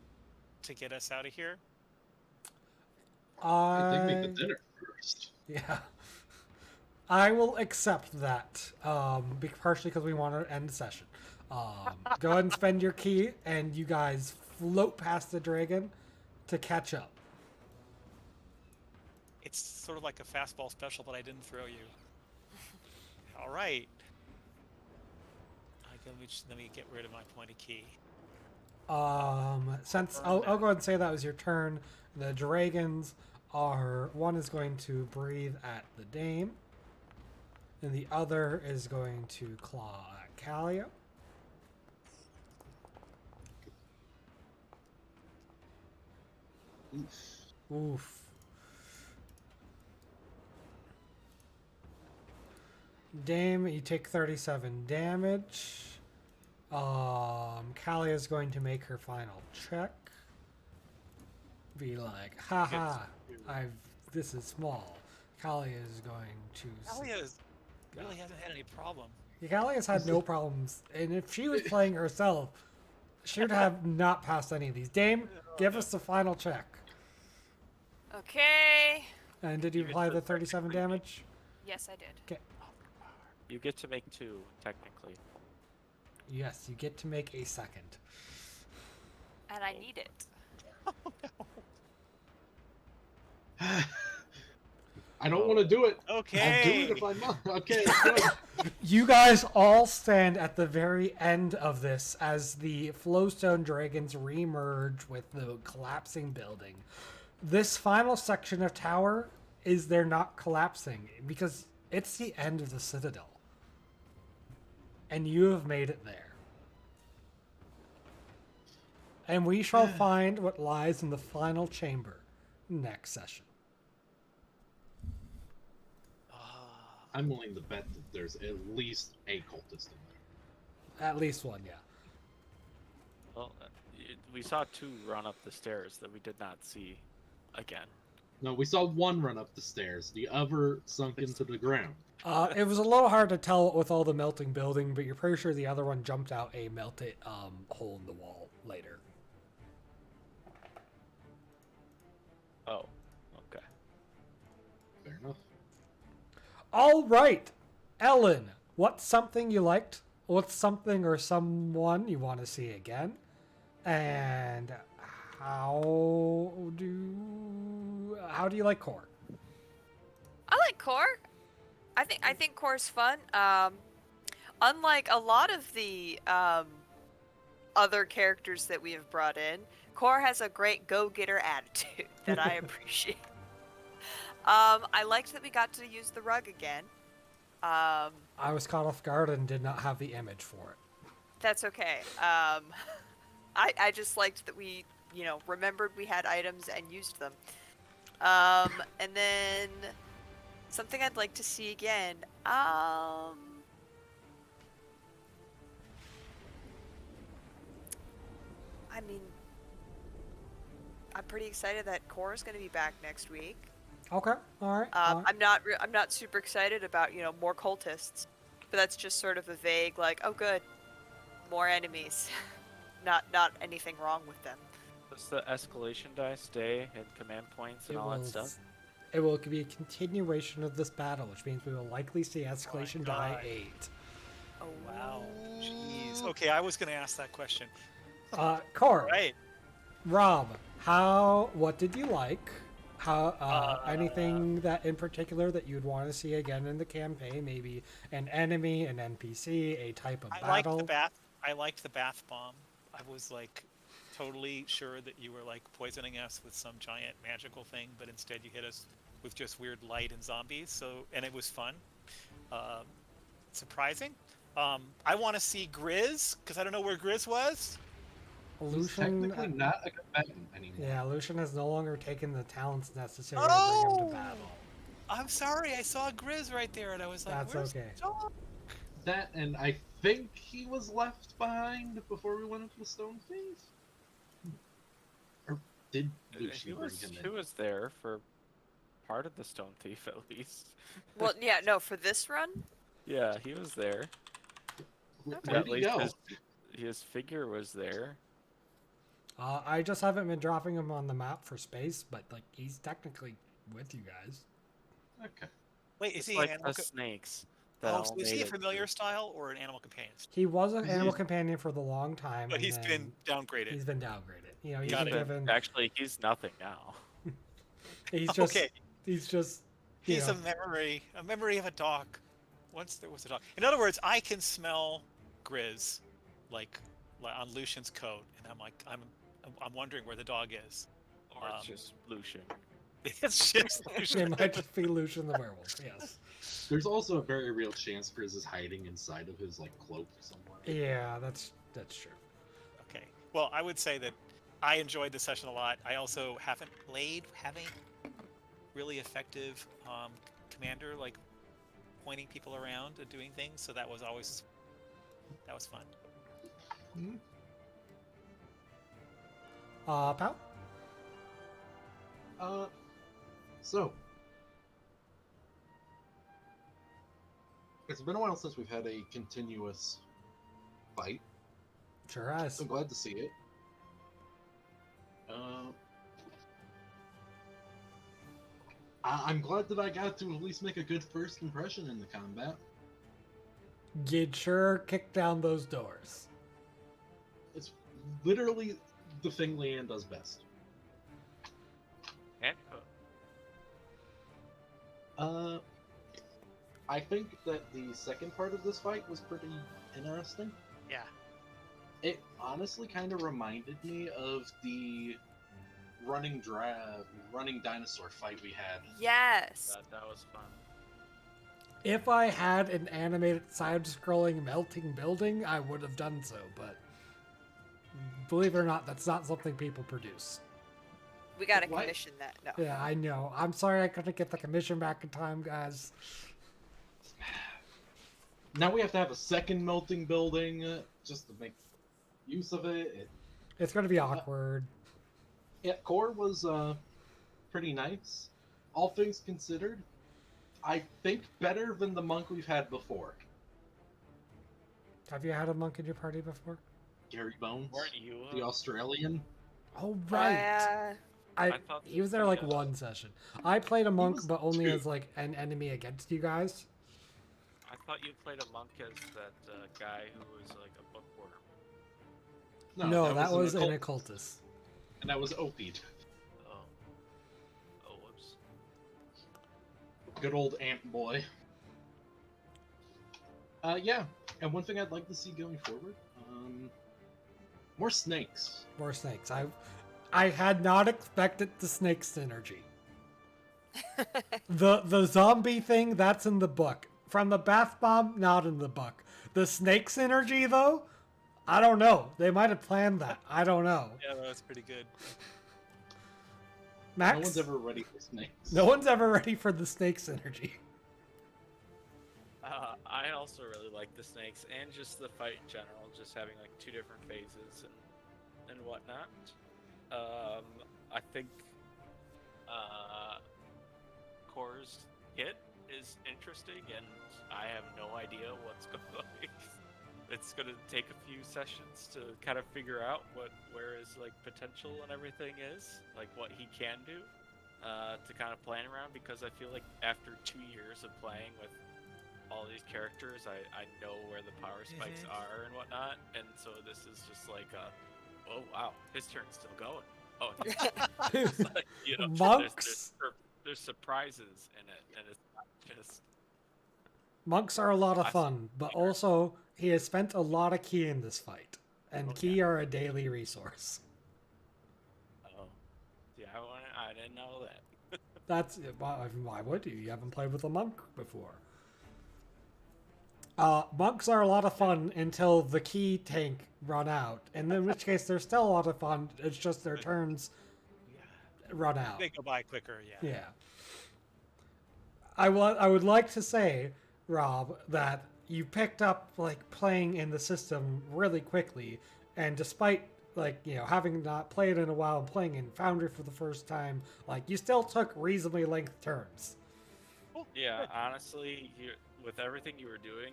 to get us out of here? I think make the dinner first. Yeah. I will accept that, partially because we want to end the session. Go ahead and spend your key, and you guys float past the dragon to catch up. It's sort of like a fastball special, but I didn't throw you. All right. Let me get rid of my point of key. Since I'll go ahead and say that was your turn. The dragons are, one is going to breathe at the dame, and the other is going to claw at Callia. Oof. Dame, you take 37 damage. Callie is going to make her final check. Be like, haha, this is small. Callie is going to... Talia really hasn't had any problem. Callie has had no problems, and if she was playing herself, she would have not passed any of these. Dame, give us the final check. Okay. And did you apply the 37 damage? Yes, I did. Okay. You get to make 2, technically. Yes, you get to make a second. And I need it. I don't want to do it. Okay. I'll do it if I'm not. Okay, good. You guys all stand at the very end of this as the flowstone dragons reemerge with the collapsing building. This final section of tower is they're not collapsing because it's the end of the Citadel. And you have made it there. And we shall find what lies in the final chamber next session. I'm willing to bet that there's at least a cultist in there. At least one, yeah. Well, we saw 2 run up the stairs that we did not see again. No, we saw one run up the stairs. The other sunk into the ground. It was a little hard to tell with all the melting building, but you're pretty sure the other one jumped out a melted hole in the wall later. Oh, okay. Fair enough. All right, Ellen, what's something you liked? What's something or someone you want to see again? And how do you like Core? I like Core. I think Core's fun. Unlike a lot of the other characters that we have brought in, Core has a great go-getter attitude that I appreciate. I liked that we got to use the rug again. I was caught off guard and did not have the image for it. That's okay. I just liked that we, remembered we had items and used them. And then something I'd like to see again. I mean, I'm pretty excited that Core is going to be back next week. Okay, all right. All right. I'm not super excited about more cultists, but that's just sort of a vague like, oh good, more enemies, not anything wrong with them. Does the escalation die stay and command points and all that stuff? It will be a continuation of this battle, which means we will likely see escalation die 8. Oh Wow. Jeez. Okay, I was going to ask that question. Core, Right. Rob, what did you like? Anything that in particular that you'd want to see again in the campaign? Maybe an enemy, an NPC, a type of battle. I liked the bath bomb. I was like totally sure that you were like poisoning us with some giant magical thing, but instead you hit us with just weird light and zombies. And it was fun. Surprising. I want to see Grizz because I don't know where Grizz was. He's technically not a combatant anymore. Yeah, Lucian has no longer taken the talents necessary to bring him to battle. I'm sorry, I saw Grizz right there, and I was like, That's "Where's okay. Dog?" That, and I think he was left behind before we went into the Stone Thief? Or did Lucian bring him in? He was there for part of the Stone Thief, at least. Well, yeah, no, for this run. Yeah, he was there. Where'd he go? His figure was there. I just haven't been dropping him on the map for space, but like he's technically with you guys. Okay. Wait, is he Like an the snakes. Citadel so is he made a it familiar to- style or an animal companion? He was an He's- animal companion for the long time, But and he's then been downgraded. he's been downgraded. You know, he's Got been it. given. Actually, he's nothing now. He's just. Okay. He's just. You He's know, a memory of a dog. Once there was a dog. In other words, I can smell Grizz, like on Lucian's coat, and I'm wondering where the dog is. Or it's just Lucian. It's just it Lucian. might just be Lucian the werewolf. Yes. There's also a very real chance Grizz is hiding inside of his like cloak somewhere. Yeah, that's true. Okay. Well, I would say that I enjoyed the session a lot. I also haven't played having really effective commander, like pointing people around and doing things. So that was fun. Pal? So it's been a while since we've had a continuous fight. Sure has. I'm glad to see it. I'm glad that I got to at least make a good first impression in the combat. You'd sure kick down those doors. It's literally the thing Leanne does best. And I think that the second part of this fight was pretty interesting. Yeah. It honestly kind of reminded me of the running dinosaur fight we had. Yes. that was fun. If I had an animated side-scrolling melting building, I would have done so, but believe it or not, that's not something people produce. We gotta What? commission that. No. Yeah, I know. I'm sorry I couldn't get the commission back in time, guys. Now we have to have a second melting building just to make use of it. It's going to be awkward. Yeah, core was pretty nice. All things considered, I think better than the monk we've had before. Have you had a monk in your party before? Gary Bones, Weren't you? the Australian. Oh, right. I thought He was there like yeah. one session. I played a monk, was but only two. as like an enemy against you guys. I thought you played a monk as that guy who was like a bookworm. No, that was an an occult- occultist. and that was Opie. Oh. Oh, whoops. Good old ant boy. Yeah, and one thing I'd like to see going forward, more snakes. More snakes. I had not expected the snake synergy. The zombie thing, that's in the book. From the bath bomb, not in the book. The snake synergy, though, I don't know. They might have planned that. I don't know. Yeah, that was pretty good. Max? No one's ever ready for snakes. No one's ever ready for the snake synergy. I also really like the snakes and just the fight in general, just having like two different phases and whatnot. I think Core's kit is interesting, and I have no idea what's going. It's gonna take a few sessions to kind of figure out where his like potential and everything is, like what he can do, to kind of plan around. Because I feel like after 2 years of playing with all these characters, I know where the power spikes are and whatnot, and so this is just like oh wow, his turn's still going. Oh, it's like, you know, Monks? there's surprises in it, and it's not just Monks are a lot of I've fun, but also he has spent a lot of key in this fight, and key are a daily resource. oh yeah, I didn't know that. That's why would you? You haven't played with a monk before. Monks are a lot of fun until the key tank run out, and in which case they're still a lot of fun. It's just their turns run out. They go by quicker, yeah. Yeah. I would like to say, Rob, that you picked up like playing in the system really quickly, and despite like, you know, having not played in a while and playing in Foundry for the first time, like you still took reasonably length turns. Yeah, honestly, with everything you were doing,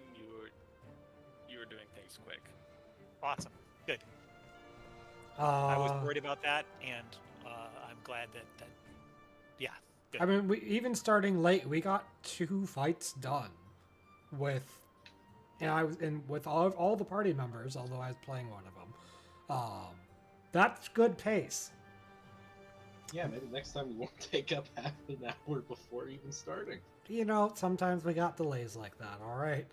you were doing things quick. Awesome. Good. Uh, I was worried about that, and I'm glad that yeah. Good. I mean, even starting late, we got 2 fights done. with, and I was in with all the party members, although I was playing one of them. That's good pace. Yeah, maybe next time we won't take up half an hour before even starting. You know, sometimes we got delays like that. All right.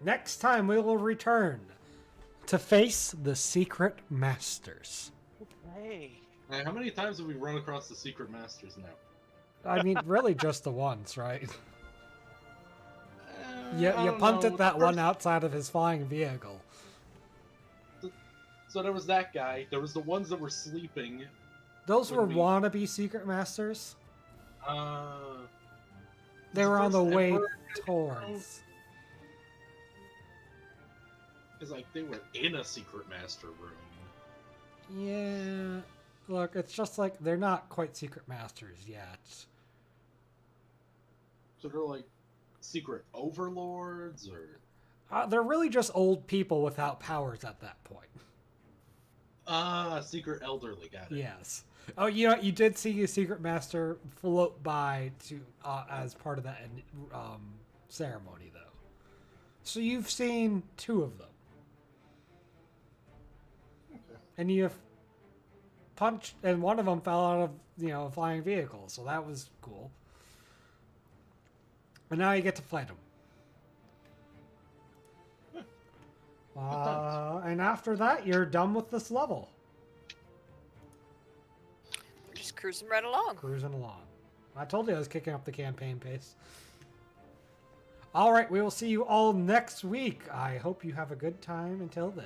Next time we will return to face the secret masters. Hey. How many times have we run across the secret masters now? I mean, really, just the once, right? I You don't punted know. that one outside of his flying vehicle. So there was that guy. There was the ones that were sleeping. Those were Would be- wannabe secret masters. They the were on the first way Emperor- towards. It's like they were in a secret master room. Yeah. Look, it's just like they're not quite secret masters yet. So they're like secret overlords, or They're really just old people without powers at that point. secret elderly. Got it. Yes. Oh, you know, you did see a secret master float by to as part of that ceremony, though. So you've seen two of them, Okay. and you've punched, and one of them fell out of a flying vehicle, so that was cool. And now you get to fight them. And after that, you're done with this level. We're just cruising right along. Cruising along. I told you I was kicking up the campaign pace. All right, we will see you all next week. I hope you have a good time until then.